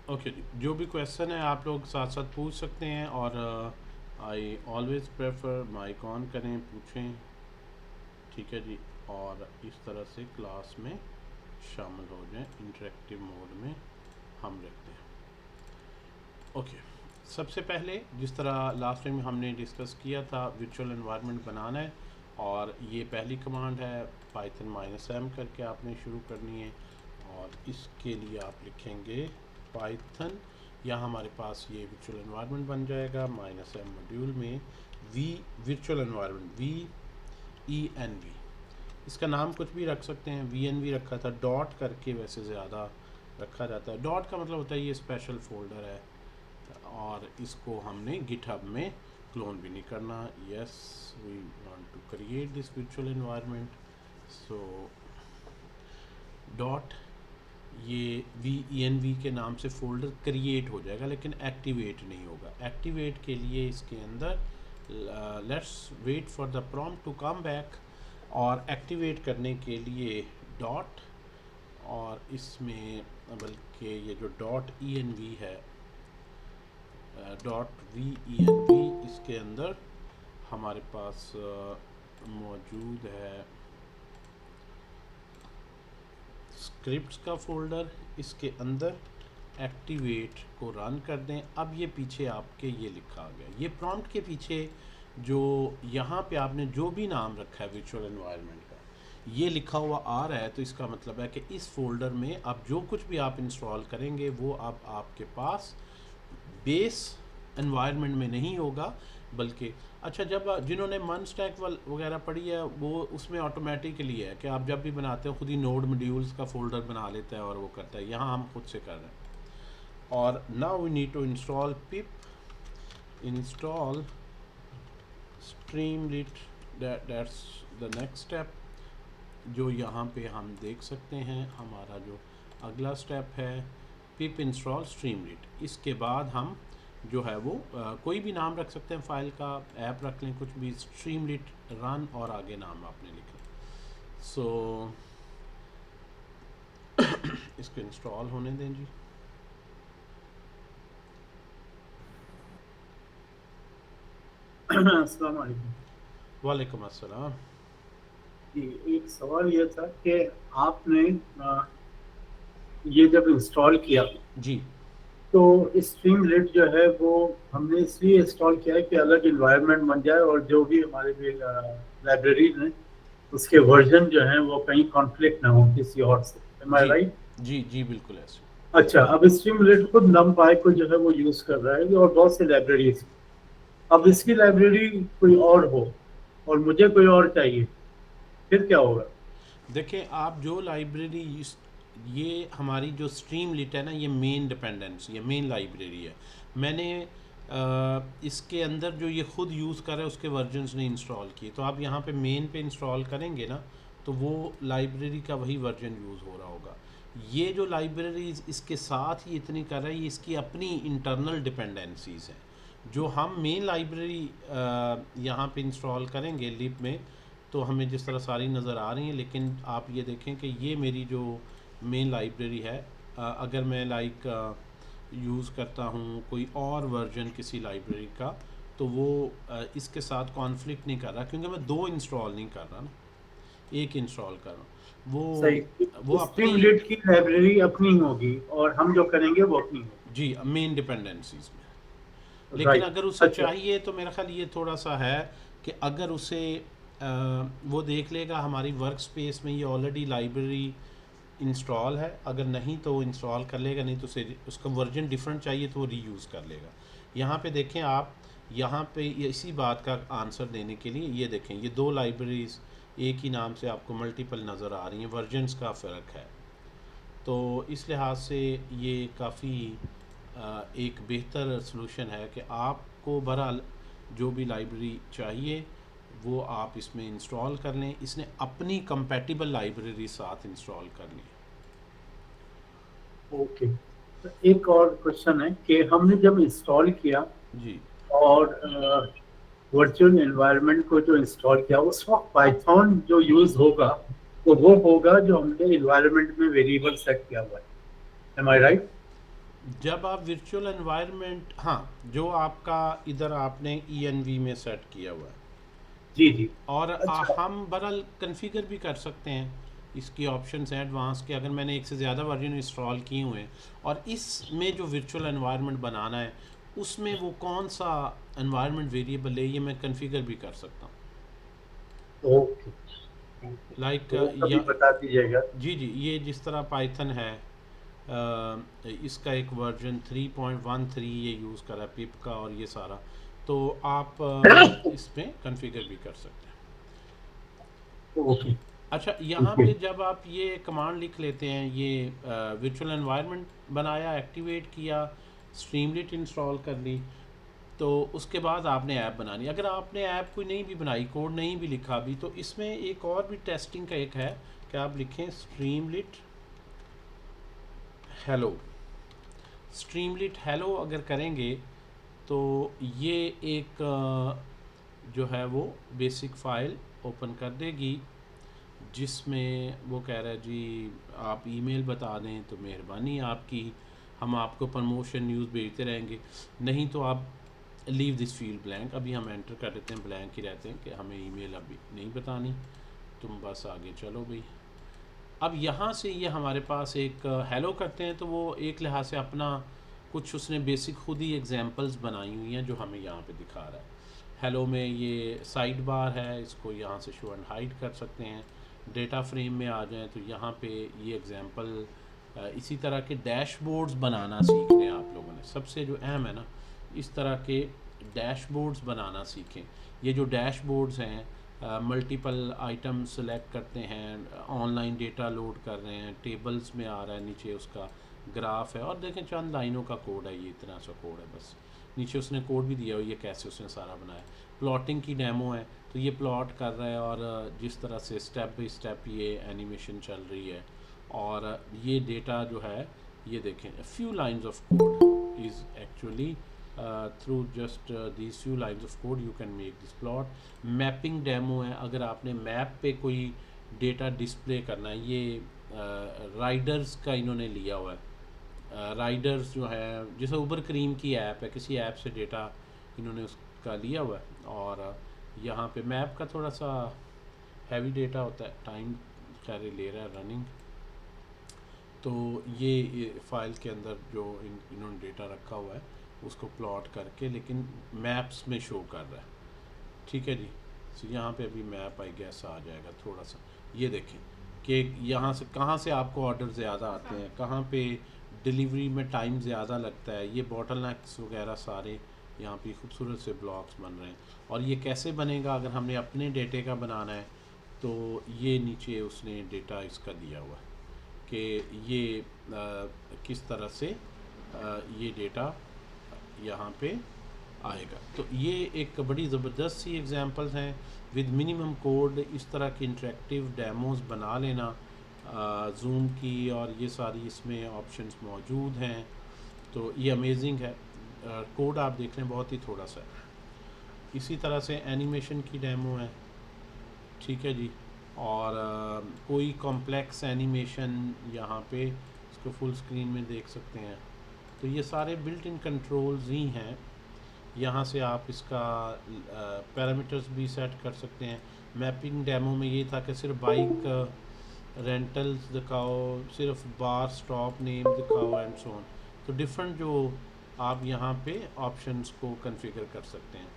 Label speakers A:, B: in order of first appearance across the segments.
A: Okay जी, जो भी question है आप लोग साथ साथ पूछ सकते हैं, और I always prefer mic on करें, पूछें। ठीक है जी। और इस तरह से क्लास में शामिल हो जाएं, इंटरेक्टिव मोड में हम रखते हैं। ओके, सबसे पहले जिस तरह लास्ट टाइम हमने डिस्कस किया था, वर्चुअल एनवायरनमेंट बनाना है, और ये पहली कमांड है पाइथन -m करके आपने शुरू करनी है। और इसके लिए आप लिखेंगे पाइथन, या हमारे पास ये वर्चुअल एनवायरनमेंट बन जाएगा -m मॉड्यूल में वी वर्चुअल एनवायरनमेंट VENV। इसका नाम कुछ भी रख सकते हैं, VNV रखा था, डॉट करके वैसे ज़्यादा रखा जाता है। डॉट का मतलब होता है ये स्पेशल फोल्डर है, और इसको हमने गिटहब में क्लोन भी नहीं करना। Yes, we want to create this virtual environment, so dot ये VENV के नाम से फोल्डर क्रिएट हो जाएगा, लेकिन एक्टिवेट नहीं होगा। एक्टिवेट के लिए इसके अंदर let's wait for the prompt to come back, और एक्टिवेट करने के लिए डॉट, और इसमें बल्कि ये जो डॉट ENV है, डॉट VENV, इसके अंदर हमारे पास मौजूद है स्क्रिप्ट्स का फोल्डर। इसके अंदर एक्टिवेट को रन कर दें। अब ये पीछे आपके ये लिखा आ गया, ये प्रॉम्प्ट के पीछे जो यहाँ पे आपने जो भी नाम रखा है वर्चुअल एनवायरनमेंट का, ये लिखा हुआ आ रहा है, तो इसका मतलब है कि इस फोल्डर में अब जो कुछ भी आप इंस्टॉल करेंगे वो अब आपके पास बेस एनवायरनमेंट में नहीं होगा, बल्कि अच्छा, जब जिन्होंने मन स्टैक वगैरह पढ़ी है वो उसमें ऑटोमेटिकली है कि आप जब भी बनाते हो खुद ही नोड मॉड्यूल्स का फोल्डर बना लेता है और वो करता है। यहाँ हम खुद से कर रहे हैं। और now we need to install pip install Streamlit, that's the next step, जो यहाँ पे हम देख सकते हैं हमारा जो अगला स्टेप है पिप इंस्टॉल स्ट्रीमलीट। इसके बाद हम जो है वो कोई भी नाम रख सकते हैं, फाइल का ऐप रख लें, कुछ भी, स्ट्रीमलीट रन, और आगे नाम आपने लिखा। सो इसको इंस्टॉल होने दें जी।
B: अस्सलाम वालेकुम।
A: वालेकुम अस्सलाम।
B: जी, एक सवाल ये था कि आपने ये जब इंस्टॉल किया
A: जी
B: तो स्ट्रीमलीट जो है वो हमने इसलिए इंस्टॉल किया है कि अलग इन्वायरमेंट बन जाए और जो भी हमारे भी लाइब्रेरीज हैं उसके वर्जन जो हैं वो कहीं कॉन्फ्लिक्ट ना हो किसी और से। एम आई
A: जी
B: राइट?
A: जी जी, बिल्कुल ऐसे।
B: अच्छा, अब स्ट्रीमलीट खुद नमपाई को जो है वो यूज़ कर रहा है और बहुत से लाइब्रेरीज। अब इसकी लाइब्रेरी कोई और हो और मुझे कोई और चाहिए, फिर क्या होगा?
A: देखिए, आप जो लाइब्रेरी ये हमारी जो स्ट्रीम लिट है ना, ये मेन डिपेंडेंसी है, मेन लाइब्रेरी है। मैंने इसके अंदर जो ये खुद यूज़ कर रहा है उसके वर्जन्स ने इंस्टॉल किए, तो आप यहाँ पे मेन पे इंस्टॉल करेंगे ना, तो वो लाइब्रेरी का वही वर्जन यूज़ हो रहा होगा। ये जो लाइब्रेरी इसके साथ ही इतनी कर रहा है, ये इसकी अपनी इंटरनल डिपेंडेंसीज हैं। जो हम मेन लाइब्रेरी यहाँ पे इंस्टॉल करेंगे लिप में, तो हमें जिस तरह सारी नज़र आ रही हैं, लेकिन आप ये देखें कि ये मेरी जो मेन लाइब्रेरी है, अगर मैं लाइक यूज़ करता हूँ कोई और वर्जन किसी लाइब्रेरी का, तो वो इसके साथ कॉन्फ्लिक्ट नहीं कर रहा, क्योंकि मैं दो इंस्टॉल नहीं कर रहा ना, एक इंस्टॉल कर रहा हूँ। वो
B: सही,
A: अपनी,
B: स्ट्रीमलीट की लाइब्रेरी अपनी होगी और हम जो करेंगे वो अपनी होगी।
A: जी, मेन डिपेंडेंसीज में। लेकिन
B: राइट।
A: अगर उसे
B: अच्छा।
A: चाहिए तो मेरा ख्याल ये थोड़ा सा है कि अगर उसे वो देख लेगा हमारी वर्क स्पेस में ये ऑलरेडी लाइब्रेरी इंस्टॉल है, अगर नहीं तो वो इंस्टॉल कर लेगा, नहीं तो उसे उसका वर्जन डिफरेंट चाहिए तो वो रीयूज़ कर लेगा। यहाँ पे देखें आप, यहाँ पे ये इसी बात का आंसर देने के लिए ये देखें, ये दो लाइब्रेरीज़ एक ही नाम से आपको मल्टीपल नज़र आ रही हैं, वर्जन्स का फ़र्क है। तो इस लिहाज से ये काफ़ी एक बेहतर सलूशन है कि आपको बहरहाल जो भी लाइब्रेरी चाहिए वो आप इसमें इंस्टॉल कर लें। इसने अपनी कंपैटिबल लाइब्रेरी साथ इंस्टॉल कर ली।
B: ओके, तो एक और क्वेश्चन है कि हमने जब इंस्टॉल किया
A: जी
B: और वर्चुअल एनवायरनमेंट को जो इंस्टॉल किया उस वक्त पाइथन जो यूज होगा वो होगा जो हमने एनवायरनमेंट में वेरिएबल सेट किया हुआ है। एम आई राइट?
A: जब आप वर्चुअल एनवायरनमेंट, हाँ, जो आपका इधर आपने ENV में सेट किया हुआ है,
B: जी जी।
A: और
B: अच्छा।
A: हम बहरहाल कन्फिगर भी कर सकते हैं। इसकी ऑप्शंस हैं एडवांस के, अगर मैंने एक से ज़्यादा वर्जन इंस्टॉल किए हुए हैं और इसमें जो वर्चुअल एनवायरनमेंट बनाना है उसमें वो कौन सा एनवायरनमेंट वेरिएबल है ये मैं कन्फिगर भी कर सकता हूँ।
B: ओके ओके,
A: लाइक
B: तो वो कभी
A: या
B: बता दीजिएगा।
A: जी जी, ये जिस तरह पाइथन है, इसका एक वर्जन 3.13 ये यूज़ करा है पिप का, और ये सारा तो आप इसमें कॉन्फ़िगर भी कर सकते हैं।
B: ओके।
A: अच्छा, यहाँ
B: ठीक है।
A: पे जब आप ये कमांड लिख लेते हैं, ये वर्चुअल एनवायरनमेंट बनाया, एक्टिवेट किया, स्ट्रीमलिट इंस्टॉल कर ली, तो उसके बाद आपने ऐप बनानी। अगर आपने ऐप कोई नहीं भी बनाई, कोड नहीं भी लिखा भी, तो इसमें एक और भी टेस्टिंग का एक है कि आप लिखें स्ट्रीमलिट हेलो। स्ट्रीमलिट हेलो अगर करेंगे तो ये एक जो है वो बेसिक फ़ाइल ओपन कर देगी, जिसमें वो कह रहा है जी आप ईमेल बता दें तो मेहरबानी आपकी, हम आपको प्रमोशन न्यूज़ भेजते रहेंगे, नहीं तो आप लीव दिस फील्ड ब्लैंक। अभी हम एंटर कर देते हैं, ब्लैंक ही रहते हैं कि हमें ईमेल अभी नहीं बतानी, तुम बस आगे चलो भाई। अब यहाँ से ये हमारे पास एक हेलो करते हैं, तो वो एक लिहाज से अपना कुछ उसने बेसिक खुद ही एग्जांपल्स बनाई हुई हैं जो हमें यहाँ पे दिखा रहा है। हेलो में ये साइड बार है, इसको यहाँ से शो एंड हाइड कर सकते हैं। डेटा फ्रेम में आ जाएं तो यहाँ पे ये एग्जांपल, इसी तरह के डैशबोर्ड्स बनाना सीखने हैं आप लोगों ने, सबसे जो अहम है ना, इस तरह के डैशबोर्ड्स बनाना सीखें। ये जो डैशबोर्ड्स हैं, मल्टीपल आइटम सेलेक्ट करते हैं, ऑनलाइन डेटा लोड कर रहे हैं, टेबल्स में आ रहा है, नीचे उसका ग्राफ है, और देखें चंद लाइनों का कोड है, ये इतना सा कोड है बस। नीचे उसने कोड भी दिया हुआ, ये कैसे उसने सारा बनाया। प्लॉटिंग की डेमो है, तो ये प्लॉट कर रहा है, और जिस तरह से स्टेप बाई स्टेप ये एनिमेशन चल रही है, और ये डेटा जो है, ये देखें few lines of code is actually through just these few lines of code you can make this plot. Mapping demo है, अगर आपने मैप पे कोई डेटा डिस्प्ले करना है, ये राइडर्स का इन्होंने लिया हुआ है। राइडर्स जो है, जैसे उबर क्रीम की ऐप है, किसी ऐप से डेटा इन्होंने उसका लिया हुआ है, और यहाँ पे मैप का थोड़ा सा हैवी डेटा होता है, टाइम खैर ले रहा है रनिंग। तो ये फाइल के अंदर जो इन्होंने डेटा रखा हुआ है उसको प्लॉट करके, लेकिन मैप्स में शो कर रहा है। ठीक है जी, तो यहाँ पे अभी मैप आई गैस आ जाएगा थोड़ा सा। ये देखें कि यहाँ से कहाँ से आपको ऑर्डर ज़्यादा आते हैं, कहाँ पे डिलीवरी में टाइम ज़्यादा लगता है, ये बॉटलनेक्स वगैरह सारे यहाँ पे खूबसूरत से ब्लॉक्स बन रहे हैं। और ये कैसे बनेगा, अगर हमने अपने डेटे का बनाना है तो ये नीचे उसने डेटा इसका दिया हुआ है कि ये किस तरह से ये डेटा यहाँ पे आएगा। तो ये एक बड़ी ज़बरदस्त सी एग्जांपल्स हैं विद मिनिमम कोड। इस तरह के इंटरेक्टिव डेमोस बना लेना जूम की, और ये सारी इसमें ऑप्शंस मौजूद हैं, तो ये अमेजिंग है। कोड आप देख लें बहुत ही थोड़ा सा है। इसी तरह से एनिमेशन की डेमो है, ठीक है जी, और कोई कॉम्प्लेक्स एनिमेशन यहाँ पे इसको फुल स्क्रीन में देख सकते हैं। तो ये सारे बिल्ट इन कंट्रोल्स ही हैं। यहाँ से आप इसका पैरामीटर्स भी सेट कर सकते हैं। मैपिंग डेमो में ये था कि सिर्फ बाइक रेंटल्स दिखाओ, सिर्फ बार स्टॉप नेम दिखाओ एंड सो ऑन। तो डिफरेंट जो आप यहाँ पे ऑप्शंस को कॉन्फ़िगर कर सकते हैं।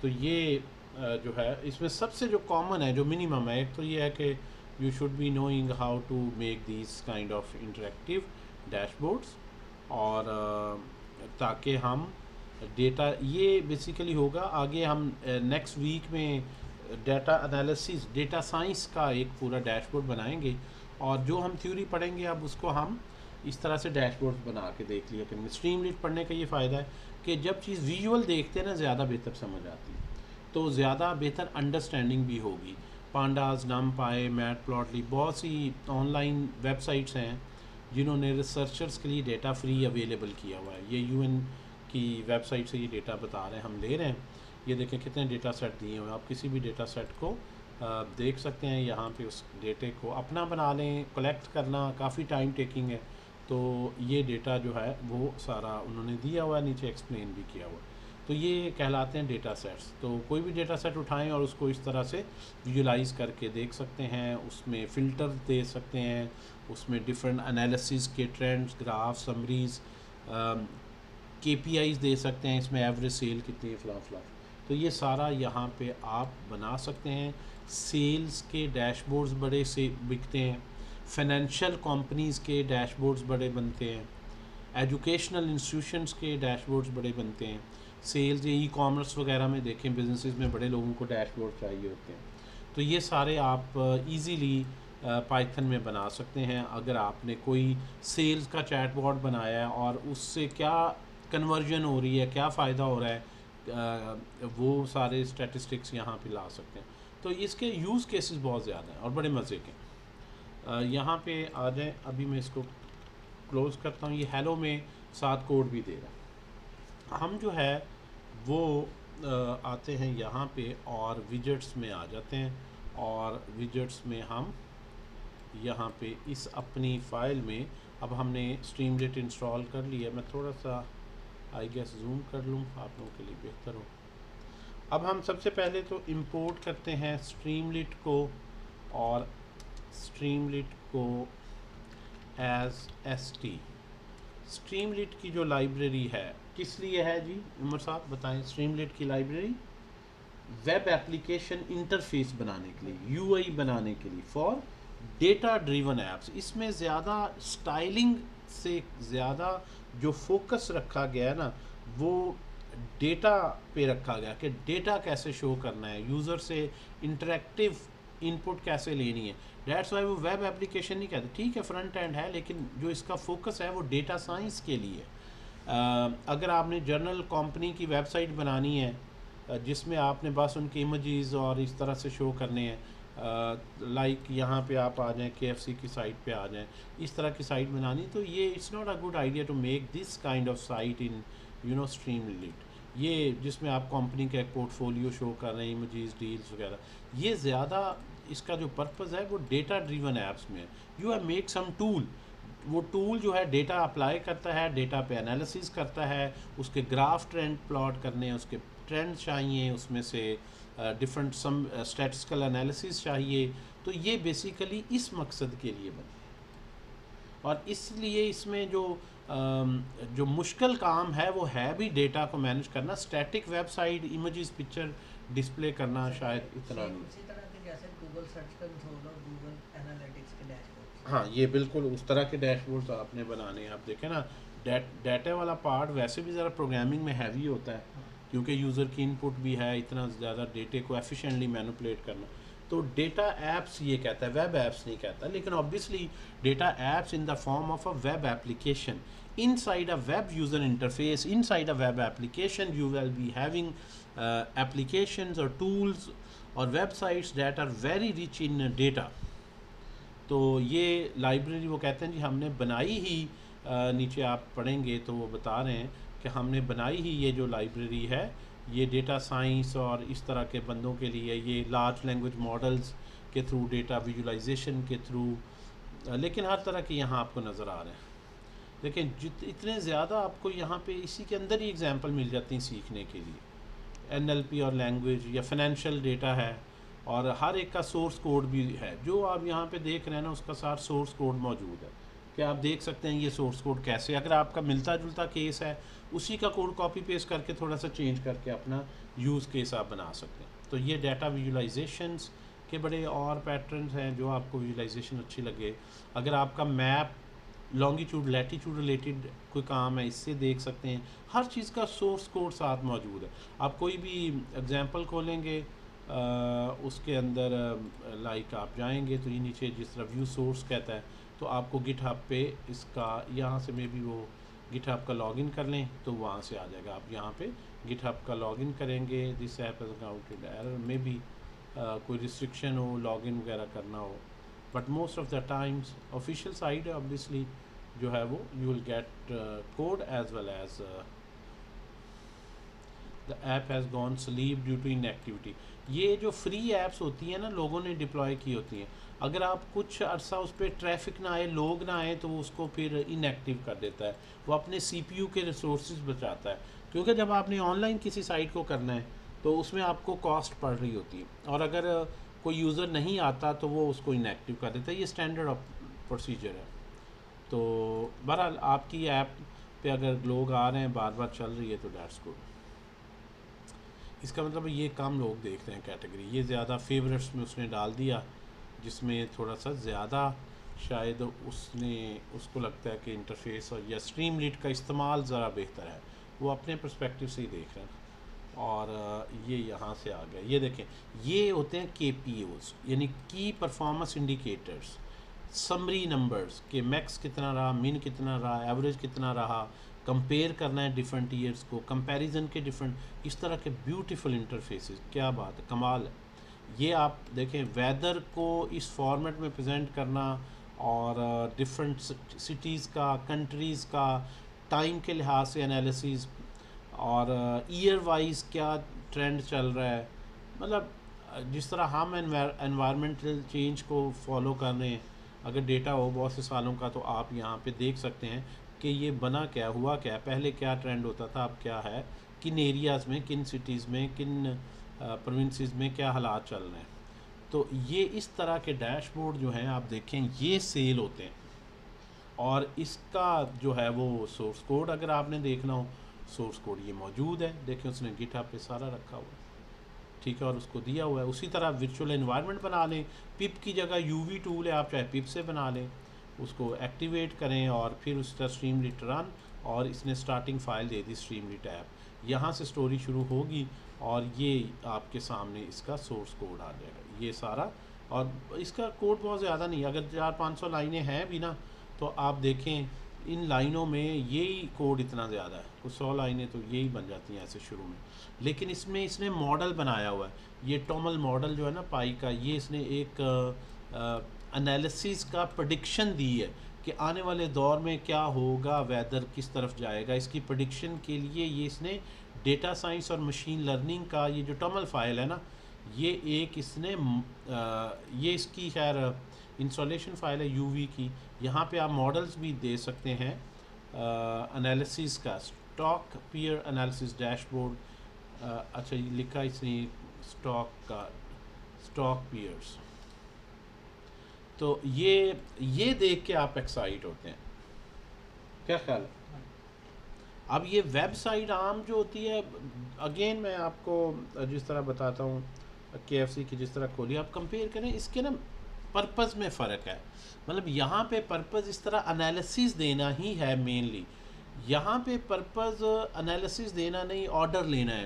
A: तो ये जो है इसमें सबसे जो कॉमन है, जो मिनिमम है, एक तो ये है कि you should be knowing how to make these kind of interactive dashboards, और ताकि हम डेटा, ये बेसिकली होगा आगे हम नेक्स्ट वीक में डेटा एनालिसिस, डेटा साइंस का एक पूरा डैशबोर्ड बनाएंगे, और जो हम थ्योरी पढ़ेंगे अब उसको हम इस तरह से डैशबोर्ड बना के देख लिया करेंगे। स्ट्रीमलिट पढ़ने का ये फ़ायदा है कि जब चीज़ विजुअल देखते हैं ना, ज़्यादा बेहतर समझ आती है, तो ज़्यादा बेहतर अंडरस्टैंडिंग भी होगी। पांडास, नमपाई, मैटप्लॉटली, बहुत सी ऑनलाइन वेबसाइट्स हैं जिन्होंने रिसर्चर्स के लिए डेटा फ्री अवेलेबल किया हुआ है। ये यूएन की वेबसाइट से ये डेटा बता रहे हैं, हम ले रहे हैं। ये देखें कितने डेटा सेट दिए हुए हैं, आप किसी भी डेटा सेट को देख सकते हैं। यहाँ पे उस डेटे को अपना बना लें, कलेक्ट करना काफ़ी टाइम टेकिंग है, तो ये डेटा जो है वो सारा उन्होंने दिया हुआ है, नीचे एक्सप्लेन भी किया हुआ है। तो ये कहलाते हैं डेटा सेट्स। तो कोई भी डेटा सेट उठाएं और उसको इस तरह से विजुलाइज करके देख सकते हैं, उसमें फ़िल्टर दे सकते हैं, उसमें डिफरेंट एनालिसिस के ट्रेंड्स, ग्राफ, समरीज, KPIs दे सकते हैं, इसमें एवरेज सेल कितनी है, फलां। तो ये सारा यहाँ पे आप बना सकते हैं। सेल्स के डैशबोर्ड्स बड़े से बिकते हैं, फाइनेंशियल कंपनीज़ के डैशबोर्ड्स बड़े बनते हैं, एजुकेशनल इंस्टीट्यूशंस के डैशबोर्ड्स बड़े बनते हैं। सेल्स या ई-कॉमर्स वगैरह में देखें, बिजनेसेस में बड़े लोगों को डैशबोर्ड चाहिए होते हैं। तो ये सारे आप इजीली पाइथन में बना सकते हैं। अगर आपने कोई सेल्स का चैटबॉट बनाया है और उससे क्या कन्वर्जन हो रही है, क्या फ़ायदा हो रहा है, वो सारे स्टैटिस्टिक्स यहाँ पे ला सकते हैं। तो इसके यूज़ केसेस बहुत ज़्यादा हैं और बड़े मज़े के। यहाँ पे आ जाएं, अभी मैं इसको क्लोज़ करता हूँ। ये हेलो में साथ कोड भी दे रहा है। हम जो है वो आते हैं यहाँ पे और विजेट्स में आ जाते हैं, और विजेट्स में हम यहाँ पे इस अपनी फ़ाइल में अब हमने स्ट्रीमलेट इंस्टॉल कर लिया। मैं थोड़ा सा आई गेस जूम कर लूँ, आप लोगों के लिए बेहतर हो। अब हम सबसे पहले तो इंपोर्ट करते हैं स्ट्रीमलेट को, और स्ट्रीमलेट को एज st। स्ट्रीमलेट की जो लाइब्रेरी है किस लिए है जी, उमर साहब बताएं। स्ट्रीमलेट की लाइब्रेरी वेब एप्लीकेशन इंटरफेस बनाने के लिए, UI बनाने के लिए, फॉर डेटा ड्रिवन ऐप्स। इसमें ज़्यादा स्टाइलिंग से ज़्यादा जो फोकस रखा गया है ना, वो डेटा पे रखा गया कि डेटा कैसे शो करना है, यूज़र से इंटरेक्टिव इनपुट कैसे लेनी है। डेट्स वाई वो वेब एप्लीकेशन नहीं कहते। ठीक है, फ्रंट एंड है, लेकिन जो इसका फोकस है वो डेटा साइंस के लिए। अगर आपने जर्नल कंपनी की वेबसाइट बनानी है जिसमें आपने बस उनके इमेजेस और इस तरह से शो करने हैं, लाइक यहाँ पे आप आ जाएं, KFC की साइट पे आ जाएं, इस तरह की साइट बनानी, तो ये it's not a good idea to make this kind of site in Streamlit. ये जिसमें आप कंपनी का एक पोर्टफोलियो शो कर रहे हैं, इमेजेस, डील्स वगैरह, ये ज़्यादा इसका जो पर्पज़ है वो डेटा ड्रिवन ऐप्स में है। You have make some tool, वो टूल जो है डेटा अप्लाई करता है, डेटा पे एनालिसिस करता है, उसके ग्राफ ट्रेंड प्लॉट करने हैं, उसके ट्रेंड चाहिए, उसमें से डिफरेंट सम स्टैटिस्टिकल एनालिसिस चाहिए। तो ये बेसिकली इस मकसद के लिए बने, और इसलिए इसमें जो मुश्किल काम है वो है भी डेटा को मैनेज करना। Static website, images, picture display करना शायद इतना नहीं।
C: उसी तरह के जैसे गूगल सर्च कंसोल और गूगल एनालिटिक्स के डैशबोर्ड।
A: हाँ, ये बिल्कुल उस तरह के डैशबोर्ड्स आपने बनाने हैं। आप देखें ना, डाटा वाला पार्ट वैसे भी ज़रा प्रोग्रामिंग में हैवी होता है, क्योंकि यूज़र की इनपुट भी है, इतना ज़्यादा डेटे को एफिशिएंटली मैनिपुलेट करना। तो डेटा एप्स ये कहता है, वेब एप्स नहीं कहता। लेकिन obviously data apps in the form of a web application, inside a web user interface, inside a web application, you will be having applications or tools or websites that are very rich in data. तो ये library वो कहते हैं जी हमने बनाई ही, नीचे आप पढ़ेंगे तो वो बता रहे हैं कि हमने बनाई ही ये जो लाइब्रेरी है, ये डेटा साइंस और इस तरह के बंदों के लिए, ये लार्ज लैंग्वेज मॉडल्स के थ्रू, डेटा विजुलाइजेशन के थ्रू, लेकिन हर तरह के यहाँ आपको नज़र आ रहे हैं। लेकिन इतने ज़्यादा आपको यहाँ पे इसी के अंदर ही एग्जांपल मिल जाती हैं सीखने के लिए। NLP और लैंग्वेज या फाइनेंशियल डेटा है, और हर एक का सोर्स कोड भी है। जो आप यहाँ पे देख रहे हैं ना, उसका सारा सोर्स कोड मौजूद है कि आप देख सकते हैं ये सोर्स कोड कैसे, अगर आपका मिलता जुलता केस है उसी का कोड कॉपी पेस्ट करके थोड़ा सा चेंज करके अपना यूज़ केस आप बना सकते हैं। तो ये डाटा विजुलाइजेशंस के बड़े और पैटर्न्स हैं जो आपको विजुलाइजेशन अच्छी लगे। अगर आपका मैप लॉन्गिट्यूड लैटिट्यूड रिलेटेड कोई काम है, इससे देख सकते हैं। हर चीज़ का सोर्स कोड साथ मौजूद है। आप कोई भी एग्जांपल खोलेंगे, उसके अंदर लाइक आप जाएंगे तो ये नीचे जिस तरह व्यू सोर्स कहता है, तो आपको गिटहब पे इसका, यहाँ से मे बी वो गिटहब का लॉगिन कर लें तो वहाँ से आ जाएगा। आप यहाँ पे गिटहब का लॉगिन करेंगे, this app has accounted error, maybe कोई रिस्ट्रिक्शन हो, लॉगिन वगैरह करना हो, but most of the times official site obviously जो है वो you will get code as well as the app has gone sleep due to inactivity. ये जो फ्री ऐप्स होती हैं ना, लोगों ने डिप्लॉय की होती हैं, अगर आप कुछ अरसा उस पर ट्रैफिक ना आए, लोग ना आए, तो वो उसको फिर इनएक्टिव कर देता है। वो अपने सीपीयू के रिसोर्सेज बचाता है, क्योंकि जब आपने ऑनलाइन किसी साइट को करना है तो उसमें आपको कॉस्ट पड़ रही होती है, और अगर कोई यूज़र नहीं आता तो वो उसको इनएक्टिव कर देता है। ये स्टैंडर्ड प्रोसीजर है। तो बहरहाल आपकी ऐप पे अगर लोग आ रहे हैं, बार बार चल रही है, तो दैट्स गुड। इसका मतलब ये कम लोग देख रहे हैं कैटेगरी, ये ज़्यादा फेवरेट्स में उसने डाल दिया, जिसमें थोड़ा सा ज़्यादा शायद उसको लगता है कि इंटरफेस और या स्ट्रीमलीट का इस्तेमाल ज़रा बेहतर है, वो अपने पर्सपेक्टिव से ही देख रहे हैं। और ये यहाँ से आ गया, ये देखें, ये होते हैं KPOs, यानी की परफॉर्मेंस इंडिकेटर्स, समरी नंबर्स के मैक्स कितना रहा, मिन कितना रहा, एवरेज कितना रहा, कंपेयर करना है डिफरेंट ईयर्स को, कंपैरिजन के डिफरेंट, इस तरह के ब्यूटीफुल इंटरफेसेस, क्या बात है, कमाल है। ये आप देखें, वेदर को इस फॉर्मेट में प्रेजेंट करना, और डिफरेंट सिटीज़ का, कंट्रीज़ का, टाइम के लिहाज से एनालिसिस, और ईयर वाइज क्या ट्रेंड चल रहा है। मतलब जिस तरह हम एनवायरमेंटल चेंज को फॉलो कर रहे हैं, अगर डेटा हो बहुत से सालों का, तो आप यहाँ पे देख सकते हैं कि ये बना क्या, हुआ क्या, पहले क्या ट्रेंड होता था, अब क्या है, किन एरियाज़ में, किन सिटीज़ में, किन प्रोविंसेस में क्या हालात चल रहे हैं। तो ये इस तरह के डैशबोर्ड जो हैं, आप देखें, ये सेल होते हैं। और इसका जो है वो सोर्स कोड अगर आपने देखना हो, सोर्स कोड ये मौजूद है, देखें उसने गिटहब पे सारा रखा हुआ है, ठीक है, और उसको दिया हुआ है। उसी तरह वर्चुअल एनवायरनमेंट बना लें, पिप की जगह यूवी टूल है, आप चाहे पिप से बना लें, उसको एक्टिवेट करें, और फिर उसका स्ट्रीमलीट रन, और इसने स्टार्टिंग फ़ाइल दे दी स्ट्रीमलीट ऐप, यहाँ से स्टोरी शुरू होगी, और ये आपके सामने इसका सोर्स कोड आ जाएगा, ये सारा। और इसका कोड बहुत ज़्यादा नहीं, अगर 400-500 लाइनें हैं भी ना, तो आप देखें इन लाइनों में यही कोड इतना ज़्यादा है, कुछ 100 लाइनें तो यही बन जाती हैं ऐसे शुरू में। लेकिन इसमें इसने मॉडल बनाया हुआ है, ये टॉमल मॉडल जो है ना पाई का, ये इसने एक एनालिसिस का प्रेडिक्शन दी है कि आने वाले दौर में क्या होगा, वेदर किस तरफ जाएगा, इसकी प्रेडिक्शन के लिए ये इसने डेटा साइंस और मशीन लर्निंग का ये जो टॉमल फाइल है ना, ये एक इसने ये इसकी खैर इंस्टॉलेशन फ़ाइल है यूवी की। यहाँ पे आप मॉडल्स भी दे सकते हैं एनालिसिस का, स्टॉक पीयर एनालिसिस डैशबोर्ड, अच्छा ये लिखा इसने स्टॉक का, स्टॉक पीयर्स। तो ये देख के आप एक्साइट होते हैं, क्या ख्याल है? अब ये वेबसाइट आम जो होती है, अगेन मैं आपको जिस तरह बताता हूँ, KFC की जिस तरह खोली, आप कंपेयर करें, इसके ना पर्पज़ में फ़र्क है। मतलब यहाँ पे पर्पज़ इस तरह एनालिसिस देना ही है मेनली, यहाँ पे पर्पज़ एनालिसिस देना नहीं, ऑर्डर लेना है,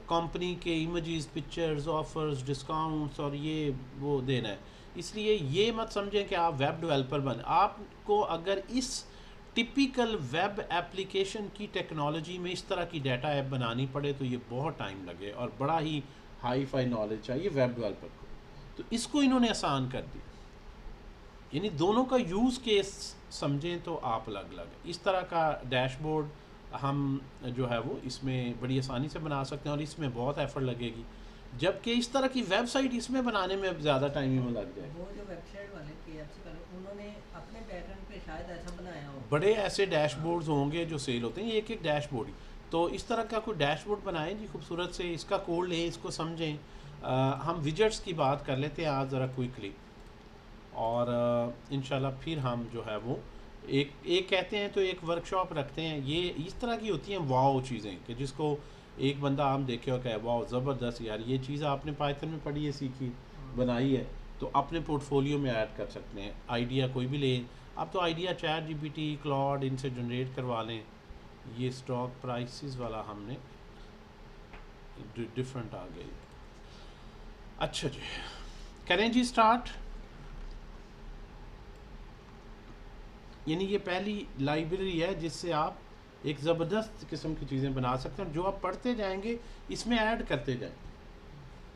A: कंपनी के इमेजेस, पिक्चर्स, ऑफर्स, डिस्काउंट्स और ये वो देना है। इसलिए ये मत समझें कि आप वेब डेवलपर बन, आपको अगर इस टिपिकल वेब एप्लीकेशन की टेक्नोलॉजी में इस तरह की डाटा ऐप बनानी पड़े तो ये बहुत टाइम लगे, और बड़ा ही हाई फाई नॉलेज चाहिए वेब डेवलपर को। तो इसको इन्होंने आसान कर दिया, यानी दोनों का यूज़ केस समझें तो आप अलग अलग इस तरह का डैशबोर्ड हम जो है वो इसमें बड़ी आसानी से बना सकते हैं, और इसमें बहुत एफर्ट लगेगी, जबकि इस तरह की वेबसाइट इसमें बनाने में ज़्यादा टाइम ही लग जाए।
C: वो जो वेबसाइट वाले KFC वाले, उन्होंने अपने पैटर्न पे शायद ऐसा बनाया हो।
A: बड़े ऐसे डैशबोर्ड्स होंगे जो सेल होते हैं, एक एक डैशबोर्ड ही। तो इस तरह का कोई डैशबोर्ड बनाएं जी खूबसूरत से, इसका कोड लें, इसको समझें। हम विजेट्स की बात कर लेते हैं आज ज़रा क्विकली, और इंशाल्लाह फिर हम जो है वो एक कहते हैं तो एक वर्कशॉप रखते हैं। ये इस तरह की होती हैं वाओ चीज़ें कि जिसको एक बंदा आम देखे और कहे वाओ ज़बरदस्त यार, ये चीज़ आपने पाइथन में पढ़ी है, सीखी, बनाई है, तो अपने पोर्टफोलियो में ऐड कर सकते हैं। आइडिया कोई भी लें, अब तो आइडिया ChatGPT, क्लॉड, इनसे जनरेट करवा लें। ये स्टॉक प्राइसेस वाला हमने डिफरेंट आ गई। अच्छा जी, करें जी स्टार्ट। यानी ये पहली लाइब्रेरी है जिससे आप एक ज़बरदस्त किस्म की चीज़ें बना सकते हैं, जो आप पढ़ते जाएंगे इसमें ऐड करते जाएं,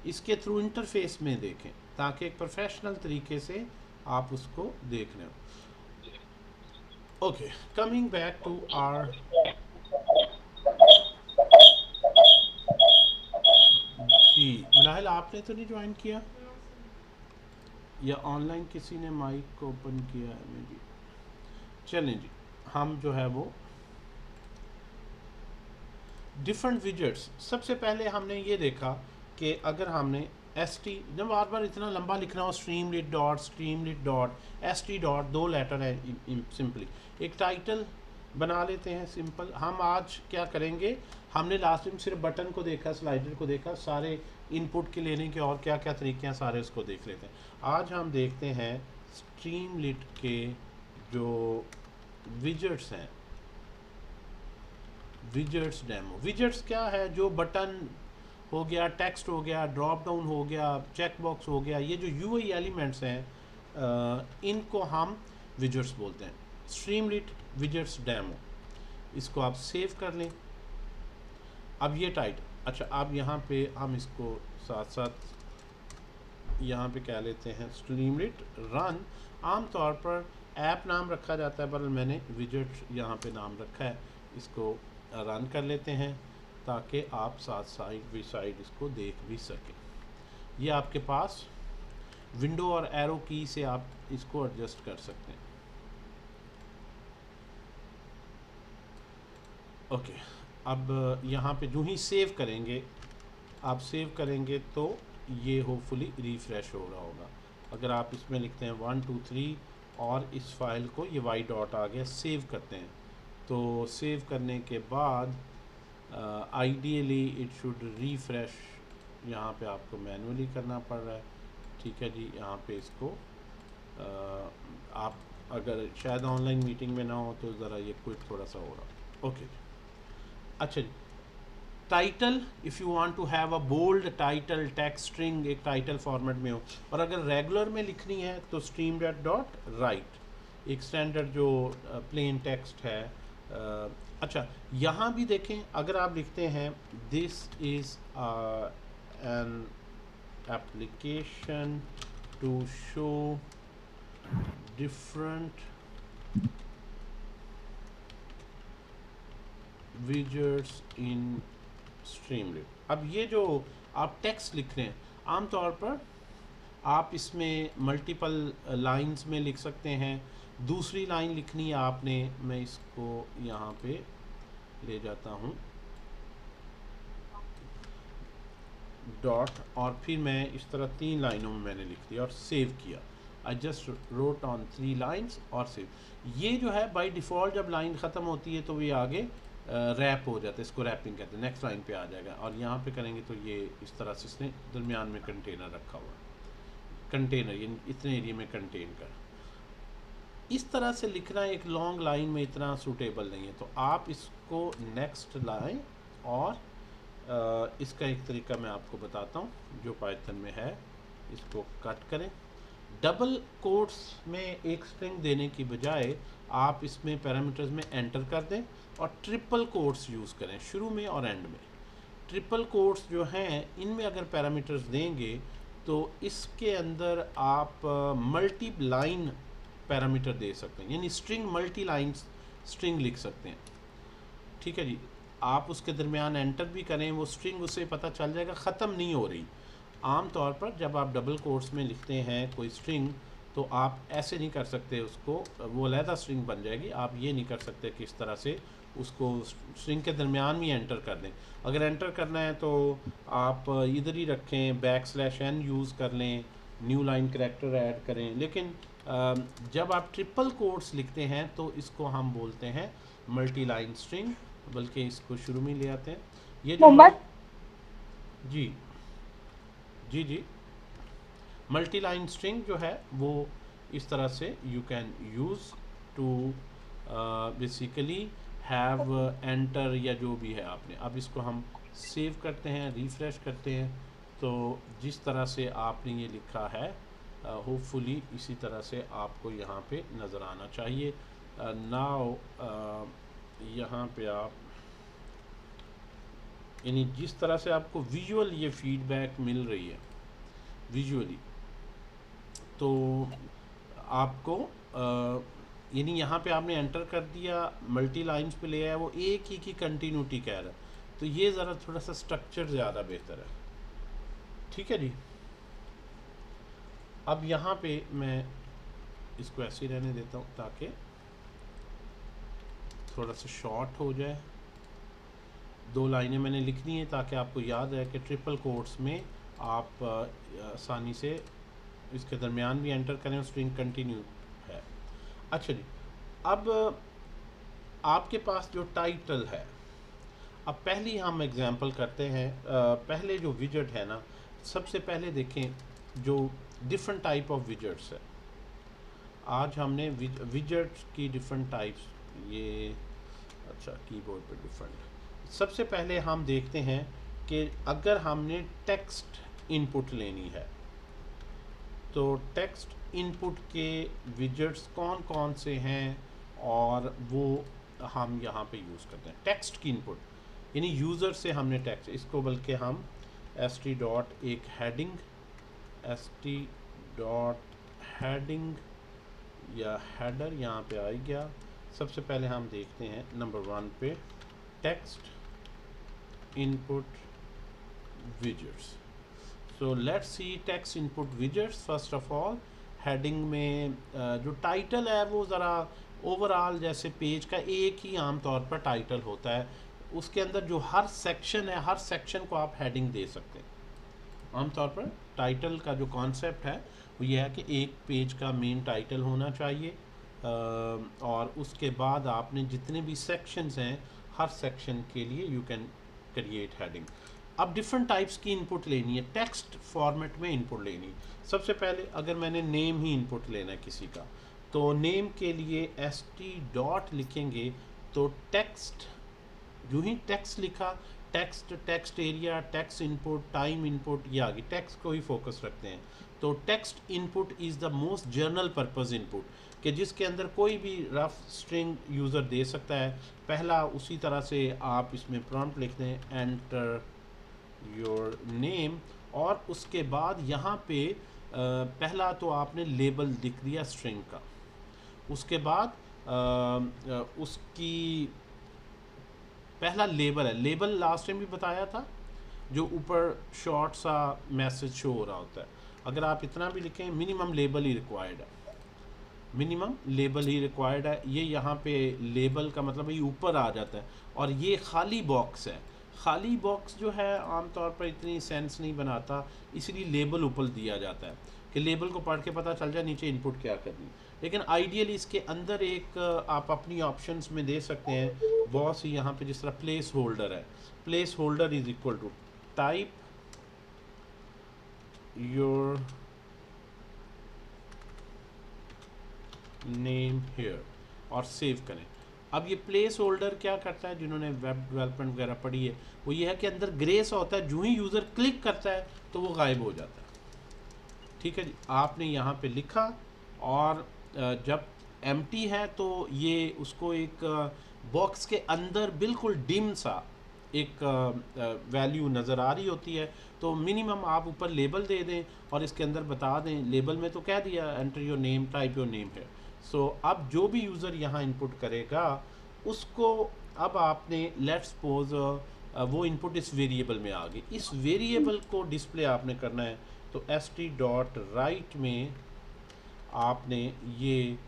A: इसके थ्रू इंटरफेस में देखें, ताकि एक प्रोफेशनल तरीके से आप उसको देख लें। Okay, coming back to R, जी मिनाहिल आपने तो नहीं ज्वाइन किया? या ऑनलाइन किसी ने माइक ओपन किया है मेरी। चलें जी, हम जो है वो डिफरेंट विजेट्स, सबसे पहले हमने ये देखा कि अगर हमने ST, जब बार बार इतना लंबा लिखना हो, स्ट्रीमलिट डॉट ST डॉट, 2 लेटर है सिंपली, एक टाइटल बना लेते हैं सिंपल। हम आज क्या करेंगे, हमने लास्ट टाइम सिर्फ बटन को देखा, स्लाइडर को देखा, सारे इनपुट के लेने के और क्या क्या तरीके हैं सारे उसको देख लेते हैं। आज हम देखते हैं स्ट्रीमलिट के जो विजेट्स हैं, विजेट्स डेमो। विजेट्स क्या है, जो बटन हो गया, टेक्स्ट हो गया, ड्रॉप डाउन हो गया, चेक बॉक्स हो गया, ये जो UI एलिमेंट्स हैं इनको हम विजेट्स बोलते हैं। स्ट्रीमलिट विजेट्स डेमो, इसको आप सेव कर लें। अब ये टाइटल, अच्छा अब यहाँ पे हम इसको साथ साथ यहाँ पे क्या लेते हैं, स्ट्रीमलिट रन। आमतौर पर ऐप नाम रखा जाता है, पर मैंने विजेट यहाँ पे नाम रखा है, इसको रन कर लेते हैं ताकि आप साथ साइड बाई साइड इसको देख भी सकें। ये आपके पास विंडो और एरो की से आप इसको एडजस्ट कर सकते हैं। ओके, अब यहाँ पे जो ही सेव करेंगे, आप सेव करेंगे तो ये होपफुली रिफ़्रेश हो रहा होगा। अगर आप इसमें लिखते हैं 1 2 3 और इस फाइल को, ये वाई डॉट आ गया, सेव करते हैं, तो सेव करने के बाद आइडियली इट शुड रिफ़्रेश। यहाँ पे आपको मैनुअली करना पड़ रहा है, ठीक है जी। यहाँ पे इसको आप अगर शायद ऑनलाइन मीटिंग में ना हो तो ज़रा ये क्विक थोड़ा सा हो रहा। ओके, अच्छा जी, title, if you want to have a bold title, text string एक टाइटल फॉर्मेट में हो, और अगर रेगुलर में लिखनी है तो स्ट्रीमलिट डॉट राइट, एक स्टैंडर्ड जो प्लेन टेक्स्ट है। अच्छा, यहाँ भी देखें, अगर आप लिखते हैं this is an application to show different widgets in Streamlit. अब ये जो आप टेक्स्ट लिख रहे हैं, आमतौर पर आप इसमें मल्टीपल लाइंस में लिख सकते हैं। दूसरी लाइन लिखनी है आपने, मैं इसको यहाँ पे ले जाता हूँ डॉट, और फिर मैं इस तरह 3 लाइनों में मैंने लिख दिया और सेव किया। I just road on 3 lines और सेव। ये जो है बाय डिफ़ॉल्ट जब लाइन ख़त्म होती है तो ये आगे रैप हो जाता है, इसको रैपिंग कहते हैं, नेक्स्ट लाइन पे आ जाएगा। और यहाँ पे करेंगे तो ये इस तरह से इसने दरमियान में कंटेनर रखा हुआ है, कंटेनर ये इतने एरिया में कंटेन कर। इस तरह से लिखना एक लॉन्ग लाइन में इतना सूटेबल नहीं है, तो आप इसको नेक्स्ट लाएं। और इसका एक तरीका मैं आपको बताता हूँ जो पाइथन में है, इसको कट करें। डबल कोट्स में एक स्ट्रिंग देने की बजाय आप इसमें पैरामीटर्स में एंटर कर दें और ट्रिपल कोट्स यूज़ करें शुरू में और एंड में। ट्रिपल कोट्स जो हैं इनमें अगर पैरामीटर्स देंगे तो इसके अंदर आप मल्टी लाइन पैरामीटर दे सकते हैं, यानी स्ट्रिंग मल्टी लाइन स्ट्रिंग लिख सकते हैं, ठीक है जी। आप उसके दरमियान एंटर भी करें, वो स्ट्रिंग उससे पता चल जाएगा ख़त्म नहीं हो रही। आम तौर पर जब आप डबल कोट्स में लिखते हैं कोई स्ट्रिंग तो आप ऐसे नहीं कर सकते उसको, वो अलहदा स्ट्रिंग बन जाएगी। आप ये नहीं कर सकते कि इस तरह से उसको स्ट्रिंग के दरमियान में एंटर कर दें। अगर एंटर करना है तो आप इधर ही रखें, \n यूज़ कर लें, न्यू लाइन करैक्टर ऐड करें। लेकिन जब आप ट्रिपल कोट्स लिखते हैं तो इसको हम बोलते हैं मल्टी लाइन स्ट्रिंग, बल्कि इसको शुरू में ले आते हैं। ये जो जी जी जी मल्टी लाइन स्ट्रिंग जो है वो इस तरह से you can use to basically have enter या जो भी है आपने। अब इसको हम सेव करते हैं, रिफ़्रेश करते हैं, तो जिस तरह से आपने ये लिखा है होपफुली इसी तरह से आपको यहाँ पे नज़र आना चाहिए। नाउ यहाँ पे आप यानी जिस तरह से आपको विजुअल ये फीडबैक मिल रही है विजुअली, तो आपको यानी यहाँ पे आपने एंटर कर दिया, मल्टी लाइंस पे ले आया, वो एक ही की कंटिन्यूटी कह रहा है, तो ये ज़रा थोड़ा सा स्ट्रक्चर ज़्यादा बेहतर है, ठीक है जी। अब यहाँ पे मैं इसको ऐसे ही रहने देता हूँ ताकि थोड़ा सा शॉर्ट हो जाए। 2 लाइनें मैंने लिखनी है ताकि आपको याद है कि ट्रिपल कोट्स में आप आसानी से इसके दरमियान भी एंटर करें और स्ट्रिंग कंटिन्यू है। अच्छा जी, अब आपके पास जो टाइटल है, अब पहली हम एग्जांपल करते हैं। पहले जो विजेट है ना, सबसे पहले देखें जो डिफरेंट टाइप ऑफ विजेट्स है। आज हमने विजेट्स की डिफरेंट टाइप्स, ये अच्छा कीबोर्ड पे डिफरेंट। सबसे पहले हम देखते हैं कि अगर हमने टेक्स्ट इनपुट लेनी है तो टेक्स्ट इनपुट के विजेट्स कौन कौन से हैं, और वो हम यहाँ पे यूज़ करते हैं। टेक्स्ट की इनपुट यानी यूज़र से हमने टेक्स्ट, इसको बल्कि हम st डॉट एक हेडिंग, st डॉट हेडिंग या हेडर यहाँ पे आ गया। सबसे पहले हम देखते हैं नंबर 1 पे text input widgets. So let's see text input widgets. First of all heading में जो टाइटल है वो ज़रा ओवरऑल जैसे पेज का एक ही आम तौर पर टाइटल होता है, उसके अंदर जो हर सेक्शन है, हर सेक्शन को आप हेडिंग दे सकते हैं। आमतौर पर टाइटल का जो कॉन्सेप्ट है वो ये है कि एक पेज का मेन टाइटल होना चाहिए, और उसके बाद आपने जितने भी सेक्शंस हैं हर सेक्शन के लिए यू कैन क्रिएट हेडिंग। अब डिफरेंट टाइप्स की इनपुट लेनी है, टेक्स्ट फॉर्मेट में इनपुट लेनी है। सबसे पहले अगर मैंने नेम ही इनपुट लेना है किसी का, तो नेम के लिए st डॉट लिखेंगे तो टेक्स्ट, जो ही टेक्स्ट लिखा, text, text area, text input, time input, ये आ गई। टेक्स्ट को ही फोकस रखते हैं। तो text input is the most general purpose input, कि जिसके अंदर कोई भी रफ स्ट्रिंग यूज़र दे सकता है। पहला उसी तरह से आप इसमें प्रॉम्प्ट लिख दें एंटर योर नेम, और उसके बाद यहाँ पे पहला तो आपने लेबल लिख दिया स्ट्रिंग का। उसके बाद उसकी पहला लेबल है, लेबल लास्ट टाइम भी बताया था, जो ऊपर शॉर्ट सा मैसेज शो हो रहा होता है। अगर आप इतना भी लिखें, मिनिमम लेबल ही रिक्वायर्ड है, मिनिमम लेबल ही रिक्वायर्ड है। ये यहाँ पे लेबल का मतलब ये ऊपर आ जाता है, और ये खाली बॉक्स है। खाली बॉक्स जो है आमतौर पर इतनी सेंस नहीं बनाता, इसलिए लेबल ऊपर दिया जाता है कि लेबल को पढ़ के पता चल जाए नीचे इनपुट क्या करनी। लेकिन आइडियली इसके अंदर एक आप अपनी ऑप्शंस में दे सकते हैं बहुत सी, यहाँ पे जिस तरह प्लेस होल्डर है, placeholder is equal to type your name here और सेव करें। अब ये प्लेस होल्डर क्या करता है, जिन्होंने वेब डेवलपमेंट वगैरह पढ़ी है, वो ये है कि अंदर ग्रेस होता है, जो ही यूज़र क्लिक करता है तो वो गायब हो जाता है। ठीक है जी, आपने यहाँ पे लिखा, और जब एम्प्टी है तो ये उसको एक बॉक्स के अंदर बिल्कुल डिम सा एक वैल्यू नज़र आ रही होती है। तो मिनिमम आप ऊपर लेबल दे दें और इसके अंदर बता दें, लेबल में तो कह दिया enter your name, type your name है। सो अब जो भी यूज़र यहाँ इनपुट करेगा उसको, अब आपने लेट्स सपोज वो इनपुट इस वेरिएबल में आ गई, इस वेरिएबल को डिस्प्ले आपने करना है। तो st डॉट राइट में आपने ये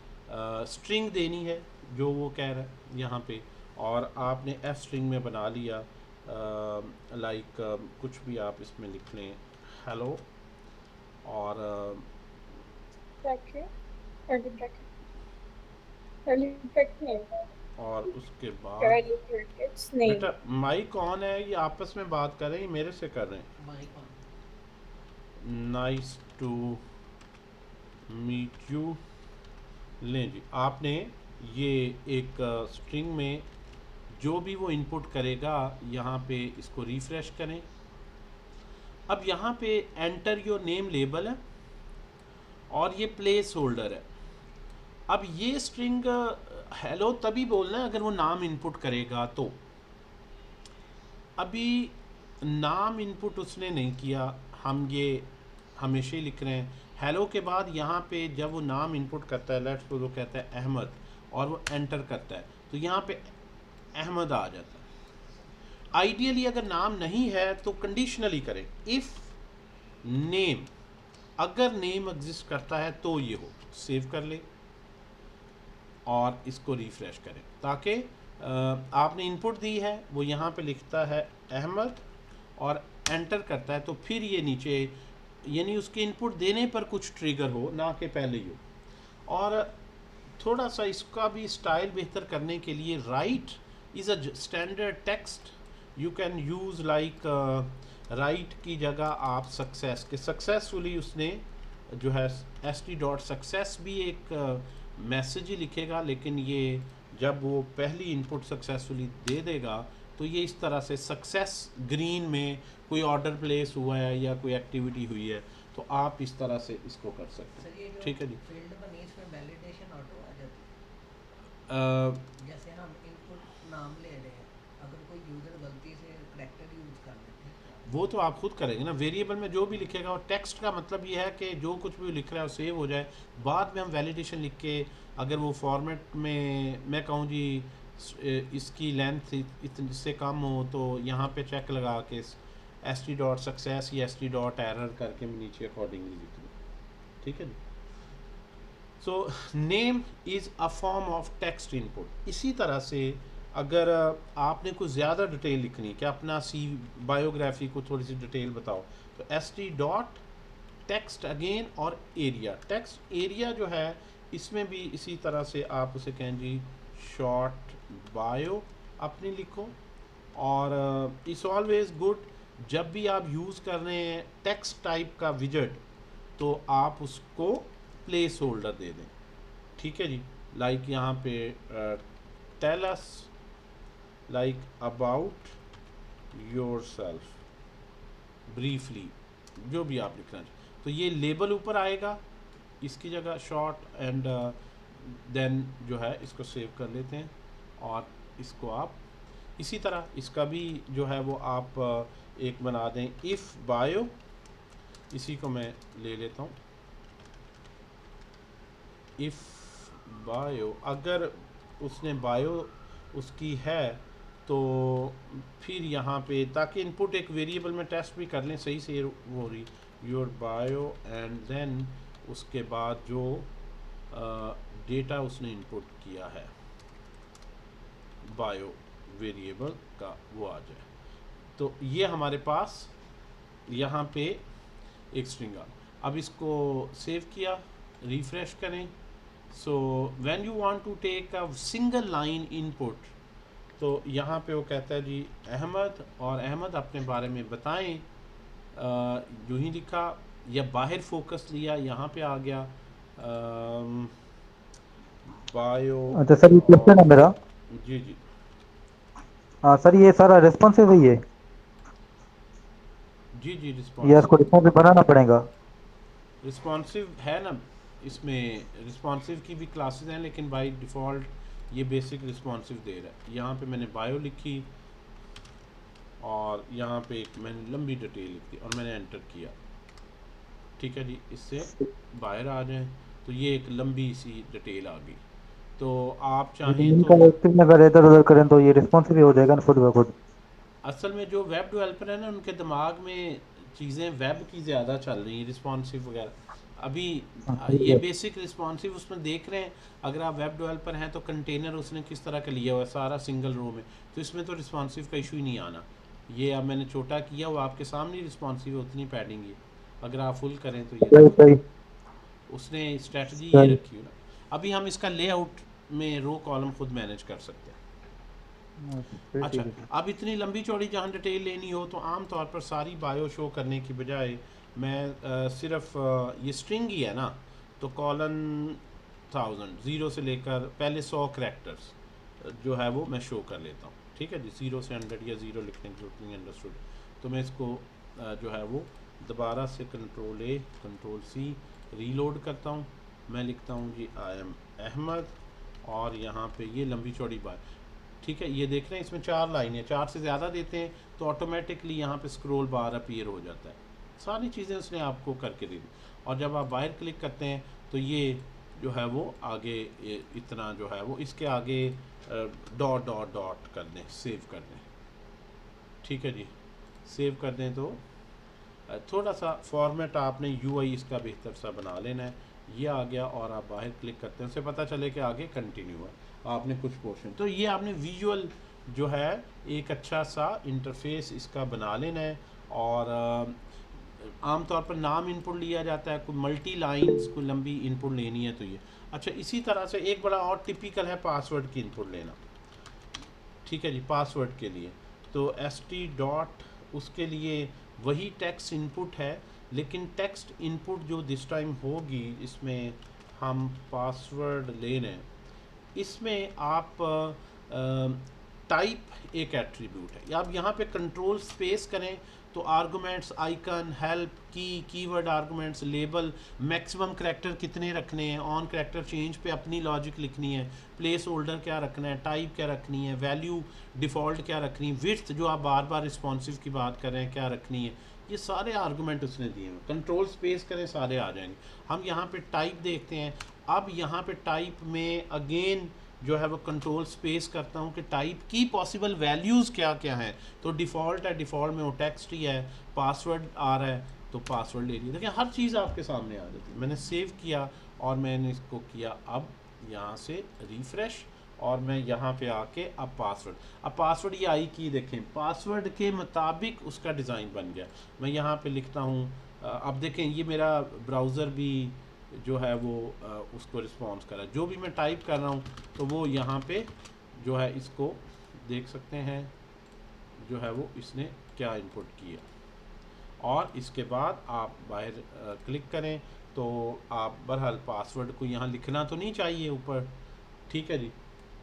A: स्ट्रिंग देनी है जो वो कह रहा है यहाँ पे, और आपने f स्ट्रिंग में बना लिया लाइक कुछ भी आप इसमें लिख लें, हेलो, और और उसके बाद बेटा माइक ऑन है, ये आपस में बात कर रहे हैं, मेरे से कर रहे हैं।
C: Mic on.
A: Nice to meet you. लें जी, आपने ये एक स्ट्रिंग में जो भी वो इनपुट करेगा यहाँ पे इसको रिफ़्रेश करें। अब यहाँ पे एंटर योर नेम लेबल है और ये प्लेस होल्डर है। अब ये स्ट्रिंग हेलो तभी बोलना है अगर वो नाम इनपुट करेगा तो। अभी नाम इनपुट उसने नहीं किया, हम ये हमेशा ही लिख रहे हैं हेलो के बाद यहाँ पे जब वो नाम इनपुट करता है, लेट्स सपोज वो कहता है अहमद और वो एंटर करता है तो यहाँ पे अहमद आ जाता है। आइडियली अगर नाम नहीं है तो कंडीशनली करें, इफ़ नेम, अगर नेम एग्जिस्ट करता है तो ये हो, सेव कर ले और इसको रिफ़्रेश करें ताकि आपने इनपुट दी है, वो यहाँ पे लिखता है अहमद और एंटर करता है, तो फिर ये नीचे यानी उसके इनपुट देने पर कुछ ट्रिगर हो, ना कि पहले ही हो। और थोड़ा सा इसका भी स्टाइल बेहतर करने के लिए right is a standard text, you can use like right की जगह आप सक्सेस के सक्सेसफुली उसने जो है st.success भी एक मैसेज ही लिखेगा, लेकिन ये जब वो पहली इनपुट सक्सेसफुली दे देगा तो ये इस तरह से सक्सेस ग्रीन में कोई ऑर्डर प्लेस हुआ है या कोई एक्टिविटी हुई है, तो आप इस तरह से इसको कर सकते
C: सर ये
A: हैं।
C: जो
A: ठीक है जी।
C: फील्ड बनी इसमें वैलिडेशन ऑटो आ जाती
A: अ,
C: है, जैसे हम इनपुट नाम ले रहे हैं, अगर कोई यूजर गलती से करैक्टर यूज कर लेते हैं तो
A: वो तो आप खुद करेंगे ना, वेरिएबल में जो भी लिखेगा, और टेक्स्ट का मतलब ये है कि जो कुछ भी लिख रहा है वो सेव हो जाए, बाद में हम वैलिडेशन लिख के अगर वो फॉर्मेट में मैं कहूँ जी इसकी लेंथ इतने से कम हो तो यहाँ पे चेक लगा के st.success या st.error करके मैं नीचे अकॉर्डिंगली लिख दूँ। ठीक है जी। So name is a form of text input. इसी तरह से अगर आपने कुछ ज़्यादा डिटेल लिखनी है कि अपना सी बायोग्राफी को थोड़ी सी डिटेल बताओ, तो st.text अगेन और एरिया, टेक्स्ट एरिया जो है इसमें भी इसी तरह से आप उसे कहें जी शॉर्ट बायो अपनी लिखो। और इट्स ऑलवेज गुड जब भी आप यूज़ कर रहे हैं टेक्स्ट टाइप का विजेट तो आप उसको प्लेस होल्डर दे दें। ठीक है जी। लाइक यहाँ पे tell us like about yourself briefly, जो भी आप लिखना चाहें, तो ये लेबल ऊपर आएगा इसकी जगह शॉर्ट एंड देन जो है इसको सेव कर लेते हैं और इसको आप इसी तरह इसका भी जो है वो आप एक बना दें इफ़ बायो, इसी को मैं ले लेता हूँ इफ़ बायो, अगर उसने बायो उसकी है तो फिर यहाँ पे ताकि इनपुट एक वेरिएबल में टेस्ट भी कर लें सही से वो रही योर बायो एंड देन उसके बाद जो डेटा उसने इनपुट किया है बायो वेरिएबल का वो आ जाए, तो ये हमारे पास यहाँ पे एक स्ट्रिंग आ। अब इसको सेव किया, रिफ्रेश करें। So when you want to take a single line input, तो यहाँ पे वो कहता है जी अहमद, और अहमद अपने बारे में बताएं, यूँ ही लिखा या बाहर फोकस लिया, यहाँ पे आ गया बायो।
D: अच्छा सर, ये क्वेश्चन है मेरा।
A: जी जी
D: हाँ सर, ये सारा रिस्पॉन्सिव है ये,
A: जी जी
D: या इसको रिस्पॉन्सिव बनाना पड़ेगा?
A: रिस्पॉन्सिव है ना, इसमें रिस्पॉन्सिव की भी क्लासेस हैं लेकिन बाय डिफ़ॉल्ट ये बेसिक रिस्पॉन्सिव दे रहा है। यहाँ पे मैंने बायो लिखी और यहाँ पे एक मैंने लंबी डिटेल लिख दी और मैंने एंटर किया। ठीक है जी, इससे बाहर आ जाएं तो ये एक लंबी सी डिटेल आ गई। तो आप
D: लेकिन
A: चाहें
D: इनका
A: तो
D: एक्टिव अगर इधर उधर करें तो ये रिस्पॉन्सिव ही हो जाएगा ना खुद ब खुद?
A: असल में जो वेब डेवलपर है ना उनके दिमाग में चीज़ें वेब की ज़्यादा चल रही हैं, रिस्पॉन्सिव वगैरह अभी
D: हाँ, सही
A: ये
D: है।
A: बेसिक रिस्पॉन्सिव उसमें देख रहे हैं। अगर आप वेब डेवलपर हैं तो कंटेनर उसने किस तरह का लिया हुआ है सारा सिंगल रो में, तो इसमें तो रिस्पॉन्सिव का इशू ही नहीं आना। ये अब मैंने छोटा किया वो आपके सामने रिस्पॉन्सिव है, उतनी पैडिंग है। अगर आप फुल करें तो ये
D: सही सही
A: उसने स्ट्रेटजी ये
D: सही।
A: रखी हो ना। अभी हम इसका लेआउट में रो कॉलम खुद मैनेज कर सकते हैं।
D: फिर
A: अच्छा,
D: ठीक है सर।
A: अब इतनी लंबी चौड़ी जहाँ डिटेल लेनी हो तो आम तौर पर सारी बायो शो करने की बजाय मैं सिर्फ ये स्ट्रिंग ही है ना, तो कॉलन 1000 ज़ीरो से लेकर पहले 100 करैक्टर्स जो है वो मैं शो कर लेता हूँ। ठीक है जी, 0 से 100 या 0 लिखने की जरूरत नहीं, अंडरस्टूड। तो मैं इसको जो है वो दोबारा से control A control C reload करता हूँ। मैं लिखता हूँ जी आई एम अहमद और यहाँ पे ये लंबी चौड़ी बात। ठीक है, ये देख रहे हैं इसमें 4 लाइनें, 4 से ज़्यादा देते हैं तो ऑटोमेटिकली यहाँ पे स्क्रॉल बार अपीयर हो जाता है। सारी चीज़ें उसने आपको करके दे दी। और जब आप बाहर क्लिक करते हैं तो ये जो है वो आगे इतना जो है वो इसके आगे डॉट डॉट डॉट कर दें, सेव कर दें। ठीक है जी, सेव कर दें तो थोड़ा सा फॉर्मेट आपने यूआई इसका बेहतर सा बना लेना है। ये आ गया और आप बाहर क्लिक करते हैं, उससे पता चले कि आगे कंटिन्यू है, आपने कुछ पोर्शन, तो ये आपने विजुअल जो है एक अच्छा सा इंटरफेस इसका बना लेना है। और आमतौर पर नाम इनपुट लिया जाता है, कोई मल्टी लाइंस कोई लंबी इनपुट लेनी है तो ये अच्छा। इसी तरह से एक बड़ा और टिपिकल है पासवर्ड की इनपुट लेना, ठीक है जी। पासवर्ड के लिए तो st डॉट, उसके लिए वही टेक्स्ट इनपुट है, लेकिन टेक्स्ट इनपुट जो दिस टाइम होगी इसमें हम पासवर्ड ले रहे हैं, इसमें आप टाइप एक एट्रीब्यूट है, आप यहाँ पे कंट्रोल स्पेस करें तो arguments, icon, help, keyword arguments, label, maximum character कितने रखने हैं, ऑन करैक्टर चेंज पे अपनी लॉजिक लिखनी है, प्लेस होल्डर क्या रखना है, टाइप क्या रखनी है, वैल्यू डिफ़ॉल्ट क्या रखनी है, विड्थ जो आप बार बार रिस्पॉन्सिव की बात कर रहे हैं क्या रखनी है, ये सारे आर्गुमेंट उसने दिए हैं। कंट्रोल स्पेस करें सारे आ जाएंगे। हम यहाँ पे टाइप देखते हैं, अब यहाँ पे टाइप में अगेन जो है वो कंट्रोल स्पेस करता हूँ कि टाइप की पॉसिबल वैल्यूज़ क्या क्या हैं, तो डिफ़ॉल्ट है, डिफ़ॉल्ट में वो टेक्स्ट ही है, पासवर्ड आ रहा है तो पासवर्ड ले लिया। देखिए हर चीज़ आपके सामने आ जाती है। मैंने सेव किया और मैंने इसको किया, अब यहाँ से रिफ़्रेश और मैं यहाँ पे आके अब पासवर्ड ये आई की देखें, पासवर्ड के मुताबिक उसका डिज़ाइन बन गया। मैं यहाँ पे लिखता हूँ, अब देखें ये मेरा ब्राउज़र भी जो है वो उसको रिस्पॉन्स कर रहा है, जो भी मैं टाइप कर रहा हूँ तो वो यहाँ पे जो है इसको देख सकते हैं जो है वो इसने क्या इनपुट किया। और इसके बाद आप बाहर क्लिक करें तो आप बहरहाल पासवर्ड को यहाँ लिखना तो नहीं चाहिए ऊपर, ठीक है जी।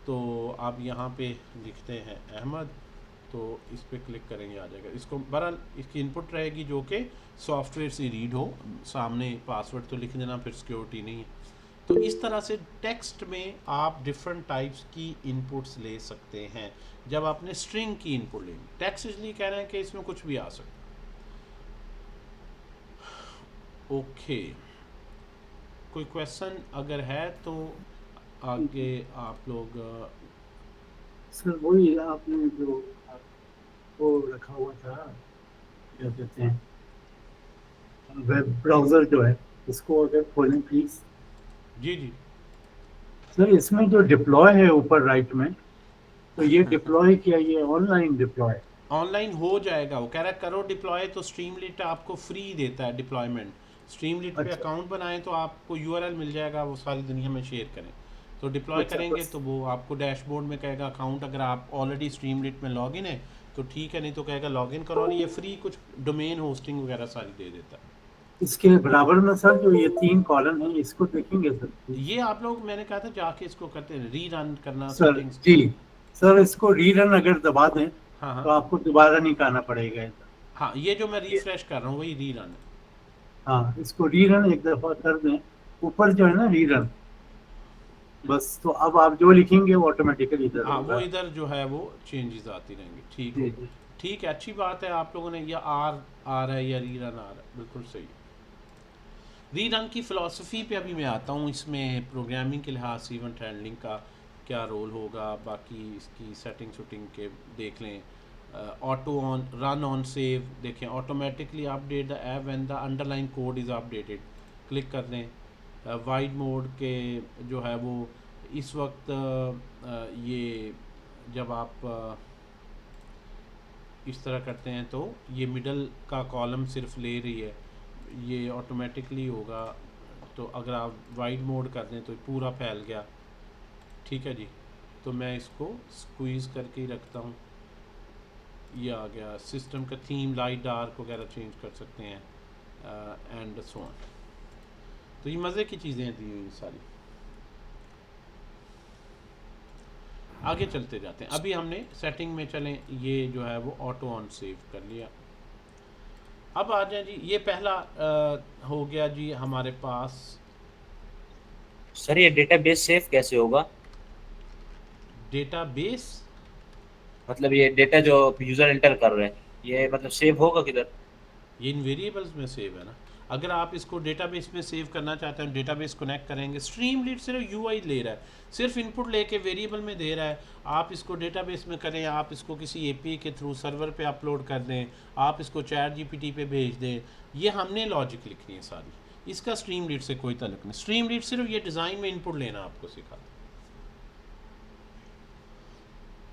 A: तो आप यहाँ पे लिखते हैं अहमद, तो इस पर क्लिक करेंगे आ जाएगा। इसको बहरहाल इसकी इनपुट रहेगी जो कि सॉफ्टवेयर से रीड हो, सामने पासवर्ड तो लिख देना फिर सिक्योरिटी नहीं है। तो इस तरह से टेक्स्ट में आप डिफरेंट टाइप्स की इनपुट्स ले सकते हैं जब आपने स्ट्रिंग की इनपुट लेनी। टेक्स्ट इसलिए कह रहे हैं कि इसमें कुछ भी आ सकता। ओके, कोई क्वेश्चन अगर है तो आगे आप लोग।
B: सर वही आपने जो वो रखा हुआ था, क्या कहते हैं, वेब ब्राउज़र जो है, इसको अगर खोलें प्लीज़।
A: जी जी
B: सर इसमें जो डिप्लॉय है ऊपर राइट में, तो ये डिप्लॉय क्या, ये ऑनलाइन डिप्लॉय?
A: ऑनलाइन हो जाएगा, वो कह रहा है करो डिप्लॉय, तो स्ट्रीमलीट आपको फ्री देता है डिप्लॉयमेंट। स्ट्रीमलीट पे
B: अच्छा।
A: अकाउंट बनाएं तो आपको यूआरएल मिल जाएगा, वो सारी दुनिया में शेयर करें तो डिप्लॉय
B: अच्छा,
A: करेंगे
B: बस।
A: तो वो आपको डैशबोर्ड में कहेगा अकाउंट, अगर आप ऑलरेडी स्ट्रीमलीट में लॉगिन है तो ठीक है, नहीं तो कहेगा लॉगिन करो। और ये फ्री कुछ डोमेन होस्टिंग वगैरह सारी दे देता है।
B: इसके बराबर में सर जो ये 3 कॉलम है, इसको देखेंगे सर?
A: ये आप लोग, मैंने कहा था जाके इसको करते हैं री रन करना
B: सर
A: सेटिंग्स।
B: जी, सर इसको रीरन अगर दबा दें
A: हाँ
B: तो
A: हाँ
B: आपको दोबारा नहीं करना पड़ेगा ऐसा।
A: हाँ, ये जो मैं रिफ्रेश कर रहा हूँ वही री रन है।
B: हाँ, इसको रीरन एक दफा कर दें, ऊपर जो है ना रीरन, बस। तो अब आप जो लिखेंगे वो ऑटोमेटिकली इधर
A: हाँ, वो
B: होगा।
A: इधर जो है वो चेंजेस आती रहेंगी, ठीक
B: जी
A: हो।
B: जी।
A: ठीक है, अच्छी बात है आप लोगों ने, या आर आ रहा है या री रन आ रहा है, बिल्कुल सही। री रन की फ़िलासफ़ी पे अभी मैं आता हूँ, इसमें प्रोग्रामिंग के लिहाज से इवेंट हैंडलिंग का क्या रोल होगा, बाकी इसकी सेटिंग शूटिंग के देख लें। Auto on run on save देखें, automatically update the app when the underline code is updated, click कर दें। वाइड मोड के जो है वो इस वक्त ये जब आप इस तरह करते हैं तो ये मिडल का कॉलम सिर्फ ले रही है, ये ऑटोमेटिकली होगा। तो अगर आप वाइड मोड कर दें तो ये पूरा फैल गया, ठीक है जी। तो मैं इसको स्क्वीज़ करके ही रखता हूँ, ये आ गया। सिस्टम का थीम लाइट डार्क वगैरह चेंज कर सकते हैं एंड सो ऑन। तो ये मज़े की चीज़ें दी हुई सारी। आगे चलते जाते हैं, अभी हमने सेटिंग में चलें, ये जो है वो ऑटो ऑन सेव कर लिया। अब आ जाए जी, ये पहला हो गया जी हमारे पास।
E: सर ये डेटाबेस सेव कैसे होगा?
A: डेटाबेस,
E: मतलब ये डेटा जो यूजर एंटर कर रहे हैं, ये मतलब सेव होगा किधर?
A: ये इन वेरिएबल्स में सेव है ना। अगर आप इसको डेटाबेस में सेव करना चाहते हैं, डेटाबेस कनेक्ट करेंगे, स्ट्रीमलीट सिर्फ यूआई ले रहा है, सिर्फ इनपुट लेके वेरिएबल में दे रहा है। आप इसको डेटाबेस में करें, आप इसको किसी एपीआई के थ्रू सर्वर पे अपलोड कर दें, आप इसको चैट जीपीटी पे भेज दें, ये हमने लॉजिक लिखनी है सारी, इसका स्ट्रीमलीट से कोई ताल्लुक नहीं। स्ट्रीमलीट सिर्फ ये डिज़ाइन में इनपुट लेना आपको सिखाता है,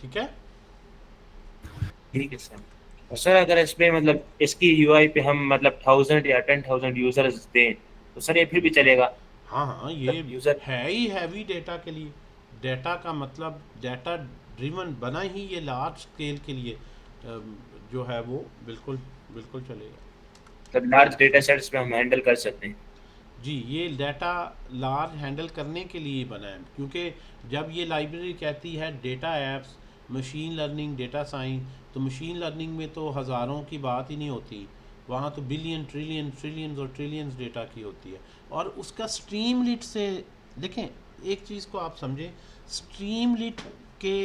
A: ठीक है।
E: ठीक है सर। और सर अगर इसमें मतलब इसकी यूआई पे हम मतलब 1000 या 10,000 यूजर्स दें तो सर ये फिर भी चलेगा?
A: हाँ हाँ, ये
E: यूजर
A: है ही हैवी डेटा के लिए। डेटा का मतलब डेटा ड्रिवन बना ही ये लार्ज स्केल के लिए जो है वो बिल्कुल बिल्कुल चलेगा।
E: मतलब लार्ज डेटा सेट्स पे हम हैंडल कर सकते हैं।
A: जी, ये डाटा लार्ज हैंडल करने के लिए बना है, क्योंकि जब ये लाइब्रेरी कहती है data apps, machine learning, data science, तो मशीन लर्निंग में तो हज़ारों की बात ही नहीं होती, वहाँ तो बिलियन ट्रिलियन ट्रिलियंस और ट्रिलियंस डेटा की होती है। और उसका स्ट्रीमलीट से देखें, एक चीज़ को आप समझें, स्ट्रीमलीट के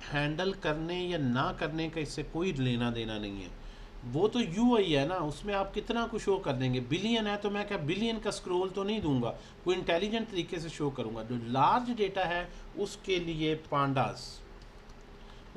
A: हैंडल करने या ना करने का इससे कोई लेना देना नहीं है। वो तो यूआई है ना, उसमें आप कितना कुछ शो कर देंगे। बिलियन है तो मैं क्या बिलियन का स्क्रॉल तो नहीं दूंगा, कोई इंटेलिजेंट तरीके से शो करूंगा। जो लार्ज डेटा है उसके लिए पांडास,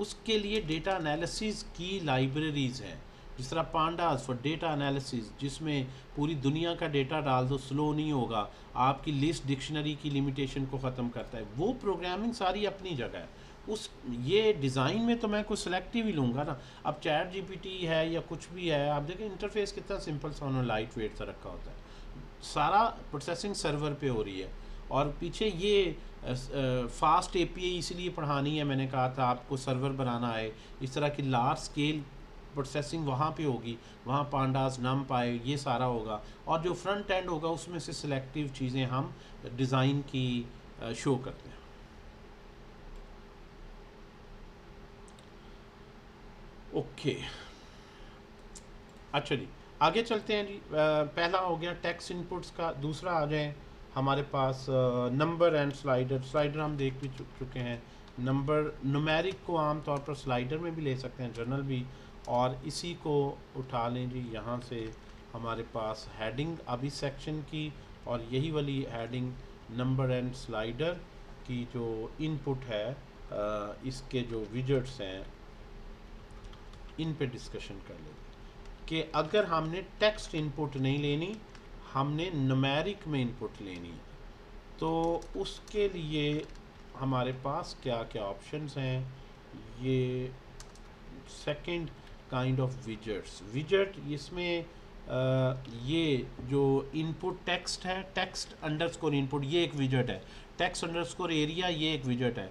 A: उसके लिए डेटा एनालिसिस की लाइब्रेरीज हैं, जिस तरह पांडास फॉर डेटा एनालिसिस, जिसमें पूरी दुनिया का डेटा डाल दो स्लो नहीं होगा, आपकी लिस्ट डिक्शनरी की लिमिटेशन को ख़त्म करता है। वो प्रोग्रामिंग सारी अपनी जगह है। उस ये डिज़ाइन में तो मैं कुछ सेलेक्टिव ही लूँगा ना। अब चैट जीपीटी है या कुछ भी है, आप देखें इंटरफेस कितना सिंपल सा उन्होंने लाइट वेट सा रखा होता है, सारा प्रोसेसिंग सर्वर पे हो रही है। और पीछे ये फास्ट एपीआई इसलिए पढ़ानी है, मैंने कहा था आपको सर्वर बनाना है, इस तरह की लार्ज स्केल प्रोसेसिंग वहाँ पे होगी, वहाँ पांडास नम पाए ये सारा होगा। और जो फ्रंट एंड होगा उसमें से सिलेक्टिव चीज़ें हम डिज़ाइन की शो करते हैं। ओके, अच्छा जी, आगे चलते हैं जी। पहला हो गया टेक्स्ट इनपुट्स का। दूसरा आ जाए हमारे पास नंबर एंड स्लाइडर। स्लाइडर हम देख भी चुके हैं। नंबर न्यूमेरिक को आम तौर पर स्लाइडर में भी ले सकते हैं, जर्नल भी। और इसी को उठा लें जी यहाँ से, हमारे पास हेडिंग अभी सेक्शन की, और यही वाली हेडिंग नंबर एंड स्लाइडर की जो इनपुट है, इसके जो विजेट्स हैं इन पे डिस्कशन कर लेते हैं कि अगर हमने टेक्स्ट इनपुट नहीं लेनी, हमने न्यूमेरिक में इनपुट लेनी है, तो उसके लिए हमारे पास क्या क्या ऑप्शंस हैं। ये सेकंड काइंड ऑफ विजेट्स, विजेट इसमें ये जो इनपुट टेक्स्ट है, टेक्स्ट अंडरस्कोर इनपुट, ये एक विजेट है। टेक्स्ट अंडरस्कोर एरिया, ये एक विजेट है।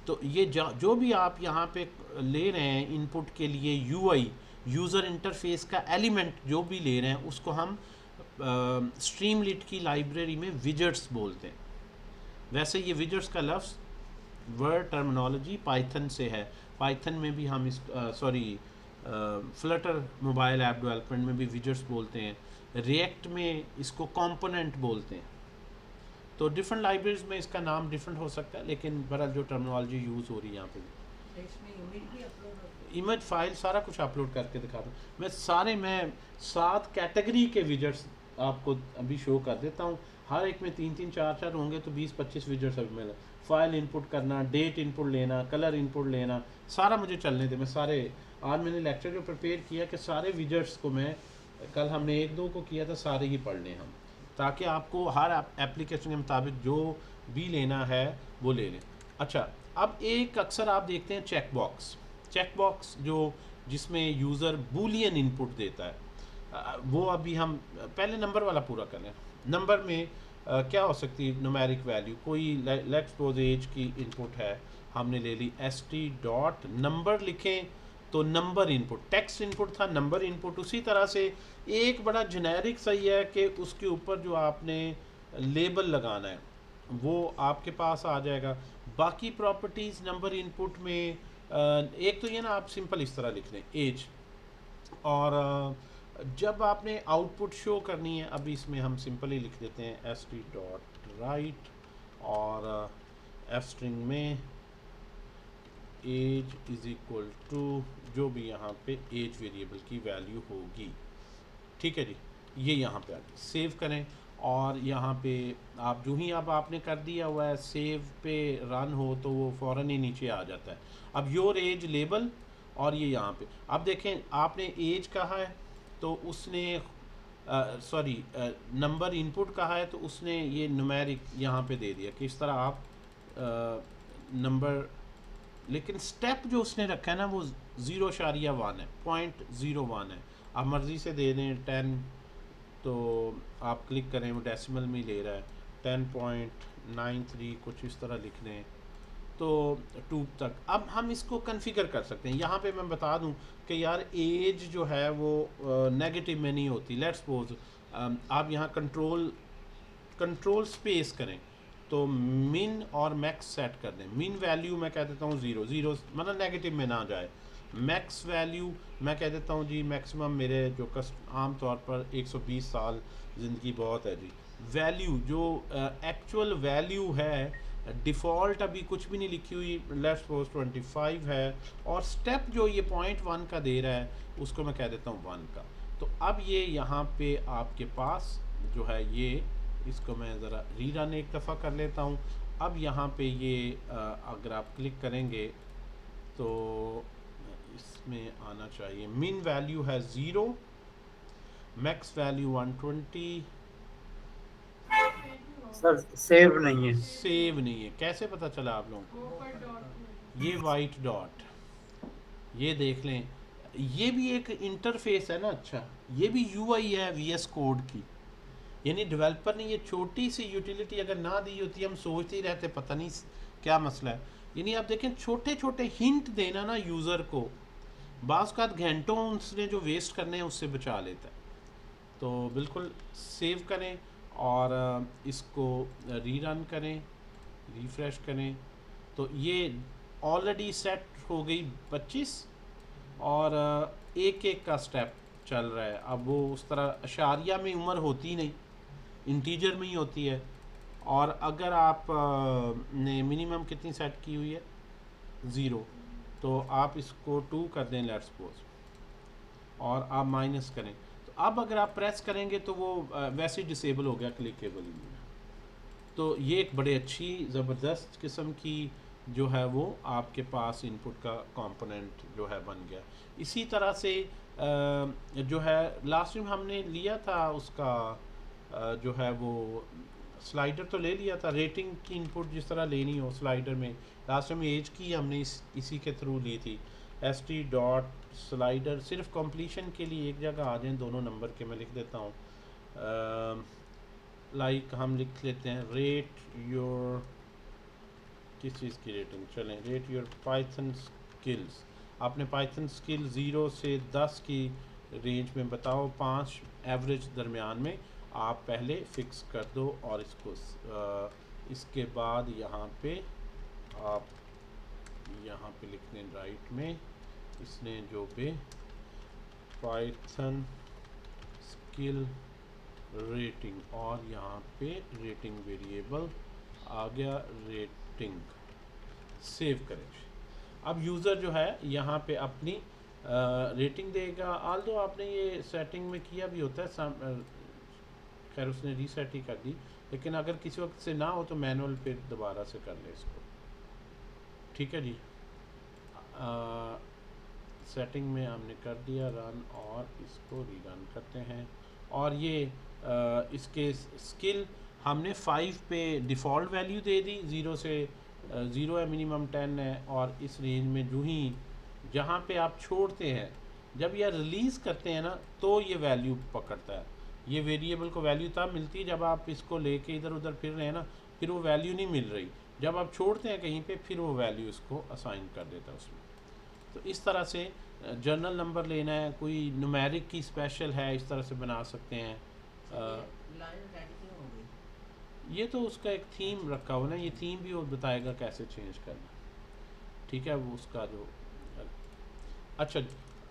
A: तो ये जो भी आप यहाँ पे ले रहे हैं इनपुट के लिए, यूआई यूज़र इंटरफेस का एलिमेंट जो भी ले रहे हैं, उसको हम स्ट्रीमलीट की लाइब्रेरी में विजेट्स बोलते हैं। वैसे ये विजेट्स का लफ्ज़ वर्ड टर्मिनोलॉजी पाइथन से है। पाइथन में भी हम इस फ्लटर मोबाइल ऐप डेवलपमेंट में भी विजेट्स बोलते हैं। रिएक्ट में इसको कंपोनेंट बोलते हैं। तो डिफरेंट लाइब्रेरीज में इसका नाम डिफरेंट हो सकता है, लेकिन बहरहाल जो टर्मिनोलॉजी यूज़ हो रही है यहाँ पे भी।
C: इसमें इमेज भी अपलोड होती है?
A: इमेज फाइल सारा कुछ अपलोड करके दिखा दूँ मैं 7 कैटेगरी के विजेट्स आपको अभी शो कर देता हूँ। हर एक में 3-3 4-4 होंगे, तो 20-25 विजेट्स अभी मिले। फाइल इनपुट करना, डेट इनपुट लेना, कलर इनपुट लेना, सारा मुझे चलने दे। मैं सारे आज मैंने लेक्चर जो प्रिपेयर किया कि सारे विजेट्स को मैं, कल हमने 1-2 को किया था, सारे ही पढ़ लें हम, ताकि आपको हर एप्लीकेशन के मुताबिक जो भी लेना है वो ले लें। अच्छा, अब एक अक्सर आप देखते हैं चेक बॉक्स जो जिसमें यूज़र बूलियन इनपुट देता है, वो अभी हम पहले नंबर वाला पूरा कर लें। नंबर में क्या हो सकती है न्यूमेरिक वैल्यू, कोई लेट्स सपोज एज की इनपुट है, हमने ले ली st नंबर लिखें, तो नंबर इनपुट, टेक्स्ट इनपुट था, नंबर इनपुट। उसी तरह से एक बड़ा जेनेरिक सही है कि उसके ऊपर जो आपने लेबल लगाना है वो आपके पास आ जाएगा। बाकी प्रॉपर्टीज़ नंबर इनपुट में एक तो ये ना, आप सिंपल इस तरह लिख लें एज, और जब आपने आउटपुट शो करनी है, अभी इसमें हम सिंपल ही लिख देते हैं st.write, और f स्ट्रिंग में एज इज़ इक्वल टू जो भी यहाँ पे एज वेरिएबल की वैल्यू होगी। ठीक है जी, ये यहाँ पे आके सेव करें, और यहाँ पे आप जो ही अब आपने कर दिया हुआ है सेव पे रन हो तो वो फ़ौरन ही नीचे आ जाता है। अब योर एज लेबल, और ये यहाँ पे अब देखें आपने एज कहा है तो उसने सॉरी नंबर इनपुट कहा है तो उसने ये न्यूमेरिक यहाँ पे दे दिया कि इस तरह आप नंबर, लेकिन स्टेप जो उसने रखा है ना वो 0.1 है, 0.01 है। आप मर्ज़ी से दे दें 10, तो आप क्लिक करें वो डेसिमल में ले रहा है, 10.93 कुछ इस तरह लिख दें तो 2 तक। अब हम इसको कन्फिगर कर सकते हैं। यहाँ पे मैं बता दूं कि यार एज जो है वो नेगेटिव में नहीं होती। लेट्स सपोज आप यहाँ कंट्रोल स्पेस करें तो मिन और मैक्स सेट कर दें। मिन वैल्यू मैं कह देता हूँ 0 मतलब नेगेटिव में ना जाए। मैक्स वैल्यू मैं कह देता हूँ जी मैक्सिमम मेरे जो आम तौर पर 120 साल ज़िंदगी बहुत है जी। वैल्यू जो एक्चुअल वैल्यू है, डिफ़ॉल्ट अभी कुछ भी नहीं लिखी हुई, लेट्स सपोज 25 है, और स्टेप जो ये 0.1 का दे रहा है उसको मैं कह देता हूँ 1 का। तो अब ये यहाँ पे आपके पास जो है ये, इसको मैं ज़रा रीरन एक दफ़ा कर लेता हूँ। अब यहाँ पे ये अगर आप क्लिक करेंगे तो इसमें आना चाहिए मिन वैल्यू है 0, मैक्स वैल्यू 120।
B: सर सेव नहीं है।
A: सेव नहीं है, कैसे पता चला आप लोगों को? ये वाइट डॉट, ये देख लें, ये भी एक इंटरफेस है ना। अच्छा, ये भी यूआई है वीएस कोड की, यानी डेवलपर ने ये छोटी सी यूटिलिटी अगर ना दी होती हम सोचते ही रहते पता नहीं क्या मसला है। यानी आप देखें छोटे छोटे हिंट देना ना यूज़र को, बाज़ का घंटों उसने जो वेस्ट करने हैं उससे बचा लेता है। तो बिल्कुल सेव करें और इसको रीरन करें, रिफ़्रेश करें तो ये ऑलरेडी सेट हो गई 25, और एक एक का स्टेप चल रहा है। अब वो उस तरह अशारिया में उम्र होती नहीं, इंटीजर में ही होती है। और अगर आप ने मिनिमम कितनी सेट की हुई है 0, तो आप इसको 2 कर दें लेट्स सपोज, और आप माइनस करें तो अब अगर आप प्रेस करेंगे तो वो वैसे ही डिसेबल हो गया, क्लिकेबल ही नहीं। तो ये एक बड़े अच्छी ज़बरदस्त किस्म की जो है वो आपके पास इनपुट का कंपोनेंट जो है बन गया। इसी तरह से जो है लास्ट टाइम हमने लिया था उसका जो है वो स्लाइडर तो ले लिया था, रेटिंग की इनपुट जिस तरह लेनी हो स्लाइडर में। लास्ट टाइम एज की हमने इसी के थ्रू ली थी। st डॉट स्लाइडर सिर्फ कंप्लीशन के लिए एक जगह आ जाएं, दोनों नंबर के मैं लिख देता हूँ। लाइक हम लिख लेते हैं रेट योर, किस चीज़ की रेटिंग, चलें रेट योर पाइथन स्किल्स। आपने पाइथन स्किल 0 से 10 की रेंज में बताओ, 5 एवरेज दरमियान में आप पहले फ़िक्स कर दो। और इसको इसके बाद यहाँ पे आप यहाँ पे लिख दें राइट में इसने जो भी पाइथन स्किल रेटिंग, और यहाँ पे रेटिंग वेरिएबल आ गया, रेटिंग सेव करें। अब यूज़र जो है यहाँ पे अपनी रेटिंग देगा। आल्दो आपने ये सेटिंग में किया भी होता है, खैर उसने रीसेट ही कर दी, लेकिन अगर किसी वक्त से ना हो तो मैनुअल पे दोबारा से कर ले इसको। ठीक है जी, सेटिंग में हमने कर दिया रन, और इसको रीरन करते हैं। और ये इसके स्किल हमने 5 पे डिफ़ॉल्ट वैल्यू दे दी, 0 से 0 है, मिनिमम 10 है, और इस रेंज में जो ही जहाँ पे आप छोड़ते हैं, जब यह रिलीज़ करते हैं ना तो ये वैल्यू पकड़ता है। ये वेरिएबल को वैल्यू तब मिलती है जब आप इसको लेके इधर उधर फिर रहे हैं ना, फिर वो वैल्यू नहीं मिल रही। जब आप छोड़ते हैं कहीं पे फिर वो वैल्यू इसको असाइन कर देता है उसमें। तो इस तरह से जर्नल नंबर लेना है, कोई न्यूमेरिक की स्पेशल है, इस तरह से बना सकते हैं।
C: लाइन रेडी क्यों हो गई?
A: ये तो उसका एक थीम रखा हुआ ना, ये थीम भी वो बताएगा कैसे चेंज करना। ठीक है, वो उसका जो अच्छा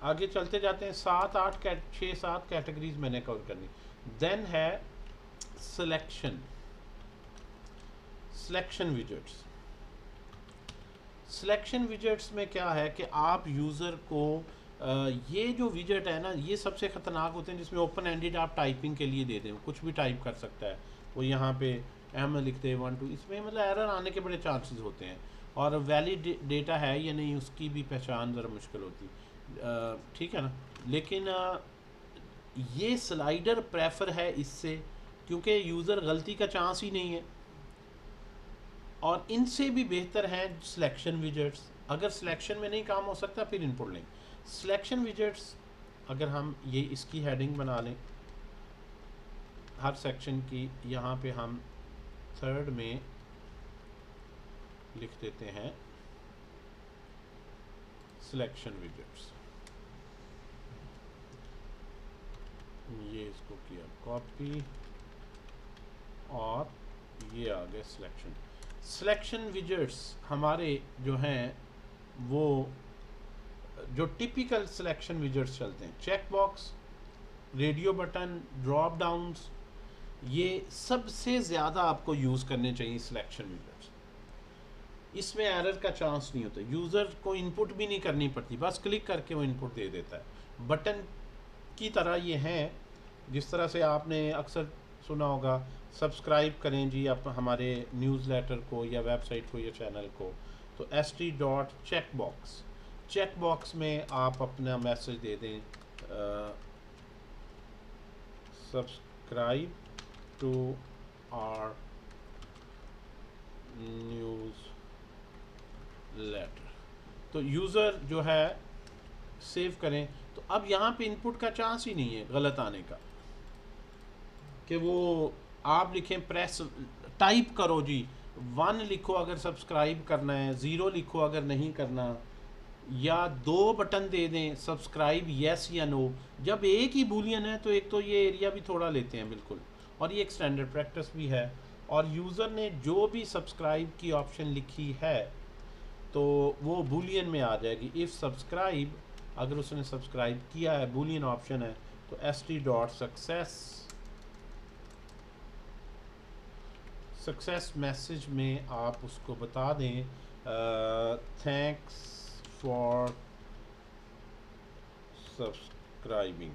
A: आगे चलते जाते हैं। 6-7 कैटेगरीज मैंने कवर करनी। देन है सिलेक्शन विजेट्स। सिलेक्शन विजेट्स में क्या है कि आप यूज़र को ये जो विजेट है ना, ये सबसे ख़तरनाक होते हैं जिसमें ओपन एंडेड आप टाइपिंग के लिए दे दें, कुछ भी टाइप कर सकता है वो, यहाँ पे एम लिखते हैं 1 2, इसमें मतलब एरर आने के बड़े चांसेस होते हैं, और वैलिड डेटा है या नहीं उसकी भी पहचान ज़रा मुश्किल होती है, ठीक है ना। लेकिन ये स्लाइडर प्रेफर है इससे, क्योंकि यूज़र गलती का चांस ही नहीं है, और इनसे भी बेहतर हैं सिलेक्शन विजेट्स। अगर सिलेक्शन में नहीं काम हो सकता फिर इनपुट लें। सिलेक्शन विजेट्स अगर हम ये इसकी हेडिंग बना लें हर सेक्शन की, यहाँ पे हम थर्ड में लिख देते हैं सिलेक्शन विजेट्स, ये इसको किया कॉपी और ये आ गया सिलेक्शन। सिलेक्शन विजेट्स हमारे जो हैं वो जो टिपिकल सिलेक्शन विजेट्स चलते हैं, check box, radio button, drop downs, ये सबसे ज़्यादा आपको यूज़ करने चाहिए सिलेक्शन विजेट्स। इसमें एरर का चांस नहीं होता, यूज़र को इनपुट भी नहीं करनी पड़ती, बस क्लिक करके वो इनपुट दे देता है। बटन की तरह ये हैं, जिस तरह से आपने अक्सर सुना होगा सब्सक्राइब करें जी आप हमारे न्यूज़लेटर को या वेबसाइट को या चैनल को, तो st.checkbox, चेक बॉक्स में आप अपना मैसेज दे दें subscribe to our newsletter, तो यूज़र जो है सेव करें। तो अब यहाँ पे इनपुट का चांस ही नहीं है गलत आने का, कि वो आप लिखें प्रेस टाइप करो जी 1 लिखो अगर सब्सक्राइब करना है, 0 लिखो अगर नहीं करना, या 2 बटन दे दें सब्सक्राइब येस या नो। जब एक ही बूलियन है तो एक तो ये एरिया भी थोड़ा लेते हैं बिल्कुल, और ये एक स्टैंडर्ड प्रैक्टिस भी है। और यूज़र ने जो भी सब्सक्राइब की ऑप्शन लिखी है तो वो बूलियन में आ जाएगी। इफ़ सब्सक्राइब, अगर उसने सब्सक्राइब किया है, बूलियन ऑप्शन है, तो सक्सेस मैसेज में आप उसको बता दें थैंक्स फॉर सब्सक्राइबिंग,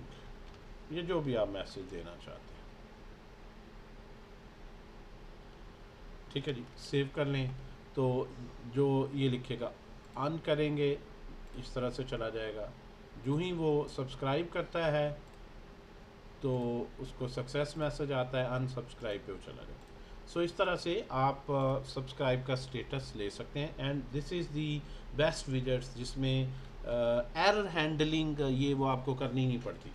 A: ये जो भी आप मैसेज देना चाहते हैं, ठीक है जी। सेव कर लें तो जो ये लिखेगा ऑन करेंगे इस तरह से चला जाएगा। जो ही वो सब्सक्राइब करता है तो उसको सक्सेस मैसेज आता है, अनसब्सक्राइब पे वो चला जाएगा। सो इस तरह से आप सब्सक्राइब का स्टेटस ले सकते हैं। And this is the best widgets जिसमें एरर हैंडलिंग ये वो आपको करनी नहीं पड़ती।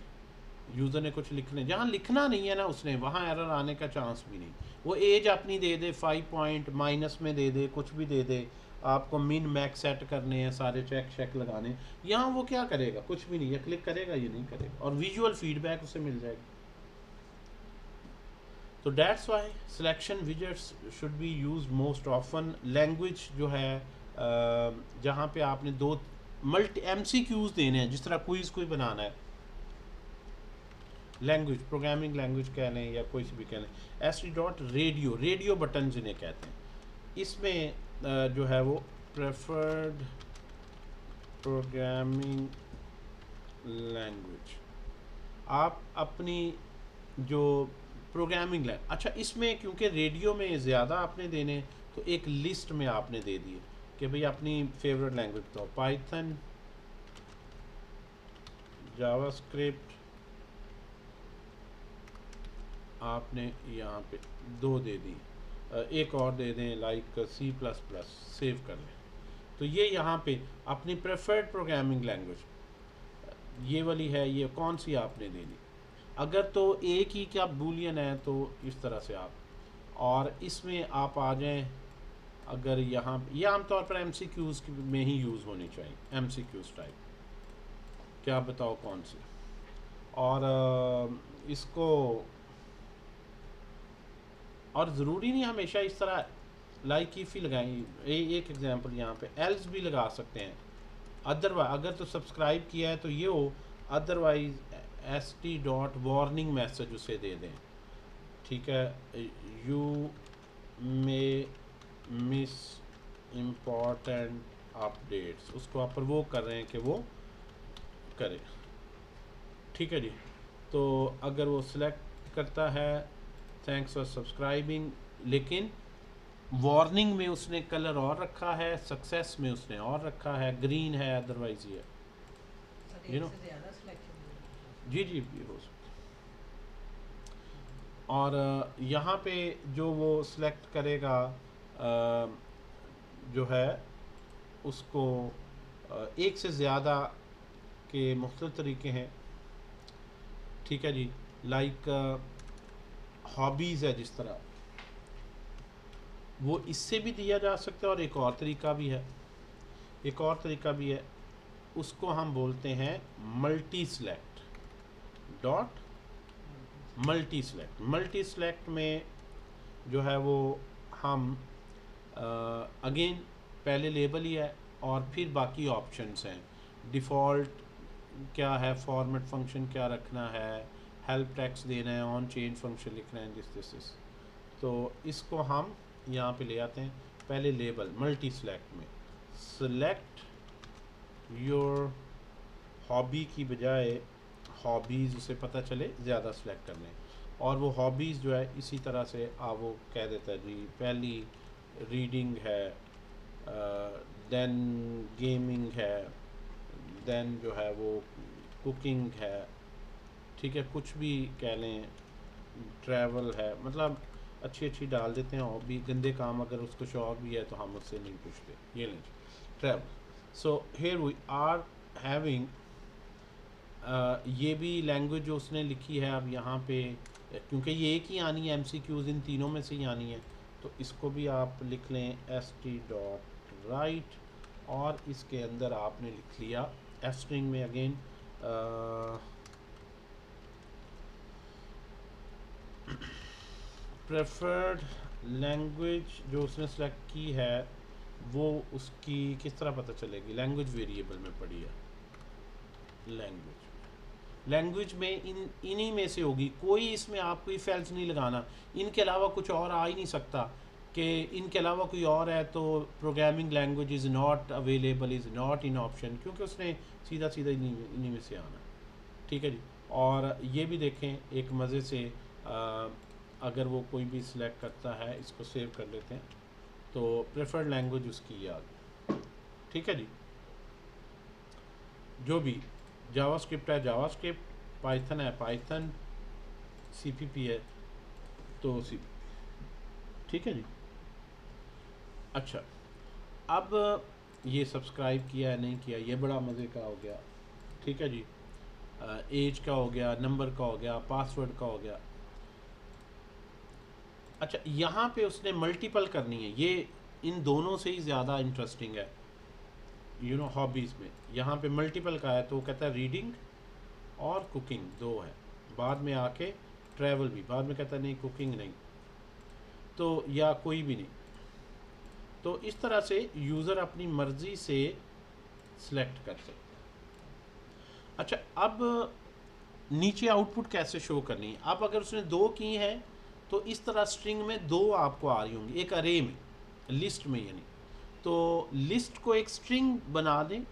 A: यूज़र ने कुछ लिखने, जहाँ लिखना नहीं है ना उसने, वहाँ एरर आने का चांस भी नहीं। वो एज अपनी दे दे 5 पॉइंट माइनस में दे दे, कुछ भी दे दे, आपको मिन मैक्स सेट करने हैं, सारे चेक लगाने, यहाँ वो क्या करेगा, कुछ भी नहीं, या क्लिक करेगा ये नहीं करेगा, और विजुअल फीडबैक उसे मिल जाएगी। तो that's why selection widgets should be use most often. Language जो है जहाँ पे आपने 2 मल्टी MCQs देने हैं, जिस तरह क्विज कोई बनाना है, लैंग्वेज प्रोग्रामिंग लैंग्वेज कह लें या कोई सी भी कह लें, st.radio, रेडियो बटन जिन्हें कहते हैं, इसमें जो है वो प्रेफर्ड प्रोग्रामिंग लैंग्वेज, आप अपनी जो प्रोग्रामिंग लैंग्वेज, अच्छा इसमें क्योंकि रेडियो में ज़्यादा आपने देने तो एक लिस्ट में आपने दे दिए कि भाई अपनी फेवरेट लैंग्वेज बताओ, पाइथन, जावास्क्रिप्ट, आपने यहाँ पे 2 दे दी, एक और दे दें लाइक C++, सेव कर लें। तो ये यहाँ पे अपनी प्रेफर्ड प्रोग्रामिंग लैंग्वेज ये वाली है, ये कौन सी आपने दे दी। अगर तो एक ही क्या बूलियन है तो इस तरह से आप, और इसमें आप आ जाएं, अगर यहाँ ये आमतौर पर MCQs में ही यूज़ होनी चाहिए, MCQs टाइप, क्या बताओ कौन सी। और इसको, और ज़रूरी नहीं हमेशा इस तरह लाइक इफ़ ही लगाएं, एक एग्जांपल यहाँ पे एल्स भी लगा सकते हैं। अदरवाइज अगर तो सब्सक्राइब किया है तो ये हो, अदरवाइज st.warning मैसेज उसे दे दें, ठीक है, you may miss important updates, उसको आप प्रोवोक कर रहे हैं कि वो करे, ठीक है जी। तो अगर वो सिलेक्ट करता है थैंक्स फॉर सब्सक्राइबिंग, लेकिन वार्निंग में उसने कलर और रखा है, सक्सेस में उसने और रखा है, ग्रीन है, अदरवाइज ये
C: सर
A: You
C: एक
A: know,
C: से ज़्यादा सिलेक्शन
A: जी जी भी हो सकता है। और यहाँ पे जो वो सिलेक्ट करेगा जो है उसको एक से ज़्यादा के मुख्तलिफ तरीके हैं, ठीक है जी। लाइक हॉबीज़ है जिस तरह, वो इससे भी दिया जा सकता है, और एक और तरीका भी है, एक और तरीका भी है, उसको हम बोलते हैं multi select dot multi select. Multi select में जो है वो हम अगेन पहले लेबल ही है और फिर बाकी ऑप्शंस हैं। डिफ़ॉल्ट क्या है, फॉर्मेट फंक्शन क्या रखना है, हेल्प टेक्स्ट देना है, ऑन चेंज फंक्शन लिखना है, दिस। तो इसको हम यहाँ पे ले आते हैं। पहले लेबल मल्टी सेलेक्ट में सेलेक्ट योर हॉबी की बजाय हॉबीज़, उसे पता चले ज़्यादा सेलेक्ट करने, और वो हॉबीज़ जो है इसी तरह से वो कह देता है जी पहली रीडिंग है, देन गेमिंग है, देन जो है वो कुकिंग है, ठीक है, कुछ भी कह लें, ट्रैवल है, मतलब अच्छी अच्छी डाल देते हैं। और भी गंदे काम अगर उसको शौक भी है तो हम उससे नहीं पूछते, ये लें travel. So here we are having ये भी लैंग्वेज जो उसने लिखी है। अब यहाँ पे क्योंकि ये एक ही आनी है, MCQs इन तीनों में से ही आनी है, तो इसको भी आप लिख लें st.write, और इसके अंदर आपने लिख लिया स्ट्रिंग में अगेन प्रेफर्ड लैंग्वेज जो उसने सेलेक्ट की है वो उसकी किस तरह पता चलेगी, लैंग्वेज वेरिएबल में पड़ी है। लैंग्वेज में इन्हीं में से होगी, कोई इसमें आप कोई फेल्स नहीं लगाना, इनके अलावा कुछ और आ ही नहीं सकता कि इनके अलावा कोई और है तो programming language is not available, is not in option, क्योंकि उसने सीधा सीधा इन्हीं में से आना, ठीक है जी। और ये भी देखें एक मज़े से, अगर वो कोई भी सिलेक्ट करता है, इसको सेव कर लेते हैं, तो प्रेफर्ड लैंग्वेज उसकी याद, ठीक है जी। जो भी जावास्क्रिप्ट है जावास्क्रिप्ट, पाइथन है पाइथन, CPP है तो CPP, ठीक है जी। अच्छा, अब ये सब्सक्राइब किया है नहीं किया, ये बड़ा मज़े का हो गया, ठीक है जी। एज का हो गया, नंबर का हो गया, पासवर्ड का हो गया। अच्छा, यहाँ पे उसने मल्टीपल करनी है, ये इन दोनों से ही ज़्यादा इंटरेस्टिंग है, हॉबीज़ में। यहाँ पे मल्टीपल का है तो वो कहता है रीडिंग और कुकिंग दो है, बाद में आके ट्रैवल भी, बाद में कहता है नहीं कुकिंग नहीं, तो या कोई भी नहीं। तो इस तरह से यूज़र अपनी मर्ज़ी से सिलेक्ट कर सकते हैं। अच्छा, अब नीचे आउटपुट कैसे शो करनी है। अब अगर उसने दो की हैं तो इस तरह स्ट्रिंग में दो आपको आ रही होंगी, एक अरे में, लिस्ट में यानी। तो लिस्ट को एक स्ट्रिंग बना दें,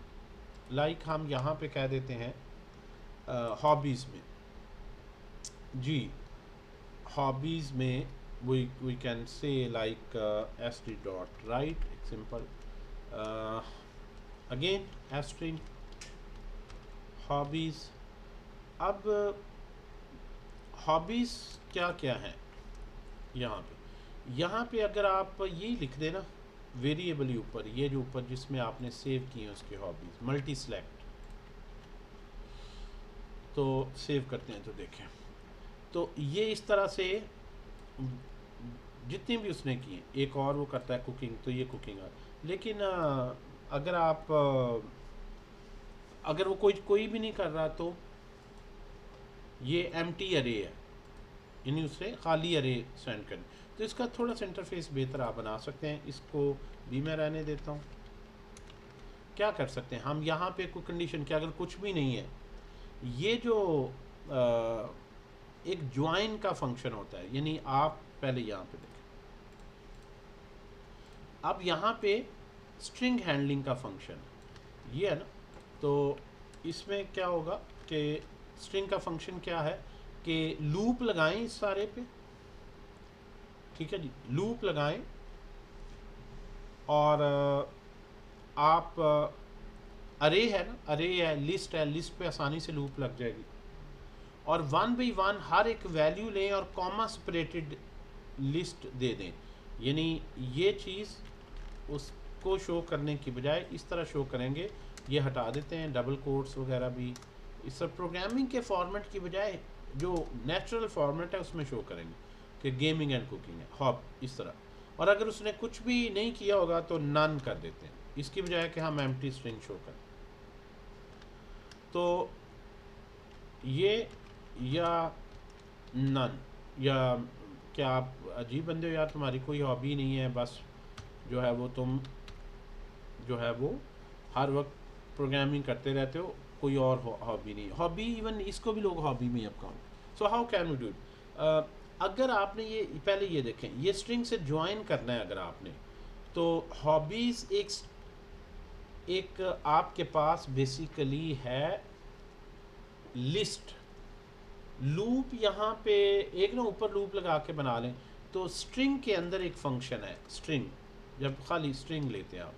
A: लाइक हम यहाँ पे कह देते हैं हॉबीज़ में जी, हॉबीज़ में we can say like st.write, simple, again string hobbies। अब हॉबीज़ क्या क्या हैं यहाँ पे अगर आप ये लिख देना वेरिएबल ऊपर, ये जो ऊपर जिसमें आपने सेव किए हैं उसके हॉबीज़, मल्टी सेलेक्ट, तो सेव करते हैं तो देखें, तो ये इस तरह से जितने भी उसने किए, एक और वो करता है कुकिंग, तो ये कुकिंग है। लेकिन अगर आप अगर वो कोई भी नहीं कर रहा तो ये एम्प्टी अरे है, यानी उससे खाली अरे सेंड करें, तो इसका थोड़ा सा इंटरफेस बेहतर आप बना सकते हैं। इसको भी मैं रहने देता हूँ। क्या कर सकते हैं हम यहाँ पे कोई कंडीशन क्या, अगर कुछ भी नहीं है, ये जो एक ज्वाइन का फंक्शन होता है, यानी आप पहले यहाँ पे देखें, अब यहाँ पे स्ट्रिंग हैंडलिंग का फंक्शन ये है ना, तो इसमें क्या होगा कि स्ट्रिंग का फंक्शन क्या है कि लूप लगाएं इस सारे पे, ठीक है जी, लूप लगाएं और आप अरे है ना, अरे है, लिस्ट है, लिस्ट पे आसानी से लूप लग जाएगी और 1 बाई 1 हर एक वैल्यू लें और कॉमा सेपरेटेड लिस्ट दे दें। यानी ये चीज़ उसको शो करने की बजाय इस तरह शो करेंगे, ये हटा देते हैं डबल कोट्स वगैरह भी, इस सब प्रोग्रामिंग के फॉर्मेट की बजाय जो नेचुरल फॉर्मेट है उसमें शो करेंगे कि गेमिंग एंड कुकिंग है, हॉब इस तरह। और अगर उसने कुछ भी नहीं किया होगा तो नन कर देते हैं, इसकी बजाय कि हम एम्प्टी स्ट्रिंग शो करें। तो ये या नन, या क्या आप अजीब बंदे हो यार, तुम्हारी कोई हॉबी नहीं है, बस जो है वो तुम जो है वो हर वक्त प्रोग्रामिंग करते रहते हो, कोई और हॉबी नहीं। हॉबी इवन इसको भी लोग हॉबी में अब count. So how can we do it? अगर आपने ये पहले ये देखें, ये स्ट्रिंग से ज्वाइन करना है अगर आपने, तो हॉबीज़ एक आपके पास बेसिकली है लिस्ट। लूप यहाँ पे एक ना ऊपर लूप लगा के बना लें, तो स्ट्रिंग के अंदर एक फंक्शन है स्ट्रिंग, जब खाली स्ट्रिंग लेते हैं आप,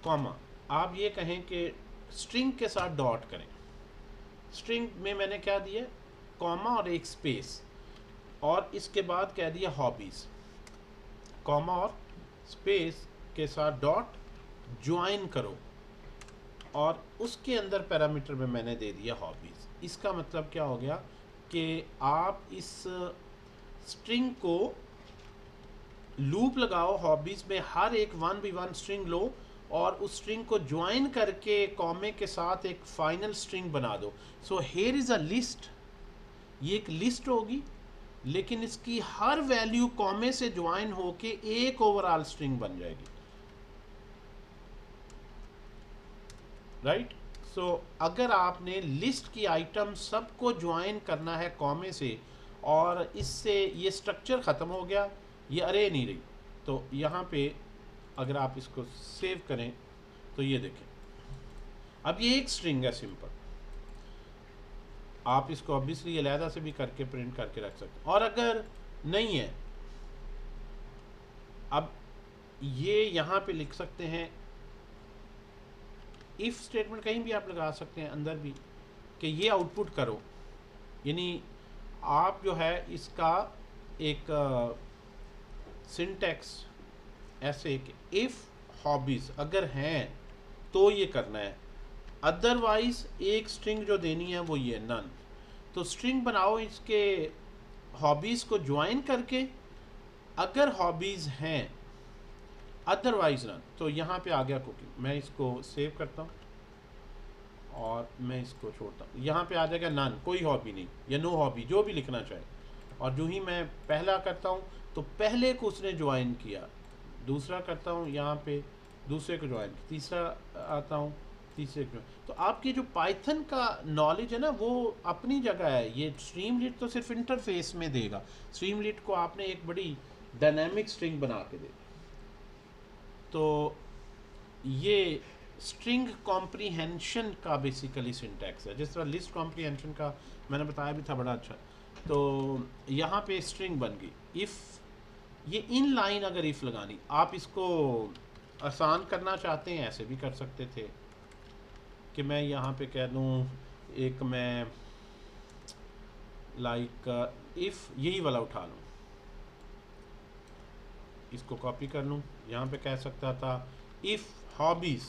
A: कॉमा, आप ये कहें कि स्ट्रिंग के साथ डॉट करें। स्ट्रिंग में मैंने क्या दिया, कॉमा और एक स्पेस, और इसके बाद कह दिया हॉबीज़, कॉमा और स्पेस के साथ डॉट ज्वाइन करो, और उसके अंदर पैरामीटर में मैंने दे दिया हॉबीज़। इसका मतलब क्या हो गया कि आप इस स्ट्रिंग को लूप लगाओ, हॉबीज़ में हर एक 1 बाई 1 स्ट्रिंग लो और उस स्ट्रिंग को ज्वाइन करके कॉमे के साथ एक फाइनल स्ट्रिंग बना दो। So here is a list, ये एक लिस्ट होगी लेकिन इसकी हर वैल्यू कॉमे से ज्वाइन होके एक ओवरऑल स्ट्रिंग बन जाएगी, राइट। सो अगर आपने लिस्ट की आइटम सबको ज्वाइन करना है कॉमे से और इससे ये स्ट्रक्चर ख़त्म हो गया, ये अरे नहीं रही, तो यहाँ पे अगर आप इसको सेव करें तो ये देखें, अब ये एक स्ट्रिंग है सिंपल। आप इसको ऑब्वियसली अलहदा से भी करके प्रिंट करके रख सकते हैं। और अगर नहीं है, अब ये यहाँ पे लिख सकते हैं, इफ़ स्टेटमेंट कहीं भी आप लगा सकते हैं अंदर भी, कि ये आउटपुट करो। यानी आप जो है इसका एक सिंटैक्स ऐसे कि इफ़ हॉबीज़ अगर हैं तो ये करना है, अदरवाइज एक स्ट्रिंग जो देनी है वो ये नन। तो स्ट्रिंग बनाओ इसके हॉबीज़ को ज्वाइन करके, अगर हॉबीज़ हैं अदरवाइज नन। तो यहाँ पे आ गया कुकिंग, मैं इसको सेव करता हूँ और मैं इसको छोड़ता हूँ, यहाँ पे आ जाएगा नन, कोई हॉबी नहीं या नो हॉबी, जो भी लिखना चाहे। और जो ही मैं पहला करता हूँ तो पहले को उसने ज्वाइन किया, दूसरा करता हूँ यहाँ पे दूसरे को ज्वाइन, तीसरा आता हूँ तीसरे को। तो आपकी जो पाइथन का नॉलेज है ना वो अपनी जगह है। ये स्ट्रीमलीट तो सिर्फ इंटरफेस में देगा, स्ट्रीमलीट को आपने एक बड़ी डायनामिक स्ट्रिंग बना के दे। तो ये स्ट्रिंग कॉम्प्रीहेंशन का बेसिकली सिंटैक्स है, जिस तरह लिस्ट कॉम्प्रीहेंशन का मैंने बताया भी था बड़ा अच्छा। तो यहाँ पे स्ट्रिंग बन गई। इफ़ ये इन लाइन अगर इफ़ लगानी, आप इसको आसान करना चाहते हैं ऐसे भी कर सकते थे कि मैं यहाँ पे कह दूँ एक, मैं लाइक इफ़ यही वाला उठा लूँ, इसको कॉपी कर लूँ, यहाँ पे कह सकता था इफ़ हॉबीज़,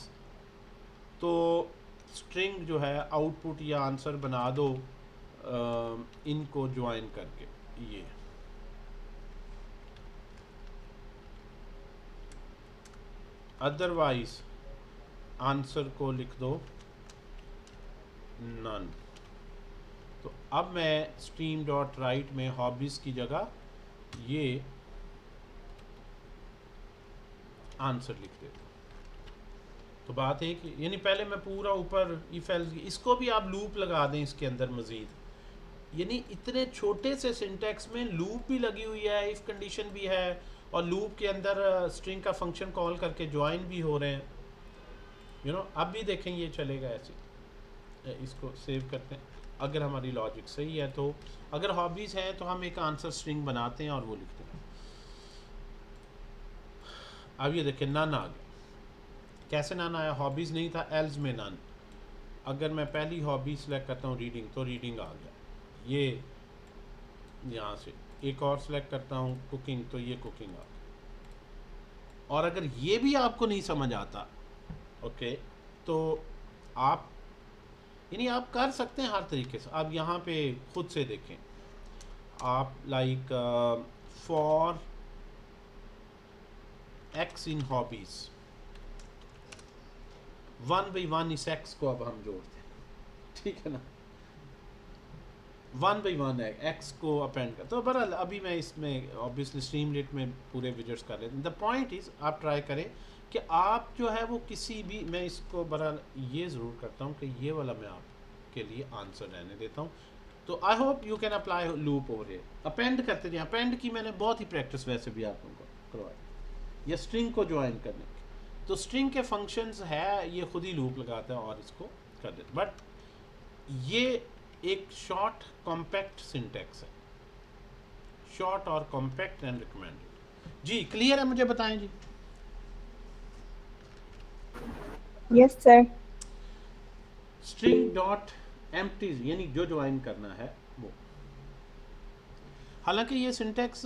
A: तो स्ट्रिंग जो है आउटपुट या आंसर बना दो इनको ज्वाइन करके। ये अदरवाइज आंसर को लिख दो नन। तो अब मैं स्ट्रीम डॉट राइट में हॉबीज़ की जगह ये आंसर लिख देता हूँ। तो बात है कि यानी पहले मैं पूरा ऊपर इफ एल्स, इसको भी आप लूप लगा दें इसके अंदर मज़ीद, यानी इतने छोटे से सिंटैक्स में लूप भी लगी हुई है, इफ़ कंडीशन भी है, और लूप के अंदर स्ट्रिंग का फंक्शन कॉल करके ज्वाइन भी हो रहे हैं। अब भी देखें ये चलेगा ऐसे। इसको सेव करते हैं। अगर हमारी लॉजिक सही है तो अगर हॉबीज़ हैं तो हम एक आंसर स्ट्रिंग बनाते हैं और वो लिखते हैं। अब ये देखिए नन आ गया। कैसे नन आया? हॉबीज़ नहीं था, एल्स में नन। अगर मैं पहली हॉबी सेलेक्ट करता हूँ रीडिंग, तो रीडिंग आ गया। ये यहाँ से एक और सेलेक्ट करता हूँ कुकिंग, तो ये कुकिंग आ गया। और अगर ये भी आपको नहीं समझ आता, ओके, तो आप यानी आप कर सकते हैं हर तरीके से। आप यहाँ पे खुद से देखें, आप like for x in hobbies 1 by 1 इस एक्स को अब हम जोड़ते हैं, ठीक है ना। 1 by 1 है एक्स को अपेंड कर। तो बहरहाल अभी मैं इसमें ऑब्वियसली स्ट्रीमलेट में पूरे विजिट्स कर लेते हैं। द पॉइंट इज़ आप ट्राई करें कि आप जो है वो किसी भी, मैं इसको बहरहाल ये ज़रूर करता हूँ कि ये वाला मैं आपके लिए आंसर रहने देता हूँ। तो I hope you can apply loop over here. Append करते जाएं। अपेंड की मैंने बहुत ही प्रैक्टिस वैसे भी आप लोगों को करवाई, या स्ट्रिंग को ज्वाइन करने की। तो स्ट्रिंग के फंक्शंस है, ये खुद ही लूप लगाता है और इसको कर देता। बट ये एक शॉर्ट कॉम्पैक्ट सिंटैक्स है, शॉर्ट और कॉम्पैक्ट एंड रिकमेंडेड। जी क्लियर है? मुझे बताएं जी।
F: Yes sir.
A: String dot empty यानी जो ज्वाइन करना है वो। हालांकि ये सिंटैक्स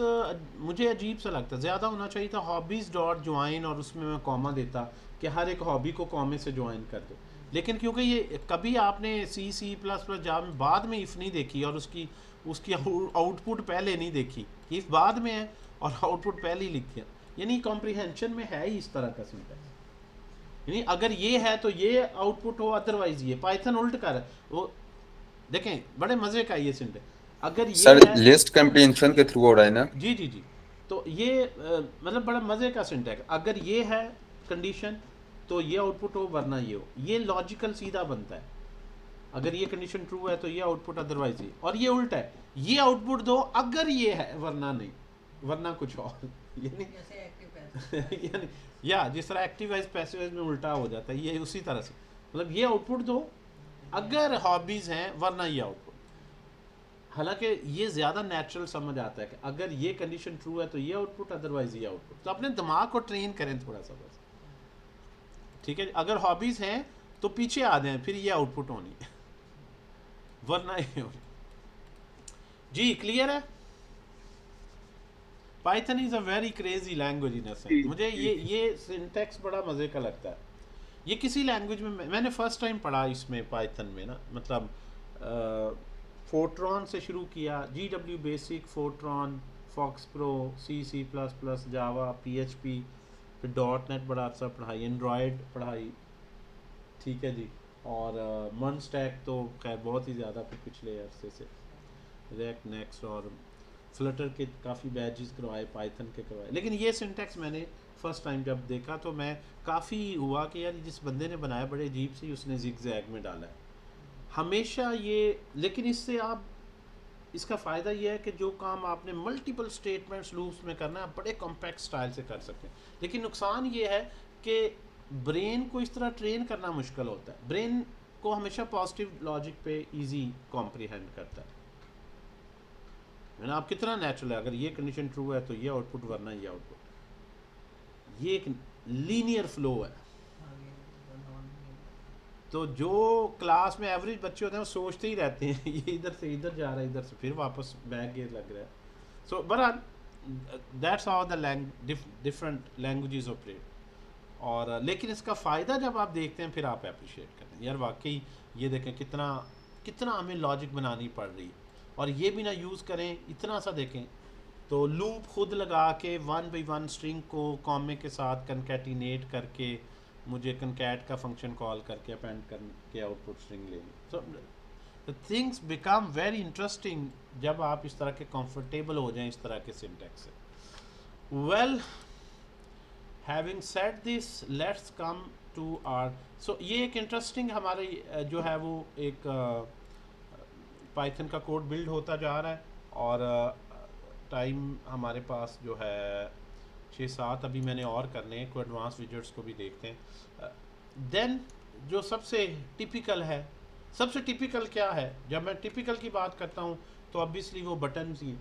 A: मुझे अजीब सा लगता है, ज़्यादा होना चाहिए था हॉबीज़ डॉट ज्वाइन और उसमें मैं कॉमा देता कि हर एक हॉबी को कॉमे से ज्वाइन कर दो। लेकिन क्योंकि ये कभी आपने सी प्लस प्लस जावा में बाद में इफ़ नहीं देखी और उसकी आउटपुट पहले नहीं देखी, इफ़ बाद में है और आउटपुट पहले ही लिख दिया, यानी कॉम्प्रिहेंशन में है ही इस तरह का सिंटैक्स। यानी अगर ये है तो ये आउटपुट हो, अदरवाइज ये। पाइथन उल्ट कर वो देखें, बड़े मज़े का ये सिंटैक्स। अगर ये
G: सर
A: है,
G: लिस्ट कम्प्रीहेंशन के थ्रू हो रहा है ना?
A: जी जी जी, तो ये मतलब बड़ा मज़े का सिंटैक्स। अगर ये है कंडीशन तो ये आउटपुट हो, वरना ये हो। ये लॉजिकल सीधा बनता है। अगर ये कंडीशन ट्रू है तो ये आउटपुट, अदरवाइज ये। और ये उल्टा है, ये आउटपुट दो अगर ये है, वरना नहीं, वरना कुछ और। यानी
C: जैसे एक्टिव पैसिव
A: यानी या जिस तरह एक्टिवाइज पैसिवाइज में उल्टा हो जाता है, ये उसी तरह से। मतलब ये आउटपुट दो अगर हॉबीज़ हैं, वरना ये आउटपुट। हालांकि ये ज़्यादा नेचुरल समझ आता है कि अगर ये कंडीशन ट्रू है तो ये आउटपुट, अदरवाइज ये आउटपुट। तो अपने दिमाग को ट्रेन करें थोड़ा सा बस, ठीक है। अगर हॉबीज़ हैं तो पीछे आ जाएं, फिर ये आउटपुट होनी है, वरना ये होनी। जी क्लियर है? Python is a very crazy language in a sense. मुझे ये सिंटैक्स बड़ा मज़े का लगता है। ये किसी लैंग्वेज में मैंने फ़र्स्ट टाइम पढ़ा इसमें पाइथन में ना, मतलब फोर्ट्रॉन से शुरू किया, GW BASIC, Fortran, FoxPro, C plus plus, Java, PHP, फिर .NET बड़ा अर्सा पढ़ाई, एंड्रॉयड पढ़ाई, ठीक है जी। और मन स्टैक तो खैर बहुत ही ज़्यादा फिर पिछले अरसे से, रिएक्ट नेक्स्ट और फ्लटर के काफ़ी बैचेस करवाए, पाइथन के करवाए। लेकिन ये सिंटैक्स मैंने फ़र्स्ट टाइम जब देखा तो मैं काफ़ी हुआ कि यार जिस बंदे ने बनाया बड़े अजीब से उसने जिग-जैग में डाला है हमेशा ये। लेकिन इससे आप, इसका फ़ायदा ये है कि जो काम आपने मल्टीपल स्टेटमेंट्स लूप्स में करना है, आप बड़े कॉम्पैक्ट स्टाइल से कर सकते हैं। लेकिन नुकसान ये है कि ब्रेन को इस तरह ट्रेन करना मुश्किल होता है। ब्रेन को हमेशा पॉजिटिव लॉजिक पे इजी कॉम्प्रीहेंड करता है ना। आप कितना नेचुरल है, अगर ये कंडीशन ट्रू है तो ये आउटपुट, वरना ये आउटपुट। ये एक लीनियर फ्लो है। तो जो क्लास में एवरेज बच्चे होते हैं वो सोचते ही रहते हैं ये इधर से इधर जा रहा है, इधर से फिर वापस बैक गियर लग रहा है। सो बहरहाल that's how the different languages operate. और लेकिन इसका फ़ायदा जब आप देखते हैं फिर आप अप्रिशिएट करते हैं, यार वाकई ये देखें कितना कितना हमें लॉजिक बनानी पड़ रही है। और ये भी ना यूज़ करें, इतना सा देखें तो लूप खुद लगा के 1 by 1 स्ट्रिंग को कॉमे के साथ कनकैटिनेट करके मुझे कनकैट का फंक्शन कॉल करके अपेंड करके आउटपुट स्ट्रिंग लेंगे। So the things become very interesting जब आप इस तरह के कंफर्टेबल हो जाएं इस तरह के सिंटैक्स से। Well having said this, let's come to our. सो ये एक इंटरेस्टिंग हमारे जो है वो एक पाइथन का कोड बिल्ड होता जा रहा है और टाइम हमारे पास जो है 6-7 अभी मैंने और करने हैं, कोई एडवांस विजेट्स को भी देखते हैं। देन जो सबसे टिपिकल है सबसे टिपिकल क्या है, जब मैं टिपिकल की बात करता हूँ तो ऑब्वियसली वो बटन ही।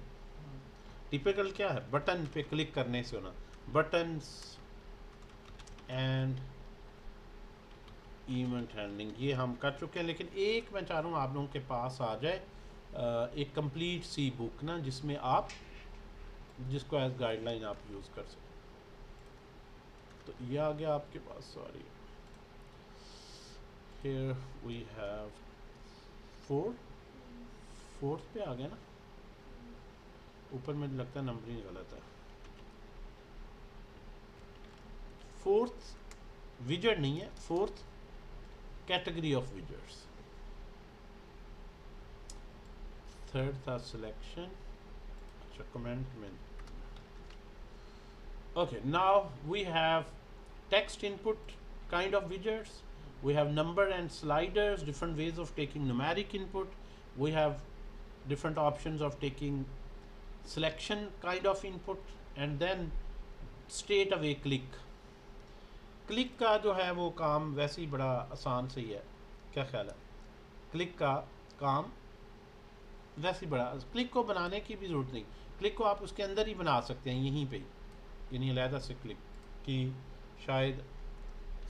A: टिपिकल क्या है, बटन पे क्लिक करने से होना, बटन्स एंड इवेंट हैंडलिंग, ये हम कर चुके हैं। लेकिन एक मैं चाह रहा हूँ आप लोगों के पास आ जाए एक कंप्लीट सी बुक ना, जिसमें आप जिसको एज गाइडलाइन आप यूज़ कर सकें। तो ये आ गया आपके पास, sorry here we have fourth पे आ गया ना, ऊपर में लगता है नंबरिंग गलत है। फोर्थ विजेट नहीं है, fourth category of widgets. Third था सिलेक्शन, अच्छा कमेंट में। Okay, now we have text input kind of widgets. We have number and sliders, different ways of taking numeric input. We have different options of taking selection kind of input, and then straight away click. Click का जो है वो काम वैसे ही बड़ा आसान से ही है, क्या ख्याल है? क्लिक का काम वैसे ही बड़ा, क्लिक को बनाने की भी ज़रूरत नहीं, क्लिक को आप उसके अंदर ही बना सकते हैं यहीं पे ही, यानी अलहदा से क्लिक की शायद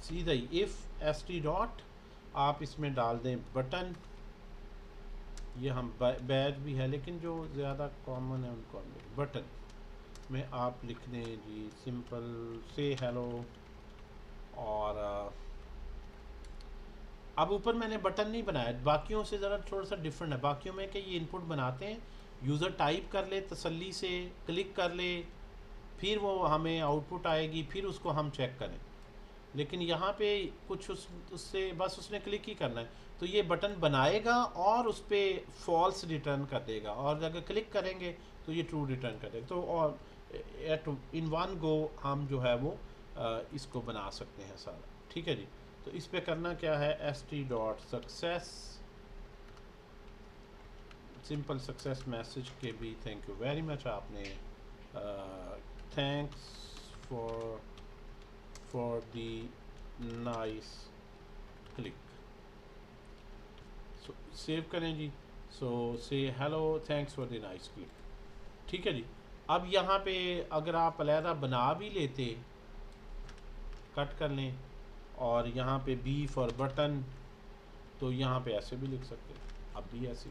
A: सीधा ही इफ़ st डॉट आप इसमें डाल दें बटन, ये हम बैज भी है लेकिन जो ज़्यादा कॉमन है उनको हम बटन में आप लिख दें जी सिंपल से हेलो। और अब ऊपर मैंने बटन नहीं बनाया, बाकियों से ज़रा थोड़ा सा डिफरेंट है। बाकियों में कि ये इनपुट बनाते हैं, यूज़र टाइप कर ले तसल्ली से, क्लिक कर ले, फिर वो हमें आउटपुट आएगी, फिर उसको हम चेक करें। लेकिन यहाँ पे कुछ उससे बस उसने क्लिक ही करना है, तो ये बटन बनाएगा और उस पर फॉल्स रिटर्न कर देगा, और अगर क्लिक करेंगे तो ये ट्रू रिटर्न कर देगा। तो और एट इन वन गो हम जो है वो इसको बना सकते हैं सारा, ठीक है जी। तो इस पे करना क्या है, st.success सिंपल सक्सेस मैसेज के भी थैंक यू वेरी मच, आपने thanks for the nice click. So save करें जी, सो से hello thanks for the nice click, ठीक है जी। अब यहाँ पे अगर आप अलहदा बना भी लेते, कट कर लें, और यहाँ पे बी फॉर बटन, तो यहाँ पे ऐसे भी लिख सकते हैं, अब भी ऐसे।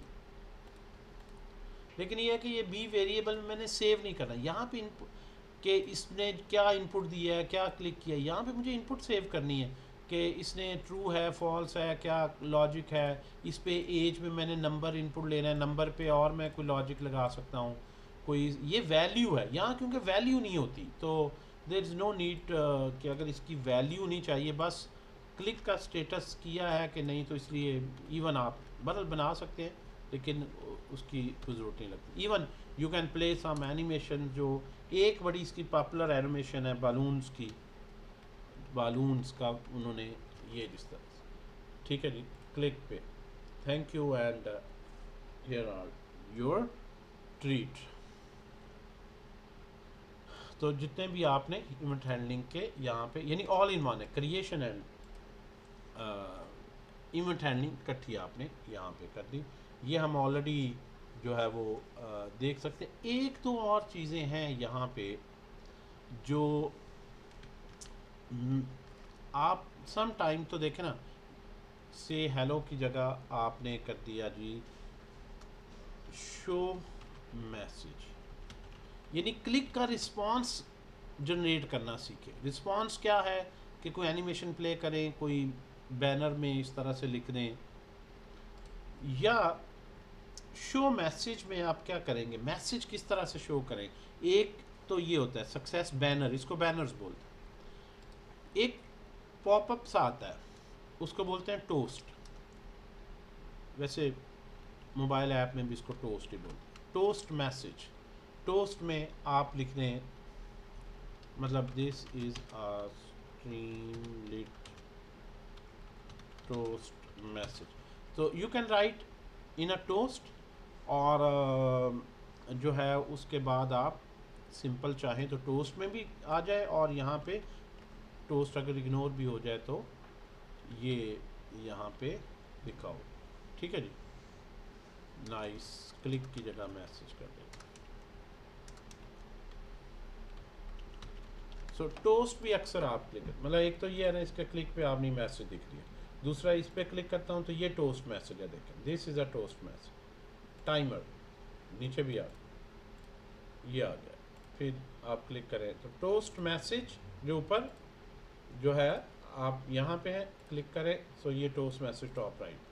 A: लेकिन ये है कि ये बी वेरिएबल में मैंने सेव नहीं करना, यहाँ पे इनपुट के इसने क्या इनपुट दिया है, क्या क्लिक किया, यहाँ पे मुझे इनपुट सेव करनी है कि इसने ट्रू है, फॉल्स है, क्या लॉजिक है। इस पे एज में मैंने नंबर इनपुट लेना है, नंबर पे और मैं कोई लॉजिक लगा सकता हूँ, कोई ये वैल्यू है यहाँ, क्योंकि वैल्यू नहीं होती तो देयर इज़ नो नीड कि अगर इसकी वैल्यू नहीं चाहिए, बस क्लिक का स्टेटस किया है कि नहीं, तो इसलिए इवन आप बदल बना सकते हैं, लेकिन उसकी कोई ज़रूरत नहीं लगती। Even you can play some animation, जो एक बड़ी इसकी पॉपुलर एनिमेशन है बालून्स की, बालून्स का उन्होंने ये जिस तरह से, ठीक है जी। क्लिक पे thank you and here are your treat. तो जितने भी आपने इवेंट हैंडलिंग के यहाँ पे, यानी ऑल इन वन है, क्रिएशन एंड इवेंट हैंडलिंग इकट्ठी आपने यहाँ पे कर दी। ये हम ऑलरेडी जो है वो देख सकते हैं। एक तो और चीज़ें हैं यहाँ पे जो आप सम टाइम तो देखें ना, से हेलो की जगह आपने कर दिया जी शो मैसेज, यानी क्लिक का रिस्पांस जनरेट करना सीखे। रिस्पांस क्या है कि कोई एनिमेशन प्ले करें, कोई बैनर में इस तरह से लिख दें, या शो मैसेज में आप क्या करेंगे, मैसेज किस तरह से शो करें। एक तो ये होता है सक्सेस बैनर, इसको बैनर्स बोलते हैं। एक पॉपअप सा आता है, उसको बोलते हैं टोस्ट, वैसे मोबाइल ऐप में भी इसको टोस्ट ही बोलते हैं, टोस्ट मैसेज। टोस्ट में आप लिख दें, मतलब this is a Streamlit toast message, तो you can write in a toast, और जो है उसके बाद आप सिंपल चाहें तो टोस्ट में भी आ जाए, और यहाँ पे टोस्ट अगर इग्नोर भी हो जाए तो ये यहाँ पे लिखा हो, ठीक है जी, नाइस, क्लिक की जगह मैसेज कर देगा। सो टोस्ट भी अक्सर आप क्लिक, मतलब एक तो ये है ना, इसके क्लिक पे आपने मैसेज दिख रही है, दूसरा इस पर क्लिक करता हूँ तो ये टोस्ट मैसेज है, देखें this is a toast message. Timer नीचे भी ये आ गया, फिर आप क्लिक करें तो टोस्ट मैसेज जो ऊपर जो है, आप यहाँ पे है, क्लिक करें सो ये टोस्ट मैसेज टॉप राइट पे।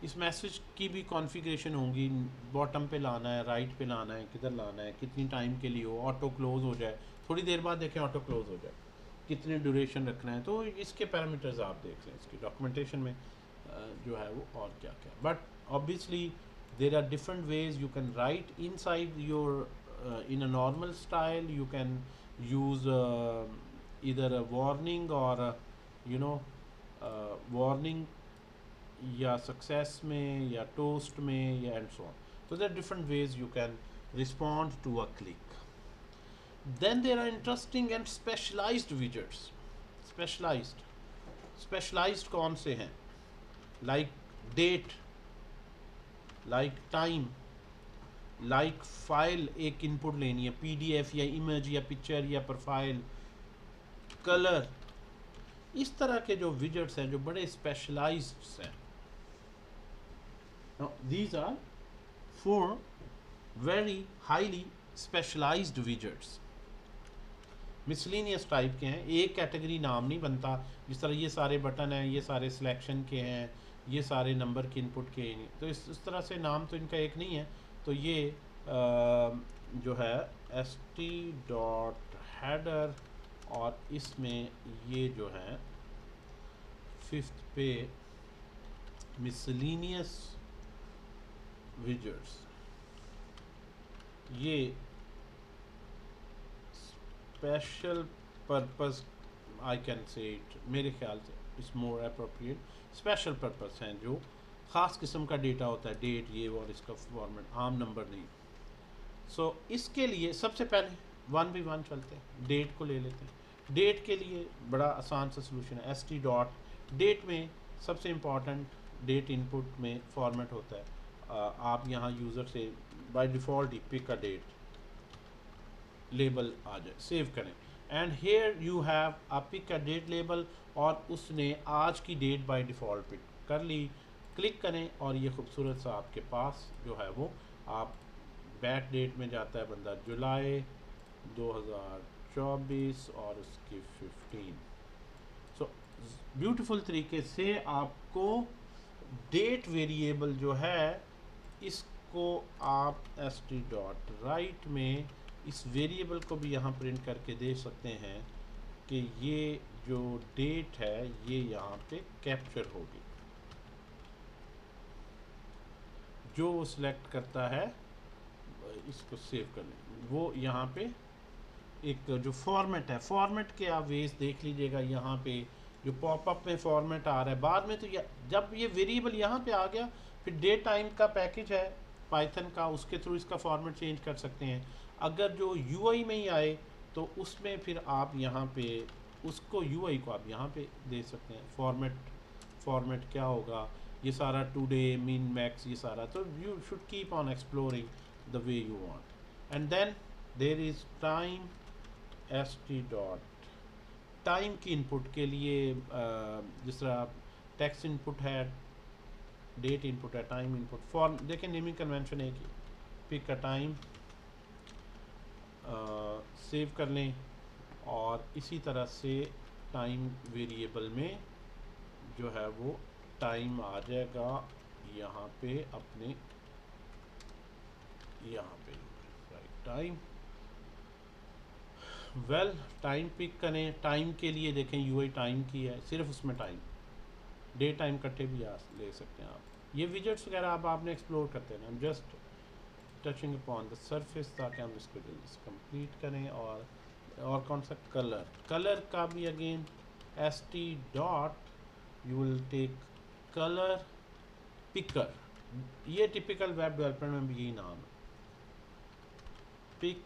A: इस मैसेज की भी कॉन्फ़िगरेशन होंगी, बॉटम पे लाना है, राइट पे लाना है, किधर लाना है, कितनी टाइम के लिए हो, ऑटो क्लोज हो जाए, थोड़ी देर बाद देखें ऑटो क्लोज हो जाए, कितने ड्यूरेशन रखना है, तो इसके पैरामीटर्स आप देख लें इसकी डॉक्यूमेंटेशन में जो है वो, और क्या क्या। But obviously there are different ways you can write inside your in a normal style. You can use either a warning or warning या success में या toast में या and so on. So there are different ways you can respond to a click. Then there are interesting and specialized widgets. Specialized कौन से हैं? Like date, like time, like file एक input लेनी है, पीडीएफ या image या picture या profile, colour, इस तरह के जो विजेट्स हैं जो बड़े स्पेशलाइज्ड हैं। These are 4 very highly specialized widgets, miscellaneous type के हैं, एक कैटेगरी नाम नहीं बनता। जिस तरह ये सारे बटन हैं, ये सारे सिलेक्शन के हैं, ये सारे नंबर के इनपुट के हैं, तो इस तरह से नाम तो इनका एक नहीं है। तो ये जो है st.header और इसमें ये जो है 5th पे मिसलिनियस विजेट्स, ये special purpose, I can say it, मेरे ख्याल से it's more appropriate, special purpose हैं जो ख़ास किस्म का डेटा होता है, डेट ये और इसका फॉर्मेट, आम नंबर नहीं। सो इसके लिए सबसे पहले 1 by 1 चलते हैं, डेट को ले लेते हैं। डेट के लिए बड़ा आसान सा सोल्यूशन है st डॉट। डेट में सबसे इम्पॉर्टेंट डेट इनपुट में फॉर्मेट होता है, आप यहाँ यूज़र से बाय डिफ़ॉल्ट ही पिक अ डेट लेबल आ जाए, सेव करें, and here you have a pick a date label, और उसने आज की डेट बाय डिफ़ॉल्ट पिक कर ली। क्लिक करें और ये खूबसूरत सा आपके पास जो है वो, आप बैक डेट में जाता है बंदा, जुलाई 2024 और उसकी 15। सो ब्यूटीफुल तरीके से आपको डेट वेरिएबल जो है, इसको आप st.write में इस वेरिएबल को भी यहाँ प्रिंट करके दे सकते हैं कि ये जो डेट है ये यहाँ पे कैप्चर होगी। जो वो सिलेक्ट करता है इसको सेव कर लें, वो यहाँ पे एक जो फॉर्मेट है, फॉर्मेट के आप वेज देख लीजिएगा, यहाँ पे जो पॉपअप में फॉर्मेट आ रहा है, बाद में तो जब ये वेरिएबल यहाँ पे आ गया, फिर डेट टाइम का पैकेज है पाइथन का, उसके थ्रू इसका फॉर्मेट चेंज कर सकते हैं। अगर जो यूआई में ही आए तो उसमें फिर आप यहाँ पे उसको यूआई को आप यहाँ पे दे सकते हैं, फॉर्मेट क्या होगा, ये सारा टुडे मिन मैक्स ये सारा, तो you should keep on exploring the way you want. And then there is time, st dot time की इनपुट के लिए जिस तरह टेक्स्ट इनपुट है, डेट इनपुट है, टाइम इनपुट, फॉर्म देखें नेमिंग कन्वेंशन है कि पिक अ टाइम, सेव कर लें, और इसी तरह से टाइम वेरिएबल में जो है वो टाइम आ जाएगा यहाँ पे, अपने यहाँ पे write time, well time pick करें। टाइम के लिए देखें यूआई टाइम की है, सिर्फ उसमें टाइम, डे टाइम इकट्ठे भी ले सकते हैं आप। ये विजेट्स वगैरह आपने एक्सप्लोर करते हैं, हम just touching upon the surface ताकि हम इसको जल्दी से कंप्लीट करें। और कौन सा, कलर का भी again st dot you will take colour picker, ये टिपिकल वेब डेवलपमेंट में भी यही नाम है, pick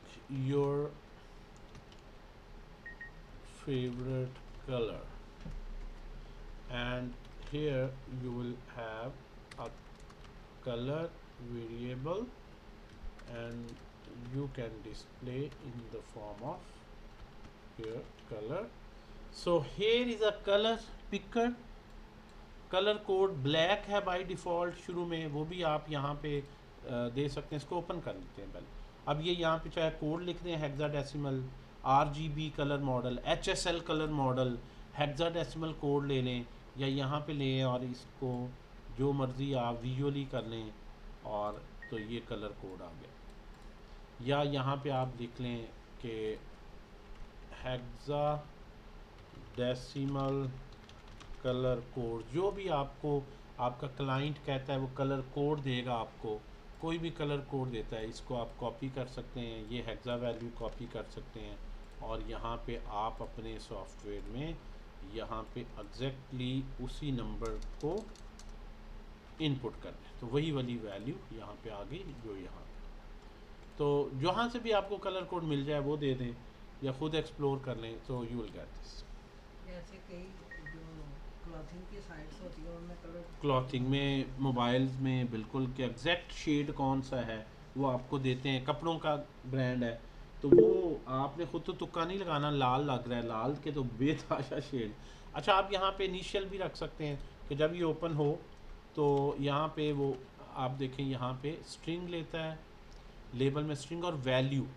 A: your favorite color, and here you will have a color variable and you can display in the form of here color. So here is a color picker, colour code black है by default शुरू में, वो भी आप यहाँ पे दे सकते हैं। इसको ओपन कर लेते हैं पहले। अब ये यहाँ पे चाहे कोड लिख दें hexadecimal, RGB colour model, HSL colour model, hexadecimal code ले लें या यहाँ पे लें और इसको जो मर्ज़ी आप विजुअली कर लें और तो ये कलर कोड आ गया। या यहाँ पे आप लिख लें कि हेक्साडेसिमल कलर कोड, जो भी आपको आपका क्लाइंट कहता है वो कलर कोड देगा आपको, कोई भी कलर कोड देता है, इसको आप कॉपी कर सकते हैं, ये हेक्सा वैल्यू कॉपी कर सकते हैं और यहाँ पे आप अपने सॉफ्टवेयर में यहाँ पे एग्जैक्टली उसी नंबर को इनपुट कर दें तो वही वाली वैल्यू यहाँ पे आ गई जो यहाँ। तो जहाँ से भी आपको कलर कोड मिल जाए वो दे दें या ख़ुद एक्सप्लोर कर लें तो यू विल गेट दिस।
C: जैसे कई जो क्लॉथिंग की साइट्स होती है उनमें कलर,
A: क्लॉथिंग में, मोबाइल्स में बिल्कुल कि एग्जैक्ट शेड कौन सा है वो आपको देते हैं। कपड़ों का ब्रांड है तो वो आपने ख़ुद तो तुक्का नहीं लगाना, लाल लग रहा है, लाल के तो बेतहाशा शेड। अच्छा आप यहाँ पे इनिशियल भी रख सकते हैं कि जब ये ओपन हो तो यहाँ पे वो आप देखें यहाँ पे स्ट्रिंग लेता है, लेबल में स्ट्रिंग और वैल्यू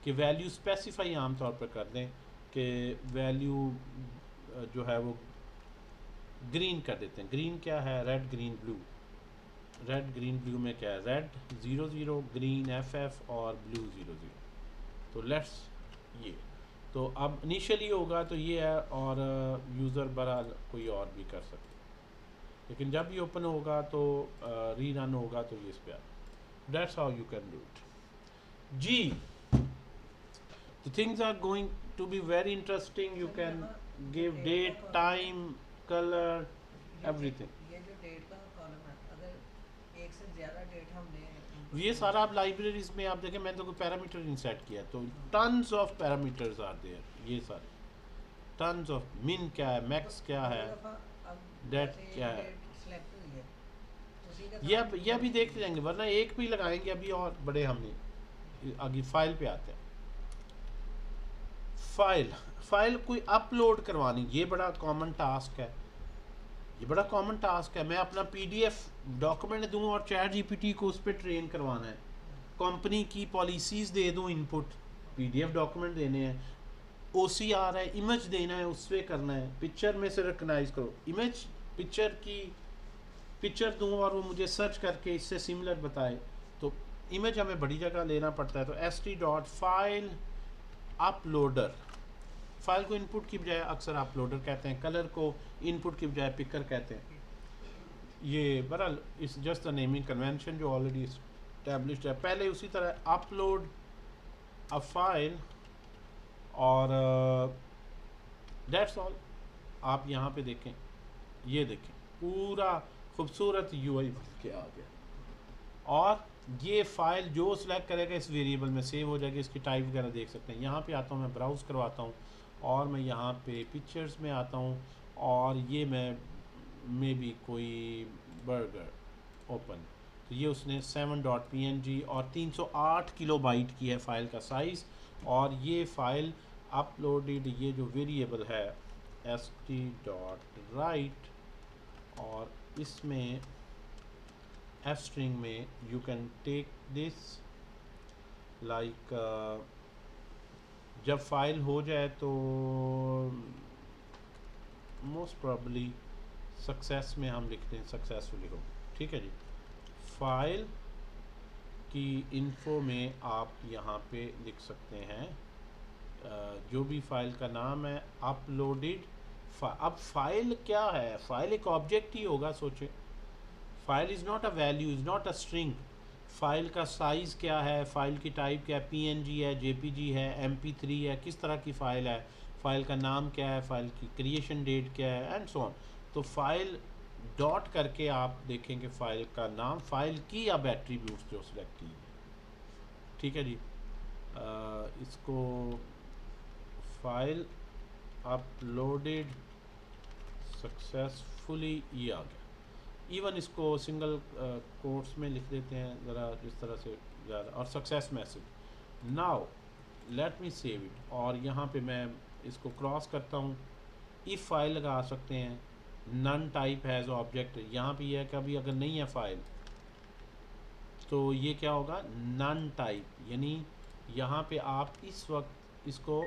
A: कि वैल्यू स्पेसिफाई आमतौर पर कर दें कि वैल्यू जो है वो ग्रीन कर देते हैं। ग्रीन क्या है? Red green blue. Red green blue में क्या है? रेड 00, ग्रीन FF और ब्लू 00। तो लेट्स ये तो अब इनिशियली होगा तो ये है और यूज़र बहरहाल कोई और भी कर सकते हैं, लेकिन जब ये ओपन होगा तो री रन होगा तो ये इस पर आ। That's how you can do it जी। The things are going to be very interesting. You can give date, time, color, everything.
C: ये जो डेट का कॉलम है, अगर एक से ज़्यादा डेट हमने
A: ये सारा आप लाइब्रेरीज में आप देखें, मैंने तो कोई पैरामीटर नहीं सेट किया तो tons of parameters are there. ये सारे टन्स ऑफ, मिन क्या है, मैक्स क्या है, डेट क्या है,
C: सेलेक्ट हुई है उसी का
A: ये अभी देखते जाएंगे, वरना एक भी लगाएंगे अभी और बड़े हमने आगे फाइल पे आते हैं। फाइल कोई अपलोड करवानी, ये बड़ा कॉमन टास्क है, ये बड़ा कॉमन टास्क है। मैं अपना PDF डॉक्यूमेंट दूं और चैट GPT को उस पर ट्रेन करवाना है, कंपनी की पॉलिसीज़ दे दूं इनपुट, PDF डॉक्यूमेंट देने हैं, OCR है, इमेज देना है, उस पर करना है, पिक्चर में से रिकगनाइज करो इमेज, पिक्चर दूं और वो मुझे सर्च करके इससे सिमिलर बताए, तो इमेज हमें बड़ी जगह लेना पड़ता है। तो st.file अपलोडर, फाइल को इनपुट की बजाय अक्सर अपलोडर कहते हैं, कलर को इनपुट की बजाय पिकर कहते हैं। ये बहरहाल इस जस्ट द नेमिंग कन्वेंशन जो ऑलरेडी इस्टेब्लिश्ड है। पहले उसी तरह अपलोड अ फाइल और दैट्स ऑल। आप यहाँ पे देखें, ये देखें पूरा खूबसूरत UI बन के आ गया और ये फ़ाइल जो सिलेक्ट करेगा इस वेरिएबल में सेव हो जाएगी। इसकी टाइप वगैरह देख सकते हैं। यहाँ पे आता हूँ, मैं ब्राउज़ करवाता हूँ और मैं यहाँ पे पिक्चर्स में आता हूँ और ये मैं मे बी कोई बर्गर ओपन, तो ये उसने 7.png और 308 किलोबाइट की है फ़ाइल का साइज़। और ये फ़ाइल अपलोडेड, ये जो वेरिएबल है st.write और इसमें f string में you can take this like जब फाइल हो जाए तो मोस्ट प्रॉब्ली सक्सेस में हम लिखते हैं सक्सेसफुली हो, ठीक है जी। फाइल की इन्फो में आप यहाँ पे लिख सकते हैं जो भी फाइल का नाम है अपलोडेड। अब फाइल क्या है? फाइल एक ऑब्जेक्ट ही होगा, सोचे। File is not a value, is not a string. File का साइज़ क्या है, फ़ाइल की टाइप क्या है, PNG है, JPG है, MP3 है, किस तरह की फ़ाइल है, फ़ाइल का नाम क्या है, फ़ाइल की क्रिएशन डेट क्या है एंड सो ऑन। तो फाइल डॉट करके आप देखेंगे फ़ाइल का नाम, फ़ाइल की अब एट्रीब्यूट्स जो सिलेक्ट की है, ठीक है जी। इसको फाइल अपलोडेड सक्सेसफुली ये आ गया। इवन इसको सिंगल कोट्स में लिख देते हैं ज़रा इस तरह से ज़्यादा, और success message. Now let me save it, और यहाँ पे मैं इसको क्रॉस करता हूँ। इफ़ फाइल लगा सकते हैं, नन टाइप हैज़ ऑब्जेक्ट, यहाँ पे यह है कि अभी अगर नहीं है फाइल तो ये क्या होगा, नन टाइप, यानी यहाँ पे आप इस वक्त इसको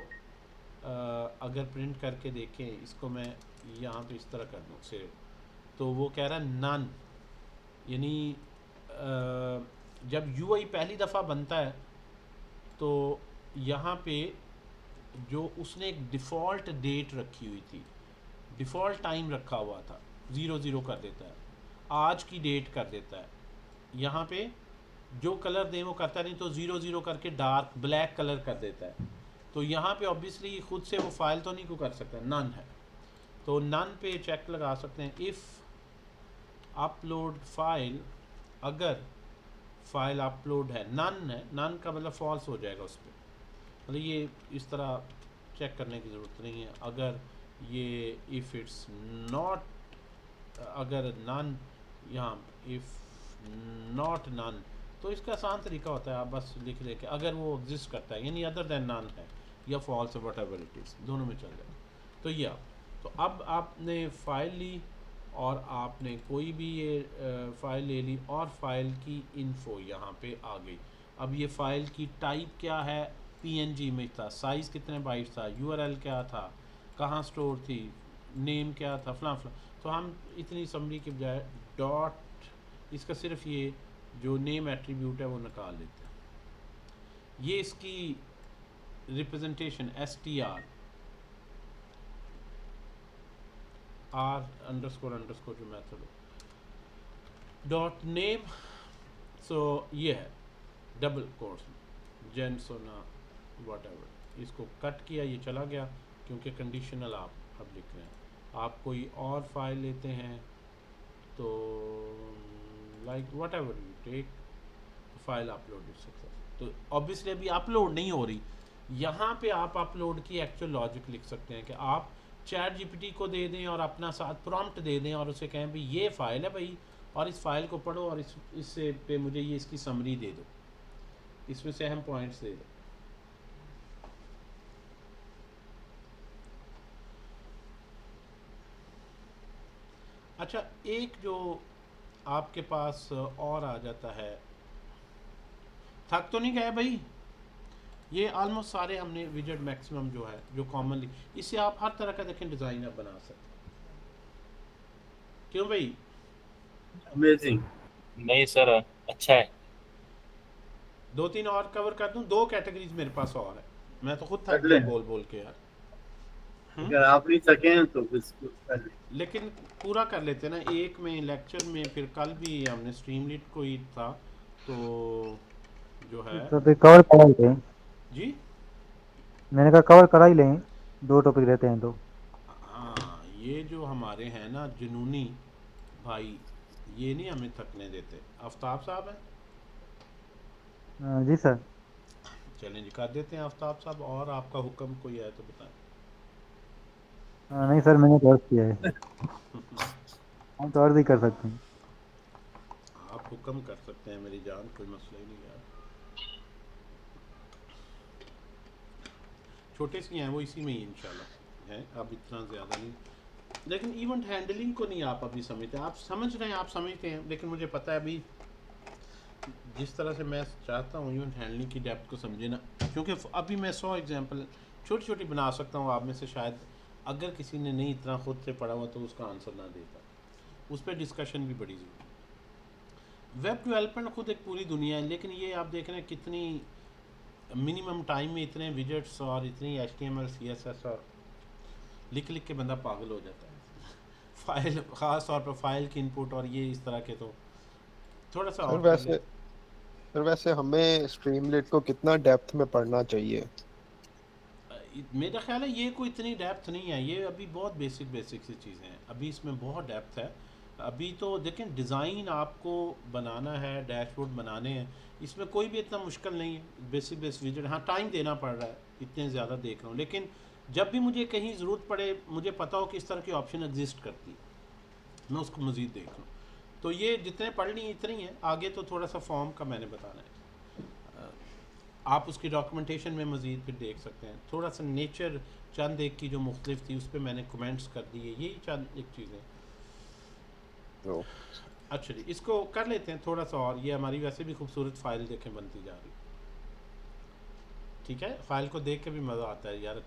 A: अगर प्रिंट करके देखें, इसको मैं यहाँ पे इस तरह कर दूँ सेव, तो वो कह रहा है नन, यानी जब यूआई पहली दफ़ा बनता है तो यहाँ पे जो उसने एक डिफ़ॉल्ट डेट रखी हुई थी, डिफ़ॉल्ट टाइम रखा हुआ था, 00 कर देता है, आज की डेट कर देता है। यहाँ पे जो कलर दें वो करता नहीं, तो 00 करके डार्क ब्लैक कलर कर देता है। तो यहाँ पे ऑब्वियसली खुद से वो फाइल तो नहीं को कर सकता, नन है, तो नन पे चेक लगा सकते हैं। इफ़ अपलोड फाइल, अगर फाइल अपलोड है, नन है, नन का मतलब फॉल्स हो जाएगा उस पर, मतलब ये इस तरह चेक करने की ज़रूरत नहीं है। अगर ये इफ़ इट्स नॉट, अगर नन, यहाँ इफ़ नॉट नन, तो इसका आसान तरीका होता है, आप बस लिख दे के अगर वो एग्जिस्ट करता है, यानी अदर देन नन है, या false, whatever it is, दोनों में चल जाए। तो यह, तो अब आपने फ़ाइल ली और आपने कोई भी ये फ़ाइल ले ली, और फाइल की इन्फो यहाँ पे आ गई। अब ये फ़ाइल की टाइप क्या है, PNG इमेज था, साइज़ कितने बाइट्स था, URL क्या था, कहाँ स्टोर थी, नेम क्या था, फलां फलां। तो हम इतनी समरी के बजाय डॉट, इसका सिर्फ ये जो नेम एट्रीब्यूट है वो निकाल लेते हैं। ये इसकी रिप्रेजेंटेशन str r__ जो मेथड डॉट नेम, सो ये है डबल कोर्स जेनसोना वट एवर, इसको कट किया, ये चला गया, क्योंकि कंडीशनल आप अब लिख रहे हैं। आप कोई और फाइल लेते हैं तो like whatever you take, file uploaded success, तो ऑब्वियसली अभी अपलोड नहीं हो रही, यहाँ पे आप अपलोड की एक्चुअल लॉजिक लिख सकते हैं कि आप चैट GPT को दे दें और अपना साथ प्रॉम्प्ट दे दें और उसे कहें भाई ये फ़ाइल है भाई, और इस फाइल को पढ़ो, और इससे पे मुझे ये इसकी समरी दे दो, इसमें से अहम पॉइंट्स दे दो। अच्छा, एक जो आपके पास और आ जाता है, थक तो नहीं गए भाई, ये ऑलमोस्ट सारे हमने विजेट मैक्सिमम जो है, जो कॉमनली, इससे आप हर तरह का देखें डिज़ाइन आप बना सकते हैं। क्यों भाई?
B: अमेजिंग।
E: नहीं सर, अच्छा है।
A: 2-3 और कवर कर दूं, 2 कैटेगरीज मेरे पास और है, मैं तो खुद थक
B: कर
A: गया
B: लें।
A: बोल बोल के यार।
B: अगर आप नहीं सकें तो बिल्कुल कर लें।
A: लेकिन पूरा कर लेते हैं ना, एक में लेक्चर में, फिर कल भी हमने स्ट्रीमलीट को ही था, तो जो है
D: तो फिर कवर करा ही लें,
A: जी,
D: मैंने कहा कवर करा ही लें, 2 टॉपिक रहते हैं तो।
A: हाँ, ये जो हमारे हैं ना जुनूनी भाई, ये नहीं हमें थकने देते। आफ्ताब साहब हैं,
D: जी सर।
A: चलें जी, कर देते हैं आफ्ताब साहब, और आपका हुक्म कोई है तो बताएं।
D: नहीं सर, मैंने तो अर्ज किया है, हम तो अर्ज ही कर सकते हैं।
A: आप हुक्म कर सकते हैं मेरी जान, कोई मसला ही नहीं यार, छोटे से हैं वो, इसी में ही इंशाल्लाह हैं, अब इतना ज़्यादा नहीं। लेकिन इवेंट हैंडलिंग को नहीं आप अभी समझते, आप समझ रहे हैं, आप समझते हैं, लेकिन मुझे पता है अभी जिस तरह से मैं चाहता हूँ इवेंट हैंडलिंग की डेप्थ को समझे ना, क्योंकि अभी मैं 100 एग्जांपल छोटी छोटी बना सकता हूँ, आप में से शायद अगर किसी ने नहीं इतना खुद से पढ़ा हुआ तो उसका आंसर ना देता, उस पर डिस्कशन भी बड़ी ज़रूरी है। वेब डेवलपमेंट खुद एक पूरी दुनिया है, लेकिन ये आप देख रहे हैं कितनी मिनिमम टाइम में इतने विजेट्स और इतनी HTML CSS और लिख लिख के बंदा पागल हो जाता है। फाइल, ख़ास तौर पर फाइल की इनपुट और ये इस तरह के, तो थोड़ा सा और
H: सर वैसे हमें स्ट्रीमलीट को कितना डेप्थ में पढ़ना चाहिए?
A: मेरा ख्याल है ये कोई इतनी डेप्थ नहीं है, ये अभी बहुत बेसिक सी चीज़ें हैं, अभी इसमें बहुत डेप्थ है। अभी तो देखें, डिज़ाइन आपको बनाना है, डैशबोर्ड बनाने हैं, इसमें कोई भी इतना मुश्किल नहीं है, बेसिक विजेट, हाँ टाइम देना पड़ रहा है, इतने ज़्यादा देख रहा हूँ, लेकिन जब भी मुझे कहीं ज़रूरत पड़े, मुझे पता हो कि इस तरह की ऑप्शन एग्जिस्ट करती है, मैं उसको मज़ीद देख लूँ। तो ये जितने पढ़ ली इतने ही हैं, आगे तो थोड़ा सा फॉर्म का मैंने बताना है। आप उसकी डॉक्यूमेंटेशन में मज़ीद फिर देख सकते हैं। थोड़ा सा नेचर चंद एक की जो मुख्तलिफ थी उस पर मैंने कमेंट्स कर दिए, यही चंद एक चीज़ें।
H: तो
A: अच्छा जी, इसको कर लेते हैं थोड़ा सा और। ये हमारी वैसे भी खूबसूरत फ़ाइल देखें बनती जा रही, ठीक है। फ़ाइल को देख के भी मज़ा आता है यार।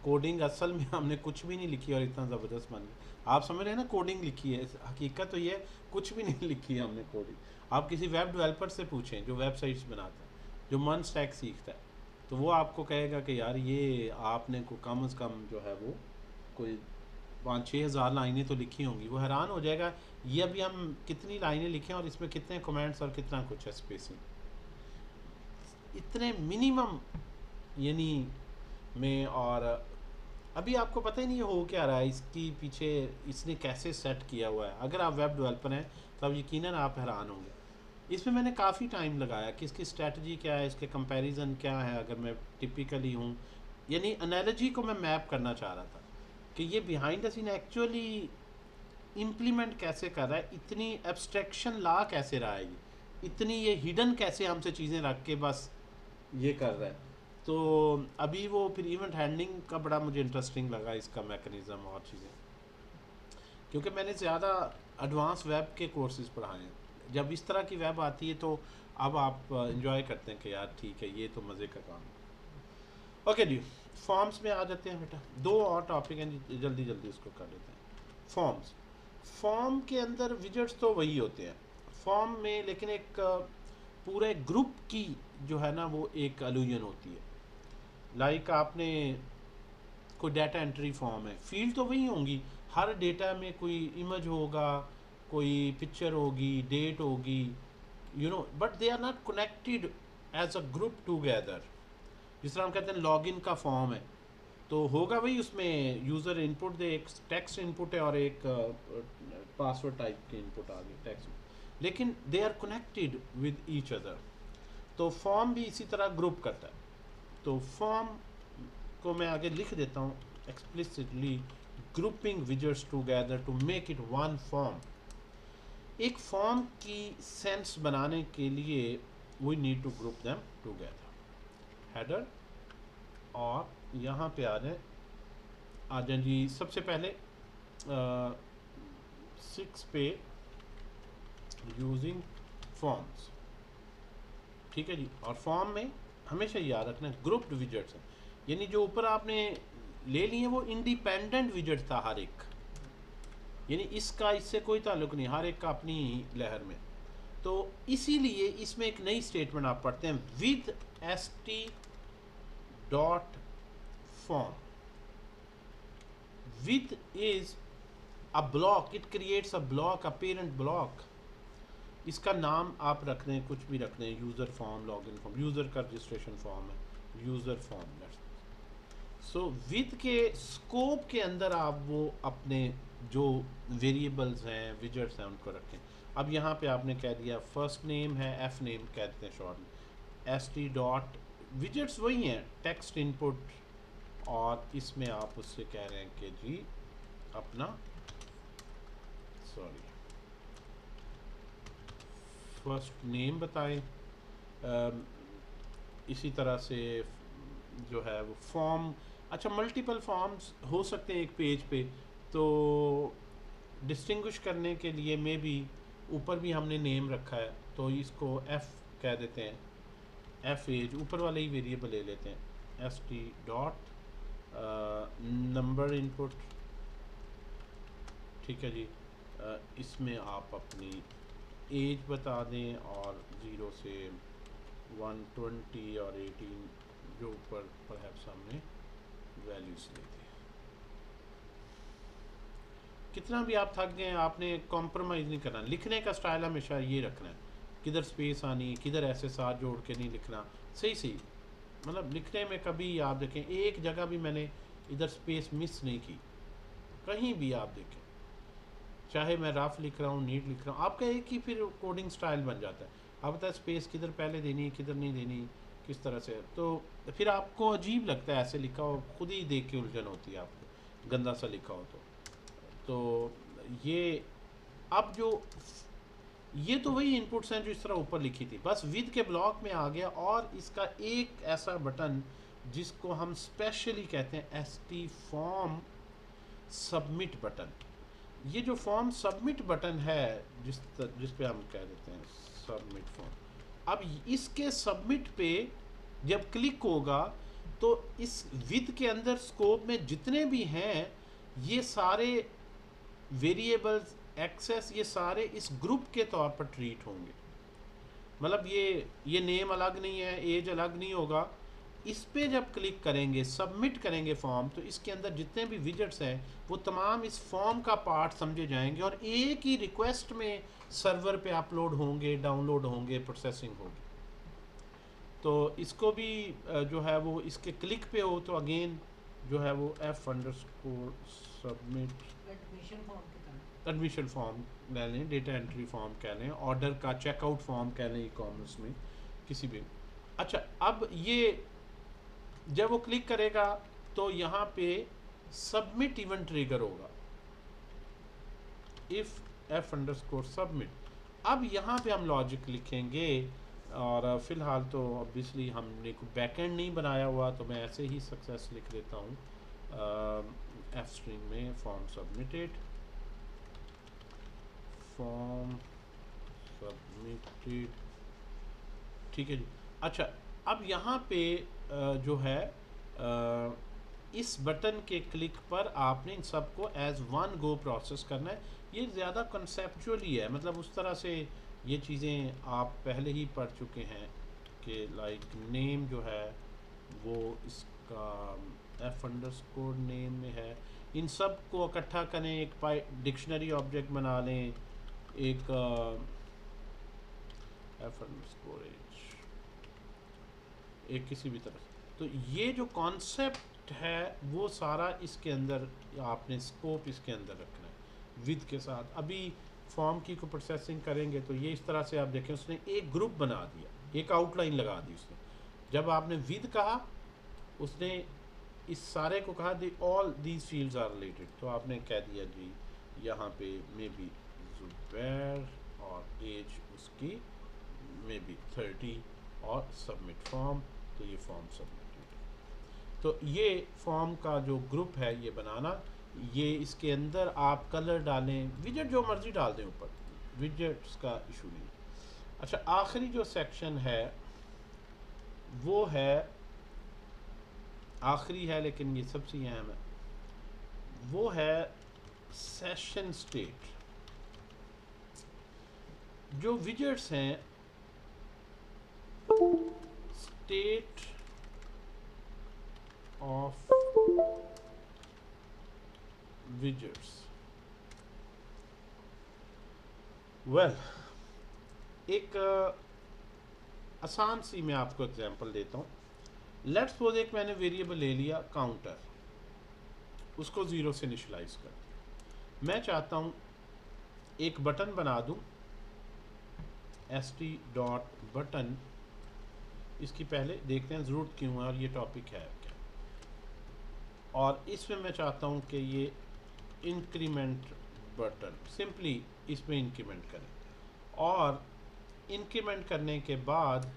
A: कोडिंग असल में हमने कुछ भी नहीं लिखी और इतना ज़बरदस्त बन गया। आप समझ रहे हैं ना, कोडिंग लिखी है, हकीकत तो ये कुछ भी नहीं लिखी है हमने कोडिंग। आप किसी वेब डेवलपर से पूछें जो वेबसाइट्स बनाता है, जो मन स्टैक सीखता है, तो वो आपको कहेगा कि यार ये आपने को कम से कम जो है वो कोई 5-6 हज़ार लाइनें तो लिखी होंगी। वो हैरान हो जाएगा ये अभी हम कितनी लाइनें लिखें और इसमें कितने कमेंट्स और कितना कुछ है, स्पेसिंग इतने मिनिमम यानी में। और अभी आपको पता ही नहीं हो क्या रहा है, इसकी पीछे इसने कैसे सेट किया हुआ है। अगर आप वेब डेवलपर हैं तो अब यकीनन आप हैरान होंगे। इसमें मैंने काफ़ी टाइम लगाया कि इसकी स्ट्रेटजी क्या है, इसके कंपैरिजन क्या है। अगर मैं टिपिकली हूँ, यानी एनालॉजी को मैं मैप करना चाह रहा था कि ये behind the scene actually implement कैसे कर रहा है, इतनी एब्स्ट्रैक्शन ला कैसे रहा है, ये इतनी ये हिडन कैसे हमसे चीज़ें रख के बस ये कर रहा है। तो अभी वो फिर इवेंट हैंडलिंग का बड़ा मुझे इंटरेस्टिंग लगा, इसका मैकेनिज़्म और चीज़ें, क्योंकि मैंने ज़्यादा एडवांस वेब के कोर्सेज़ पढ़ाए हैं। जब इस तरह की वेब आती है तो अब आप इंजॉय करते हैं कि यार ठीक है, ये तो मज़े का काम है। ओके जी, फॉर्म्स में आ जाते हैं बेटा। 2 और टॉपिक हैं, जल्दी जल्दी उसको कर लेते हैं। फॉर्म्स, फॉर्म के अंदर विजेट्स तो वही होते हैं फॉर्म में, लेकिन एक पूरे ग्रुप की जो है ना वो एक अलूजन होती है। लाइक आपने कोई डाटा एंट्री फॉर्म है, फील्ड तो वही होंगी, हर डेटा में कोई इमेज होगा, कोई पिक्चर होगी, डेट होगी, you know, but they are not connected as a group together. जिस तरह हम कहते हैं लॉगिन का फॉर्म है तो होगा वही, उसमें यूज़र इनपुट दे, एक टेक्स्ट इनपुट है और एक पासवर्ड टाइप के इनपुट आ गए टेक्स्ट, लेकिन they are connected with each other. तो फॉर्म भी इसी तरह ग्रुप करता है। तो फॉर्म को मैं आगे लिख देता हूँ explicitly, grouping widgets together to make it one form. एक फॉर्म की सेंस बनाने के लिए we need to group them together. Header और यहाँ पे आ जाए जी। सबसे पहले 6 पे यूजिंग फॉर्म्स, ठीक है जी। और फॉर्म में हमेशा याद रखना ग्रुप्ड विजेट्स हैं, यानी जो ऊपर आपने ले लिए वो इंडिपेंडेंट विजेट था हर एक, यानी इसका इससे कोई ताल्लुक नहीं, हर एक का अपनी लहर में। तो इसीलिए इसमें एक नई स्टेटमेंट आप पढ़ते हैं, with st dot form. with is a block, it creates a block, a parent block। इसका नाम आप रख दें, कुछ भी रख दें, user form, login form, user का रजिस्ट्रेशन फॉर्म है यूज़र फॉर्म। सो विद के स्कोप के अंदर आप वो अपने जो वेरिएबल्स हैं, विजेट्स हैं, उनको रखें। अब यहाँ पे आपने कह दिया फर्स्ट नेम है, एफ नेम कहते हैं शॉर्ट में, st डॉट, विजेट्स वही हैं, टेक्स्ट इनपुट, और इसमें आप उससे कह रहे हैं कि जी अपना फर्स्ट नेम बताएं। इसी तरह से जो है वो फॉर्म, अच्छा मल्टीपल फॉर्म्स हो सकते हैं एक पेज पे, तो डिस्टिंग्विश करने के लिए मे बी ऊपर भी हमने नेम रखा है तो इसको एफ कह देते हैं, एफ एज ऊपर वाले ही वेरिएबल ले लेते हैं, st डॉट नंबर इनपुट, ठीक है जी। इसमें आप अपनी एज बता दें और 0 से 120 और 18 जो ऊपर परहैप्स हमने वैल्यूज ले दें। कितना भी आप थक गए, आपने कॉम्प्रोमाइज़ नहीं करना, लिखने का स्टाइल हमेशा ये रखना है, किधर स्पेस आनी, किधर ऐसे साथ जोड़ के नहीं लिखना, सही सही मतलब लिखने में कभी आप देखें एक जगह भी मैंने इधर स्पेस मिस नहीं की, कहीं भी आप देखें, चाहे मैं रफ लिख रहा हूँ, नीट लिख रहा हूँ, आपका एक ही फिर कोडिंग स्टाइल बन जाता है। आप बताए स्पेस किधर पहले देनी, किधर नहीं देनी, किस तरह से, तो फिर आपको अजीब लगता है ऐसे लिखा हो, खुद ही देख के उलझन होती है आपको, गंदा सा लिखा हो तो ये अब जो ये तो वही इनपुट्स हैं जो इस तरह ऊपर लिखी थी, बस विद के ब्लॉक में आ गया। और इसका एक ऐसा बटन जिसको हम स्पेशली कहते हैं ST फॉर्म सबमिट बटन। ये जो फॉर्म सबमिट बटन है जिस पे हम कह देते हैं सबमिट फॉर्म, अब इसके सबमिट पे जब क्लिक होगा तो इस विद के अंदर स्कोप में जितने भी हैं ये सारे वेरिएबल्स एक्सेस ये सारे इस ग्रुप के तौर पर ट्रीट होंगे। मतलब ये नेम अलग नहीं है, एज अलग नहीं होगा। इस पे जब क्लिक करेंगे, सबमिट करेंगे फॉर्म, तो इसके अंदर जितने भी विजेट्स हैं वो तमाम इस फॉर्म का पार्ट समझे जाएंगे और एक ही रिक्वेस्ट में सर्वर पे अपलोड होंगे, डाउनलोड होंगे, प्रोसेसिंग होगी। तो इसको भी जो है वो इसके क्लिक पे हो तो अगेन जो है वो f_submit
C: एडमिशन फॉर्म की तरह।
A: एडमिशन फॉर्म ले लें, डेटा एंट्री फॉर्म कह लें, ऑर्डर का चेकआउट फॉर्म कह लें, ई कॉमर्स में किसी भी। अच्छा, अब ये जब वो क्लिक करेगा तो यहाँ पे सबमिट इवेंट ट्रिगर होगा, इफ़ f_submit। अब यहाँ पे हम लॉजिक लिखेंगे और फ़िलहाल तो ऑब्वियसली हमने कोई बैकएंड नहीं बनाया हुआ तो मैं ऐसे ही सक्सेस लिख देता हूँ f स्ट्रिंग में फॉर्म सबमिटेड, फॉर्म सबमिटेड, ठीक है जी। अच्छा, अब यहाँ पे जो है इस बटन के क्लिक पर आपने इन सबको एज वन गो प्रोसेस करना है। ये ज़्यादा कंसेप्चुअली है, मतलब उस तरह से ये चीज़ें आप पहले ही पढ़ चुके हैं कि लाइक नेम जो है वो इसका f_name में है। इन सब को इकट्ठा करें, एक डिक्शनरी ऑब्जेक्ट बना लें, एक f_age, एक किसी भी तरह से। तो ये जो कॉन्सेप्ट है वो सारा इसके अंदर आपने स्कोप इसके अंदर रखना है विद के साथ। अभी फॉर्म की को प्रोसेसिंग करेंगे तो ये इस तरह से आप देखें उसने एक ग्रुप बना दिया, एक आउटलाइन लगा दी उसने। जब आपने विद कहा उसने इस सारे को कहा the all these fields are related, तो आपने कह दिया जी यहाँ पे मे बी ज़ुबैर और एज उसकी मे बी 30 और सबमिट फॉर्म, तो ये फॉर्म सबमिटेड। तो ये फॉर्म का जो ग्रुप है ये बनाना, ये इसके अंदर आप कलर डालें, विजेट जो मर्ज़ी डाल दें ऊपर, विजेट्स का इशू नहीं। अच्छा, आखिरी जो सेक्शन है वो है, आखिरी है लेकिन ये सबसे अहम है, वो है सेशन स्टेट। जो विजेट्स हैं, स्टेट ऑफ विजेट्स, वेल एक आसान सी मैं आपको एग्जांपल देता हूँ। लेट्स सपोज एक मैंने वेरिएबल ले लिया काउंटर, उसको 0 से इनिशियलाइज कर दिया। मैं चाहता हूँ एक बटन बना दूँ st.button, इसकी पहले देखते हैं ज़रूरत क्यों है और ये टॉपिक है क्या। और इसमें मैं चाहता हूँ कि ये इंक्रीमेंट बटन, सिंपली इसमें इंक्रीमेंट करें और इंक्रीमेंट करने के बाद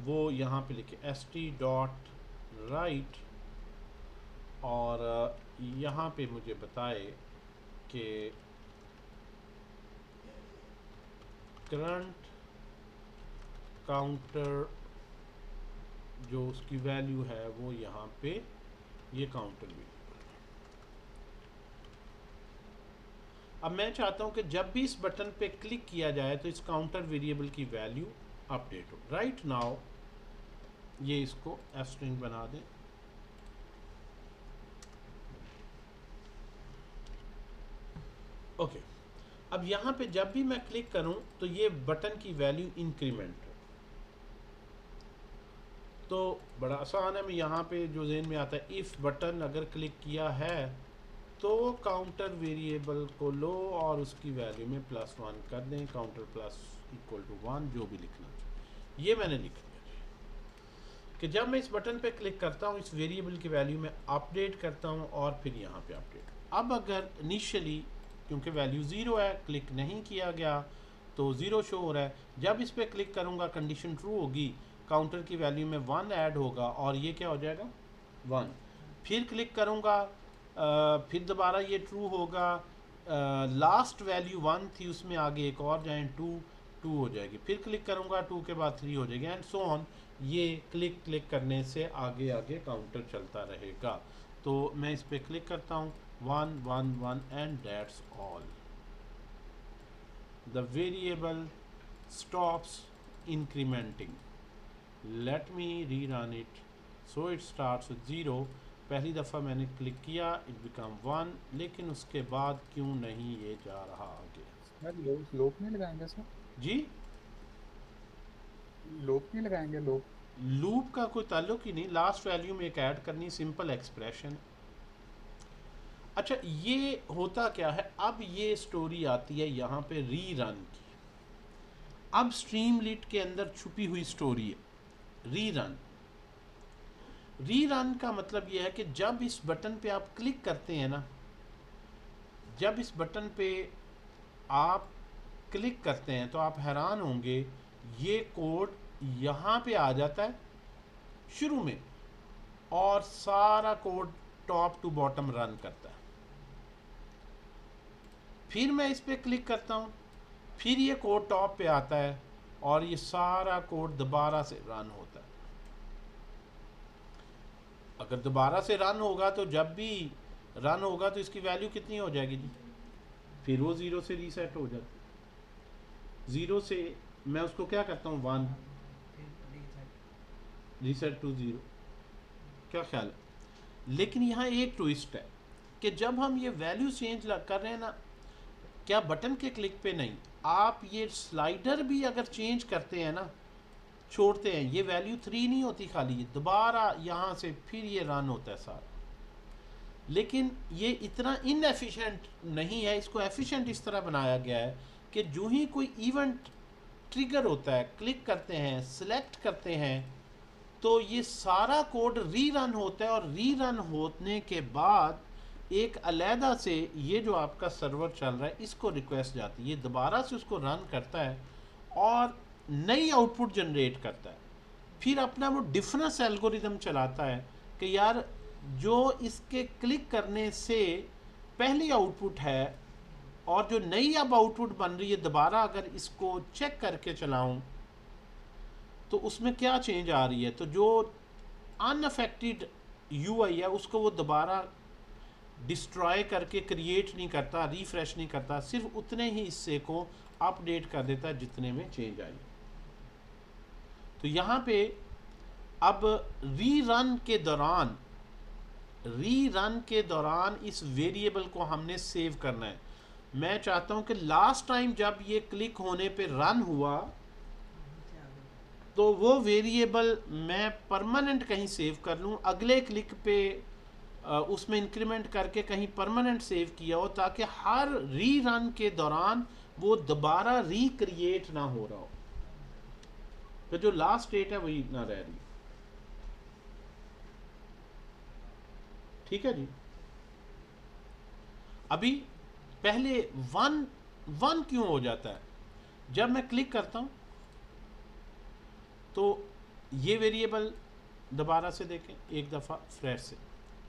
A: वो यहाँ पे लिखे st.write और यहाँ पे मुझे बताए कि करंट काउंटर जो उसकी वैल्यू है वो यहाँ पे ये काउंटर वेरिएबल। अब मैं चाहता हूँ कि जब भी इस बटन पे क्लिक किया जाए तो इस काउंटर वेरिएबल की वैल्यू अपडेट हो। राइट नाउ ये इसको f_string बना दें, ओके। अब यहाँ पे जब भी मैं क्लिक करूँ तो ये बटन की वैल्यू इंक्रीमेंट हो। तो बड़ा आसान है, मैं यहाँ पे जो ज़हन में आता है, इफ़ बटन अगर क्लिक किया है तो काउंटर वेरिएबल को लो और उसकी वैल्यू में +1 कर दें, काउंटर +=1 जो भी लिखना चाहिए। ये मैंने लिख दिया कि जब मैं इस बटन पे क्लिक करता हूँ इस वेरिएबल की वैल्यू में अपडेट करता हूँ और फिर यहाँ पे अपडेट। अब अगर इनिशियली क्योंकि वैल्यू 0 है, क्लिक नहीं किया गया तो 0 शो हो रहा है। जब इस पर क्लिक करूँगा कंडीशन ट्रू होगी, काउंटर की वैल्यू में 1 ऐड होगा और ये क्या हो जाएगा 1। फिर क्लिक करूँगा, फिर दोबारा ये ट्रू होगा, लास्ट वैल्यू 1 थी उसमें आगे एक और जाएँ 2 हो जाएगी। फिर क्लिक करूँगा 2 के बाद 3 हो जाएगी एंड सो ऑन। ये क्लिक करने से आगे आगे काउंटर चलता रहेगा। तो मैं इस पर क्लिक करता हूँ 1 1 1 and that's all. The variable stops incrementing. Let me rerun it. So it starts with 0. पहली दफ़ा मैंने क्लिक किया it become 1, लेकिन उसके बाद क्यों नहीं ये जा रहा आगे?
D: सर लोप नहीं लगाएंगे सर?
A: जी
D: लोप नहीं लगाएंगे? लोप
A: लूप का कोई ताल्लुक ही नहीं, लास्ट वैल्यू में एक ऐड करनी, सिंपल एक्सप्रेशन। अच्छा ये होता क्या है, अब ये स्टोरी आती है यहाँ पे रीरन की। अब स्ट्रीमलीट के अंदर छुपी हुई स्टोरी है रीरन। रीरन का मतलब ये है कि जब इस बटन पे आप क्लिक करते हैं ना, जब इस बटन पे आप क्लिक करते हैं तो आप हैरान होंगे ये कोड यहाँ पे आ जाता है शुरू में और सारा code top to bottom run करता है। फिर मैं इस पर क्लिक करता हूँ, फिर ये कोड टॉप पे आता है और ये सारा कोड दोबारा से रन होता है। अगर दोबारा से रन होगा तो जब भी रन होगा तो इसकी वैल्यू कितनी हो जाएगी जी? फिर वो 0 से रीसेट हो जाती है। 0 से मैं उसको क्या करता हूँ 1 रीसेट टू 0। क्या ख्याल है? लेकिन यहाँ एक ट्विस्ट है कि जब हम ये वैल्यू चेंज कर रहे हैं ना, क्या बटन के क्लिक पे नहीं, आप ये स्लाइडर भी अगर चेंज करते हैं ना, छोड़ते हैं, ये वैल्यू 3 नहीं होती खाली, ये दोबारा यहाँ से फिर ये रन होता है सारा। लेकिन ये इतना इनएफिशिएंट नहीं है, इसको एफिशिएंट इस तरह बनाया गया है कि जो ही कोई इवेंट ट्रिगर होता है, क्लिक करते हैं, सिलेक्ट करते हैं, तो ये सारा कोड रीरन होता है और रीरन होने के बाद एक अलहदा से ये जो आपका सर्वर चल रहा है इसको रिक्वेस्ट जाती है, ये दोबारा से उसको रन करता है और नई आउटपुट जनरेट करता है। फिर अपना वो डिफरेंस एल्गोरिदम चलाता है कि यार जो इसके क्लिक करने से पहली आउटपुट है और जो नई अब आउटपुट बन रही है, दोबारा अगर इसको चेक करके चलाऊं तो उसमें क्या चेंज आ रही है। तो जो अनअफेक्टेड यूआई है उसको वो दोबारा डिस्ट्रॉय करके क्रिएट नहीं करता, रिफ्रेश नहीं करता, सिर्फ उतने ही हिस्से को अपडेट कर देता है जितने में चेंज आई। तो यहाँ पे अब रीरन के दौरान इस वेरिएबल को हमने सेव करना है। मैं चाहता हूँ कि लास्ट टाइम जब ये क्लिक होने पे रन हुआ तो वो वेरिएबल मैं परमानेंट कहीं सेव कर लूँ, अगले क्लिक पे उसमें इंक्रीमेंट करके कहीं परमानेंट सेव किया हो, ताकि हर रीरन के दौरान वो दोबारा रिक्रिएट ना हो रहा हो, तो जो लास्ट स्टेट है वही ना रह रही। ठीक है जी। अभी पहले 1 क्यों हो जाता है? जब मैं क्लिक करता हूं तो ये वेरिएबल दोबारा से देखें एक दफ़ा फ्रेश से,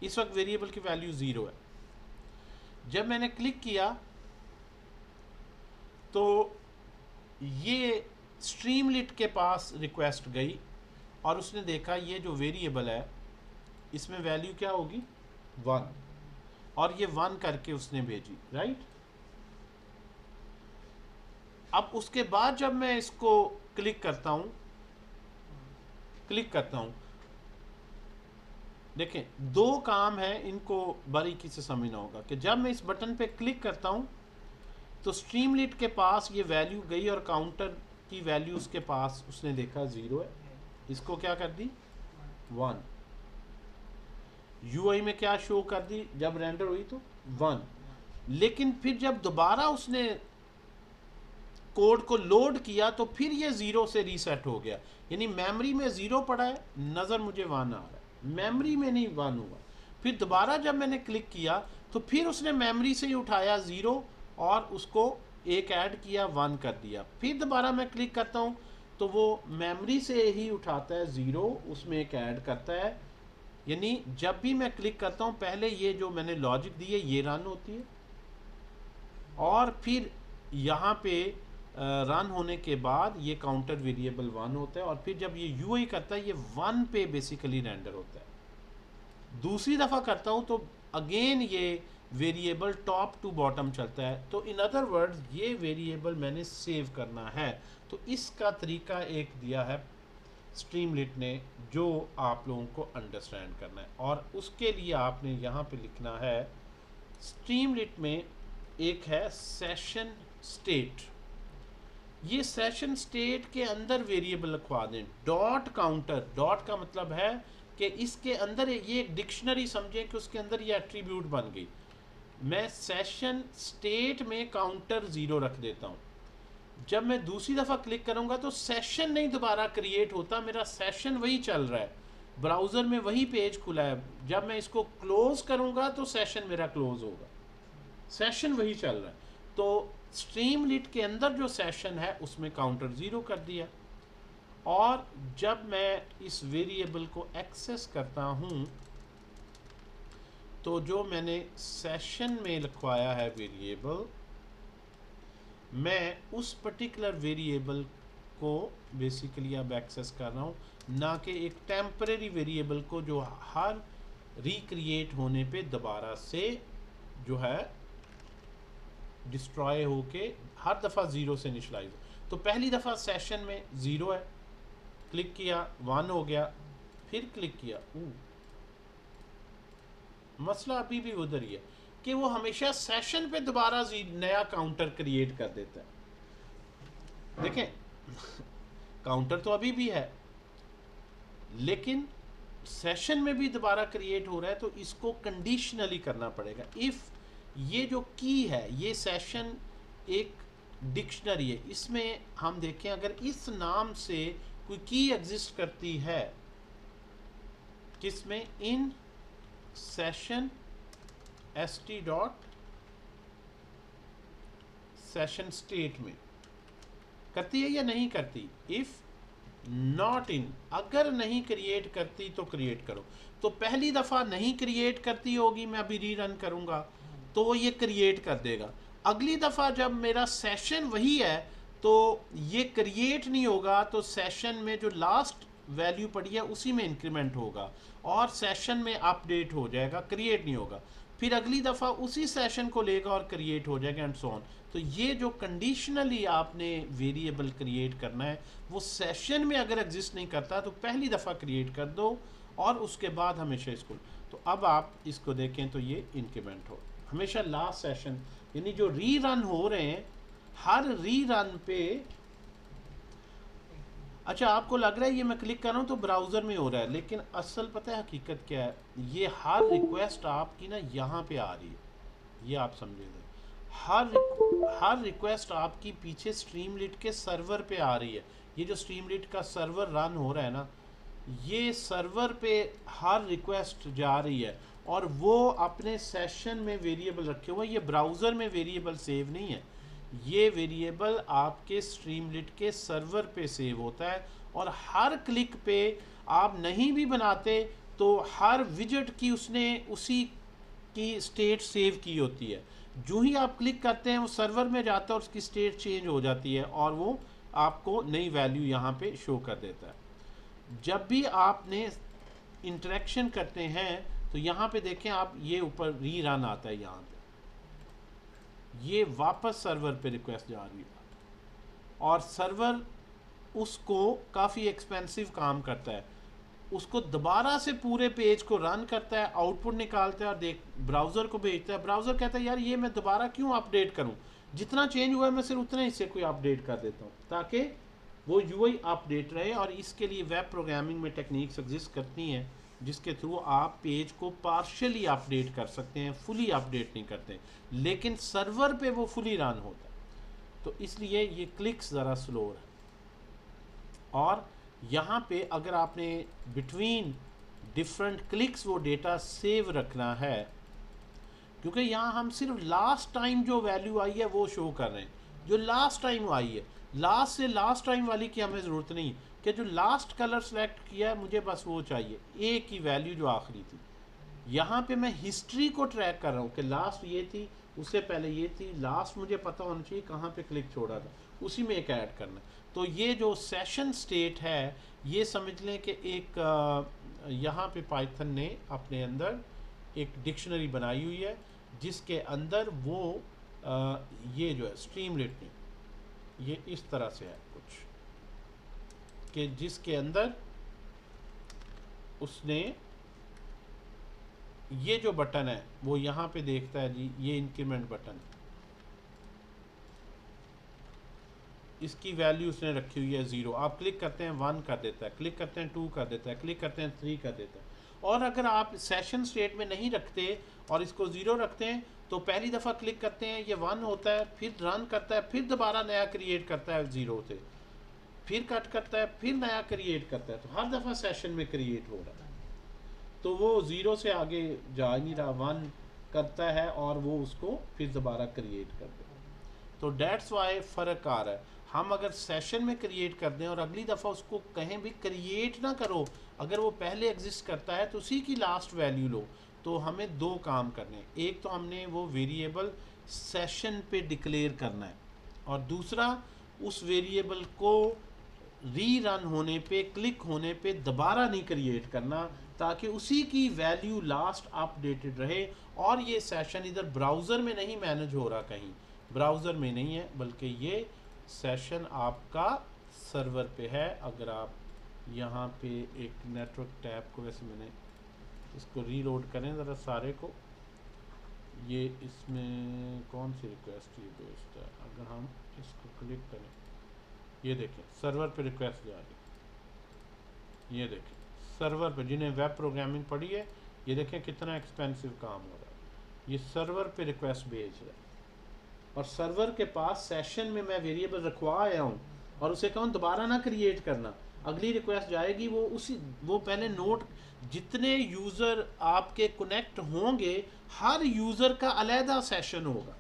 A: इस वक्त वेरिएबल की वैल्यू 0 है। जब मैंने क्लिक किया तो ये स्ट्रीमलीट के पास रिक्वेस्ट गई और उसने देखा ये जो वेरिएबल है इसमें वैल्यू क्या होगी 1, और ये 1 करके उसने भेजी, राइट। अब उसके बाद जब मैं इसको क्लिक करता हूं देखें, 2 काम है, इनको बारीकी से समझना होगा कि जब मैं इस बटन पे क्लिक करता हूं तो स्ट्रीमलीट के पास ये वैल्यू गई और काउंटर की वैल्यू उसके पास उसने देखा 0 है, इसको क्या कर दी 1। यूआई में क्या शो कर दी जब रेंडर हुई तो 1, लेकिन फिर जब दोबारा उसने कोड को लोड किया तो फिर ये 0 से रीसेट हो गया, यानी मेमोरी में 0 पड़ा है, नज़र मुझे 1 आ रहा है, मेमोरी में नहीं 1 हुआ। फिर दोबारा जब मैंने क्लिक किया तो फिर उसने मेमोरी से ही उठाया 0 और उसको एक ऐड किया 1 कर दिया, फिर दोबारा मैं क्लिक करता हूँ तो वो मेमोरी से ही उठाता है 0, उसमें एक ऐड करता है। यानी जब भी मैं क्लिक करता हूँ पहले ये जो मैंने लॉजिक दी है ये रन होती है, और फिर यहाँ पे रन होने के बाद ये काउंटर वेरिएबल 1 होता है, और फिर जब ये यूआई करता है ये 1 पे बेसिकली रेंडर होता है। दूसरी दफ़ा करता हूँ तो अगेन ये वेरिएबल टॉप टू बॉटम चलता है। तो इन अदर वर्ड्स ये वेरिएबल मैंने सेव करना है। तो इसका तरीका एक दिया है स्ट्रीमलिट ने जो आप लोगों को अंडरस्टैंड करना है, और उसके लिए आपने यहाँ पे लिखना है स्ट्रीमलिट में एक है सेशन स्टेट। ये सेशन स्टेट के अंदर वेरिएबल लिखवा दें डॉट काउंटर। डॉट का मतलब है कि इसके अंदर ये एक डिक्शनरी समझें कि उसके अंदर ये एट्रीब्यूट बन गई। मैं सेशन स्टेट में काउंटर 0 रख देता हूँ। जब मैं दूसरी दफ़ा क्लिक करूँगा तो सेशन नहीं दोबारा क्रिएट होता, मेरा सेशन वही चल रहा है, ब्राउज़र में वही पेज खुला है। जब मैं इसको क्लोज करूँगा तो सेशन मेरा क्लोज होगा, सेशन वही चल रहा है। तो स्ट्रीमलिट के अंदर जो सेशन है उसमें काउंटर 0 कर दिया, और जब मैं इस वेरिएबल को एक्सेस करता हूँ तो जो मैंने सेशन में लिखवाया है वेरिएबल, मैं उस पर्टिकुलर वेरिएबल को बेसिकली अब एक्सेस कर रहा हूँ, ना कि एक टेम्परेरी वेरिएबल को जो हर रिक्रिएट होने पे दोबारा से जो है डिस्ट्रॉय होके हर दफ़ा 0 से इनिशियलाइज। तो पहली दफ़ा सेशन में 0 है, क्लिक किया 1 हो गया, फिर क्लिक किया मसला अभी भी उधर ही है कि वो हमेशा सेशन पे दोबारा नया काउंटर क्रिएट कर देता है। देखें काउंटर तो अभी भी है लेकिन सेशन में भी दोबारा क्रिएट हो रहा है, तो इसको कंडीशनली करना पड़ेगा। इफ़ ये जो की है, ये सेशन एक डिक्शनरी है, इसमें हम देखें अगर इस नाम से कोई की एग्जिस्ट करती है, किसमें, in session st dot session state में करती है या नहीं करती। इफ़ नॉट इन, अगर नहीं क्रिएट करती तो क्रिएट करो। तो पहली दफ़ा नहीं क्रिएट करती होगी, मैं अभी रीरन करूँगा तो वो ये क्रिएट कर देगा। अगली दफ़ा जब मेरा सेशन वही है तो ये क्रिएट नहीं होगा, तो सेशन में जो लास्ट वैल्यू पड़ी है उसी में इंक्रीमेंट होगा और सेशन में अपडेट हो जाएगा, क्रिएट नहीं होगा। फिर अगली दफ़ा उसी सेशन को लेगा और क्रिएट हो जाएगा एंड सो ऑन। तो ये जो कंडीशनली आपने वेरिएबल क्रिएट करना है वो सेशन में अगर एग्जिस्ट नहीं करता तो पहली दफ़ा क्रिएट कर दो और उसके बाद हमेशा इसको। तो अब आप इसको देखें तो ये इंक्रीमेंट हो हमेशा लास्ट सेशन, यानी जो री रन हो रहे हैं हर री रन पे। अच्छा आपको लग रहा है ये मैं क्लिक कर रहा हूँ तो ब्राउज़र में हो रहा है, लेकिन असल पता है हकीकत क्या है, ये हर रिक्वेस्ट आपकी ना यहाँ पे आ रही है, ये आप समझेंगे। हर रिक्वेस्ट आपकी पीछे स्ट्रीमलिट के सर्वर पे आ रही है। ये जो स्ट्रीमलिट का सर्वर रन हो रहा है ना, ये सर्वर पे हर रिक्वेस्ट जा रही है और वो अपने सेशन में वेरिएबल रखे हुए हैं। ये ब्राउज़र में वेरिएबल सेव नहीं है, ये वेरिएबल आपके स्ट्रीमलिट के सर्वर पे सेव होता है और हर क्लिक पे आप नहीं भी बनाते तो हर विजेट की उसने उसी की स्टेट सेव की होती है। जो ही आप क्लिक करते हैं वो सर्वर में जाता है और उसकी स्टेट चेंज हो जाती है और वो आपको नई वैल्यू यहाँ पे शो कर देता है। जब भी आपने इंटरेक्शन करते हैं तो यहाँ पे देखें आप, ये ऊपर री रन आता है, यहाँ पे ये वापस सर्वर पे रिक्वेस्ट जा रही है और सर्वर उसको काफ़ी एक्सपेंसिव काम करता है, उसको दोबारा से पूरे पेज को रन करता है, आउटपुट निकालता है और ब्राउज़र को भेजता है। ब्राउज़र कहता है यार ये मैं दोबारा क्यों अपडेट करूं, जितना चेंज हुआ है मैं सिर्फ उतना हिस्से को अपडेट कर देता हूं ताकि वो यूआई अपडेट रहे। और इसके लिए वेब प्रोग्रामिंग में टेक्निक्स एग्जिस्ट करती हैं जिसके थ्रू आप पेज को पार्शियली अपडेट कर सकते हैं, फुली अपडेट नहीं करते, लेकिन सर्वर पे वो फुली रन होता है। तो इसलिए ये क्लिक्स ज़रा स्लो है। और यहाँ पे अगर आपने बिटवीन डिफरेंट क्लिक्स वो डेटा सेव रखना है, क्योंकि यहाँ हम सिर्फ लास्ट टाइम जो वैल्यू आई है वो शो कर रहे हैं जो लास्ट टाइम आई है, लास्ट से लास्ट टाइम वाली की हमें ज़रूरत नहीं कि जो लास्ट कलर सेलेक्ट किया है मुझे बस वो चाहिए, ए की वैल्यू जो आखिरी थी। यहाँ पे मैं हिस्ट्री को ट्रैक कर रहा हूँ कि लास्ट ये थी, उससे पहले ये थी, लास्ट मुझे पता होना चाहिए कहाँ पे क्लिक छोड़ा था, उसी में एक ऐड करना है। तो ये जो सेशन स्टेट है, ये समझ लें कि एक यहाँ पे पाइथन ने अपने अंदर एक डिक्शनरी बनाई हुई है जिसके अंदर वो ये जो है स्ट्रीमलेट में ये इस तरह से है कुछ, कि जिसके अंदर उसने ये जो बटन है वो यहाँ पे देखता है जी, ये इंक्रीमेंट बटन, इसकी वैल्यू उसने रखी हुई है 0। आप क्लिक करते हैं 1 कर देता है, क्लिक करते हैं 2 कर देता है, क्लिक करते हैं 3 कर देता है। और अगर आप सेशन स्टेट में नहीं रखते और इसको 0 रखते हैं तो पहली दफ़ा क्लिक करते हैं ये 1 होता है, फिर रन करता है, फिर दोबारा नया क्रिएट करता है 0 से, फिर कट करता है, फिर नया क्रिएट करता है, तो हर दफ़ा सेशन में क्रिएट हो रहा है। तो वो 0 से आगे जा नहीं रहा, 1 करता है और वो उसको फिर दोबारा क्रिएट कर देता है। तो डेट्स वाई फ़र्क आ रहा है। हम अगर सेशन में क्रिएट कर दें और अगली दफ़ा उसको कहें भी क्रिएट ना करो, अगर वो पहले एग्जिस्ट करता है तो उसी की लास्ट वैल्यू लो। तो हमें दो काम करने हैं, एक तो हमने वो वेरिएबल सेशन पे डिक्लेयर करना है और दूसरा उस वेरिएबल को री रन होने पे, क्लिक होने पे दोबारा नहीं क्रिएट करना, ताकि उसी की वैल्यू लास्ट अपडेटेड रहे। और ये सेशन इधर ब्राउज़र में नहीं मैनेज हो रहा, कहीं ब्राउज़र में नहीं है, बल्कि ये सेशन आपका सर्वर पे है। अगर आप यहाँ पे एक नेटवर्क टैब को, वैसे मैंने इसको रीलोड करें ज़रा सारे को, ये इसमें कौन सी रिक्वेस्ट ये भेजता है, अगर हम इसको क्लिक करें, ये देखें सर्वर पे रिक्वेस्ट जा रही, ये देखें सर्वर पे, जिन्हें वेब प्रोग्रामिंग पढ़ी है, ये देखें कितना एक्सपेंसिव काम हो रहा है, ये सर्वर पे रिक्वेस्ट भेज रहा है। और सर्वर के पास सेशन में मैं वेरिएबल रखवा आया हूँ और उसे कहूँ दोबारा ना क्रिएट करना, अगली रिक्वेस्ट जाएगी वो पहले नोट, जितने यूज़र आपके कनेक्ट होंगे हर यूज़र का अलहदा सेशन होगा,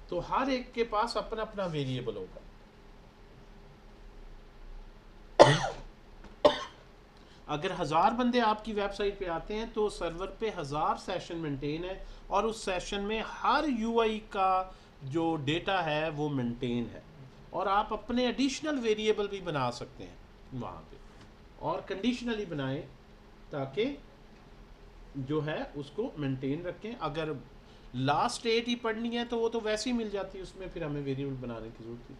A: तो हर एक के पास अपना अपना वेरिएबल होगा। अगर 1000 बंदे आपकी वेबसाइट पे आते हैं तो सर्वर पे 1000 सेशन मेंटेन है और उस सेशन में हर यूआई का जो डेटा है वो मेंटेन है, और आप अपने एडिशनल वेरिएबल भी बना सकते हैं वहाँ पे, और कंडीशनली बनाएं ताकि जो है उसको मेंटेन रखें। अगर लास्ट स्टेट ही पढ़नी है तो वो तो वैसे ही मिल जाती है, उसमें फिर हमें वेरिएबल बनाने की जरूरत नहीं।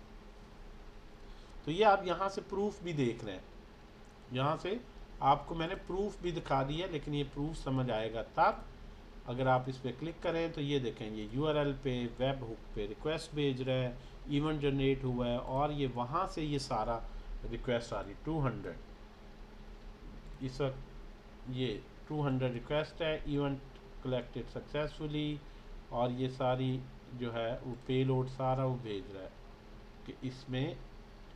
A: तो ये आप यहाँ से प्रूफ भी देख रहे हैं, यहाँ से आपको मैंने प्रूफ भी दिखा दिया, लेकिन ये प्रूफ समझ आएगा तब अगर आप इस पर क्लिक करें। तो ये देखें, ये यूआरएल पे वेब हुक पे रिक्वेस्ट भेज रहा है, इवेंट जनरेट हुआ है, और ये वहाँ से ये सारा रिक्वेस्ट आ रही 200, इस वक्त ये 200 रिक्वेस्ट है, इवेंट कलेक्टेड सक्सेसफुली, और ये सारी जो है वो पेलोड सारा वो भेज रहा है कि इसमें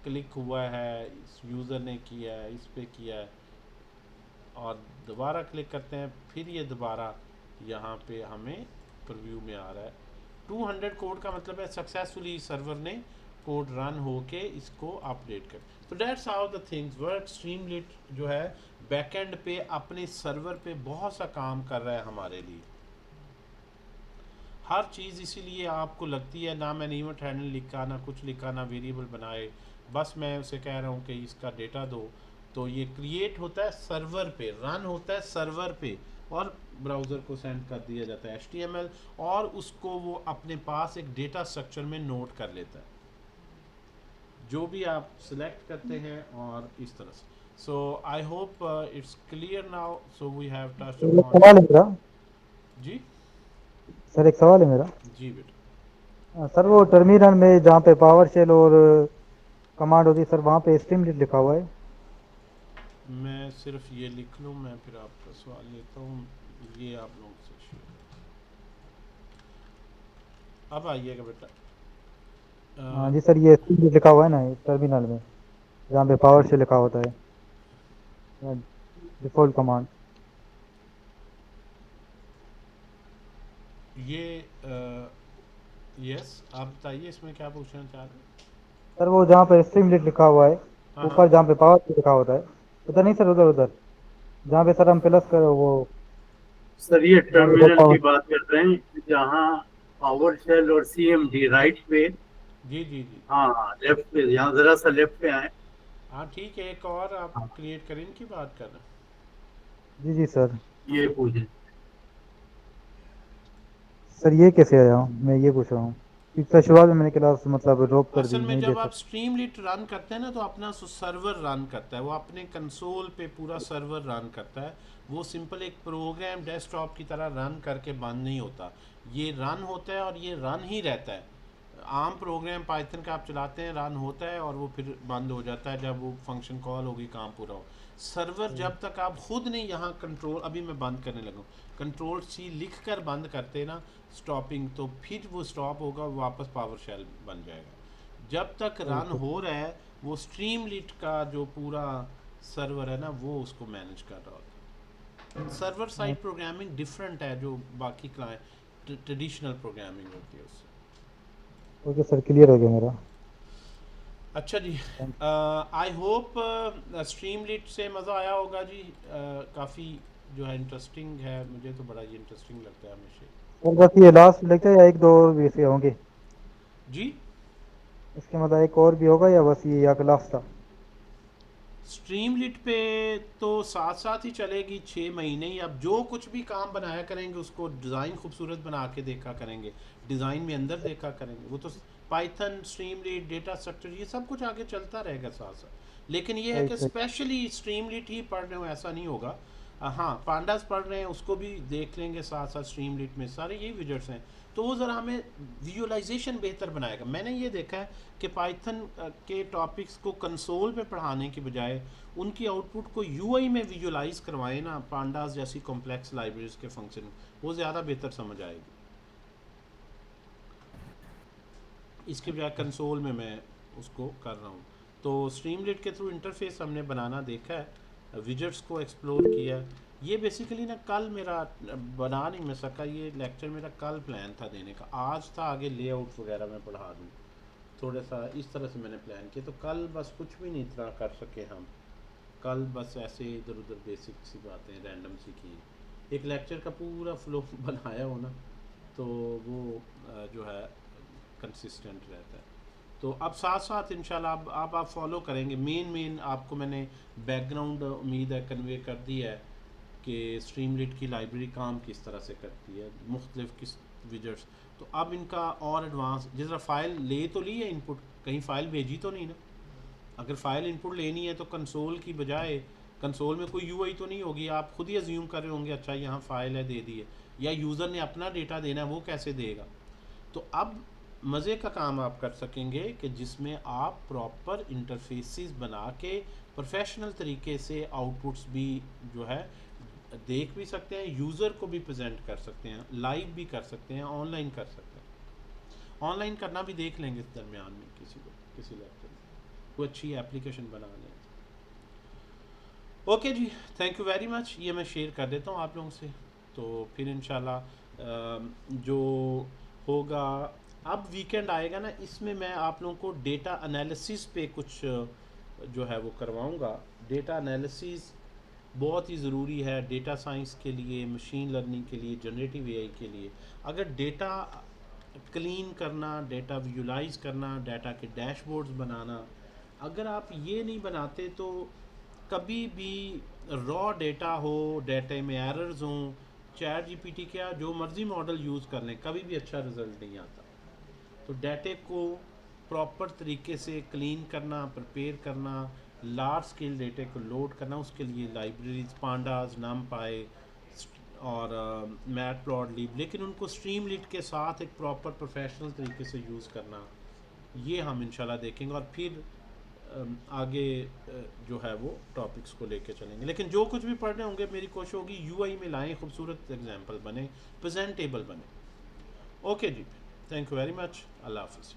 A: क्लिक हुआ है, इस यूज़र ने किया है, इस पे किया है, और दोबारा क्लिक करते हैं, फिर ये दोबारा यहाँ पे हमें प्रीव्यू में आ रहा है। 200 कोड का मतलब है सक्सेसफुली सर्वर ने कोड रन होके इसको अपडेट कर। तो that's how the things work. Streamlit जो है बैकएंड पे अपने सर्वर पे बहुत सा काम कर रहा है हमारे लिए, हर चीज़। इसीलिए आपको लगती है ना मैंने इवेंट हैंडल लिखा, ना कुछ लिखा, ना वेरिएबल बनाए, बस मैं उसे कह रहा हूँ कि इसका डेटा दो, तो ये क्रिएट होता है सर्वर पे, रन होता है सर्वर पे, और ब्राउज़र को सेंड कर दिया जाता है HTML, और उसको वो अपने पास एक डेटा स्ट्रक्चर में नोट कर लेता है जो भी आप सिलेक्ट करते हैं, और इस तरह से। So I hope it's clear now. So we have touched
D: एक
A: अपॉन।
D: सवाल है मेरा
A: जी
D: सर, एक सवाल है मेरा।
A: जी बेटा।
D: सर वो टर्मिनल में जहाँ पे पावर शेल और कमांड होती है सर, वहाँ पे स्ट्रीमलीट लिखा हुआ है।
A: मैं सिर्फ ये लिख लूँ, मैं फिर आपका सवाल लेता हूँ, ये आप लोगों से शेयर। अब आइएगा बेटा।
D: हाँ जी सर, ये स्ट्रीमलीट लिखा हुआ है ना टर्मिनल में, जहाँ पे पावर शेल लिखा होता है डिफ़ॉल्ट कमांड।
A: ये यस, आप बताइए इसमें क्या पूछना चाह रहे हैं?
D: सर वो जहाँ पे स्ट्रीमलेट लिखा हुआ है,
A: हाँ
D: ऊपर
A: हाँ
D: जहाँ पे पावर लिखा होता है, उधर नहीं सर, उधर उधर जहाँ पे सर हम प्लस करो वो,
B: सर ये
D: जहाँ पे
B: टर्मिनल की
D: पावर।
B: बात कर रहे हैं जहाँ पावर शेल और सीएमडी राइट पे।
A: जी जी जी।
B: हाँ हाँ, लेफ्ट पे, यहाँ जरा सा लेफ्ट पे आए।
A: हाँ ठीक है, एक और आप
B: हाँ,
A: क्रिएट करें की बात कर रहे हैं।
D: जी जी सर।
B: ये पूछे।
D: सर ये कैसे आया हूँ, मैं ये पूछ रहा हूँ, क्योंकि सर शुरुआत में मैंने क्लास मतलब ड्रॉप कर
A: असल
D: दी,
A: में
D: नहीं दे
A: जब आप
D: सकता।
A: स्ट्रीमलीट रन करते हैं ना तो अपना सर्वर रन करता है, वो अपने कंसोल पे पूरा सर्वर रन करता है। वो सिंपल एक प्रोग्राम डेस्कटॉप की तरह रन करके बंद नहीं होता, ये रन होता है और ये रन ही रहता है। आम प्रोग्राम पाइथन का आप चलाते हैं, रन होता है और वो फिर बंद हो जाता है जब वो फंक्शन कॉल होगी, काम पूरा हो। सर्वर जब तक आप खुद नहीं यहाँ कंट्रोल, अभी मैं बंद करने लगा, कंट्रोल सी लिख कर बंद करते ना स्टॉपिंग, तो फिर वो स्टॉप होगा, वापस पावर शेल बन जाएगा। जब तक रन
D: ओके
A: हो रहा है वो स्ट्रीमलीट का जो पूरा सर्वर है ना वो उसको मैनेज कर रहा होता है। सर्वर साइड प्रोग्रामिंग डिफरेंट है जो बाकी क्लाइंट ट्रेडिशनल प्रोग्रामिंग होती है उससे।
D: ओके सर, क्लियर हो गया मेरा।
A: अच्छा जी,
D: थैंक
A: आई होप स्ट्रीमलीट से मज़ा आया होगा जी। काफ़ी जो है इंटरेस्टिंग है, मुझे तो बड़ा ही इंटरेस्टिंग लगता है हमेशा।
D: सर बस ये लास्ट लेक्चर या एक दो और भी ऐसे होंगे,
A: जी,
D: इसके मतलब एक और भी होगा या बस ये या लास्ट था?
A: स्ट्रीमलीट पे तो साथ साथ ही चलेगी 6 महीने ही। अब जो कुछ भी काम बनाया करेंगे उसको डिज़ाइन खूबसूरत बना के देखा करेंगे, डिज़ाइन में अंदर देखा करेंगे। वो तो पाइथन, स्ट्रीमलीट, डेटा स्ट्रक्चर, ये सब कुछ आगे चलता रहेगा साथ साथ। लेकिन ये है
D: राइट
A: कि
D: राइट।
A: स्पेशली स्ट्रीमलीट ही पढ़ रहे हो ऐसा नहीं होगा। हाँ, पांडास पढ़ रहे हैं उसको भी देख लेंगे साथ साथ, स्ट्रीमलीट में सारे यही विजट्स हैं, तो वो ज़रा हमें विजुअलाइजेशन बेहतर बनाएगा। मैंने ये देखा है कि पाइथन के टॉपिक्स को कंसोल पे पढ़ाने की बजाय उनकी आउटपुट को यूआई में विजुअलाइज करवाएं ना, पांडास जैसी कॉम्प्लेक्स लाइब्रेरीज के फंक्शन, वो ज़्यादा बेहतर समझ आएगी। इसके बजाय कंसोल में मैं उसको कर रहा हूँ। तो स्ट्रीमलीट के थ्रू इंटरफेस हमने बनाना देखा है, विजेट्स को एक्सप्लोर किया। ये बेसिकली ना कल मेरा बना नहीं मैं सका, ये लेक्चर मेरा कल प्लान था देने का, आज था आगे लेआउट वगैरह मैं पढ़ा दूँ, थोड़ा सा इस तरह से मैंने प्लान किया। तो कल बस कुछ भी नहीं इतना कर सके हम, कल बस ऐसे इधर उधर बेसिक सी बातें रैंडम सी की। एक लेक्चर का पूरा फ्लो बनाया हो ना तो वो जो है कंसिस्टेंट रहता है। तो अब साथ साथ इंशाल्लाह अब आप फॉलो करेंगे। मेन आपको मैंने बैकग्राउंड उम्मीद है कन्वे कर दी है कि स्ट्रीमलीट की लाइब्रेरी काम किस तरह से करती है, मुख्तलिफ किस विजट्स। तो अब इनका और एडवांस, जिस तरह फ़ाइल ले तो ली है इनपुट, कहीं फ़ाइल भेजी तो नहीं ना। अगर फ़ाइल इनपुट लेनी है तो कंसोल की बजाय, कंसोल में कोई यूआई तो नहीं होगी, आप खुद ही अज्यूम कर रहे होंगे अच्छा यहाँ फ़ाइल है दे दी है, या यूज़र ने अपना डेटा देना है वो कैसे देगा। तो अब मज़े का काम आप कर सकेंगे कि जिसमें आप प्रॉपर इंटरफेसेस बना के प्रोफेशनल तरीके से आउटपुट्स भी जो है देख भी सकते हैं, यूज़र को भी प्रेजेंट कर सकते हैं, लाइव भी कर सकते हैं, ऑनलाइन कर सकते हैं। ऑनलाइन करना भी देख लेंगे इस दरमियान में किसी लेक्चर में, कोई अच्छी एप्लीकेशन बना लें। ओके जी, थैंक यू वेरी मच। ये मैं शेयर कर देता हूँ आप लोगों से, तो फिर इंशाल्लाह जो होगा, अब वीकेंड आएगा ना, इसमें मैं आप लोगों को डेटा एनालिसिस पे कुछ जो है वो करवाऊँगा। डेटा एनालिसिस बहुत ही ज़रूरी है डेटा साइंस के लिए, मशीन लर्निंग के लिए, जनरेटिव एआई के लिए। अगर डेटा क्लीन करना, डेटा विजुलाइज करना, डाटा के डैशबोर्ड्स बनाना, अगर आप ये नहीं बनाते तो कभी भी रॉ डेटा हो, डेटा में एरर्स हों, चैट जीपीटी क्या जो मर्ज़ी मॉडल यूज़ कर लें, कभी भी अच्छा रिज़ल्ट नहीं आता। तो डाटे को प्रॉपर तरीके से क्लीन करना, प्रिपेयर करना, लार्ज स्केल डेटे को लोड करना, उसके लिए लाइब्रेरीज पांडास, नमपाई और मैटप्लॉटलिब, लेकिन उनको स्ट्रीमलीट के साथ एक प्रॉपर प्रोफेशनल तरीके से यूज़ करना, ये हम इंशाल्लाह देखेंगे। और फिर आगे जो है वो टॉपिक्स को लेके चलेंगे। लेकिन जो कुछ भी पढ़ रहे होंगे मेरी कोशिश होगी यूआई में लाएं, खूबसूरत एग्जांपल बने, प्रेजेंटेबल बने। ओके जी, थैंक यू वेरी मच, अल्लाह हाफिज़।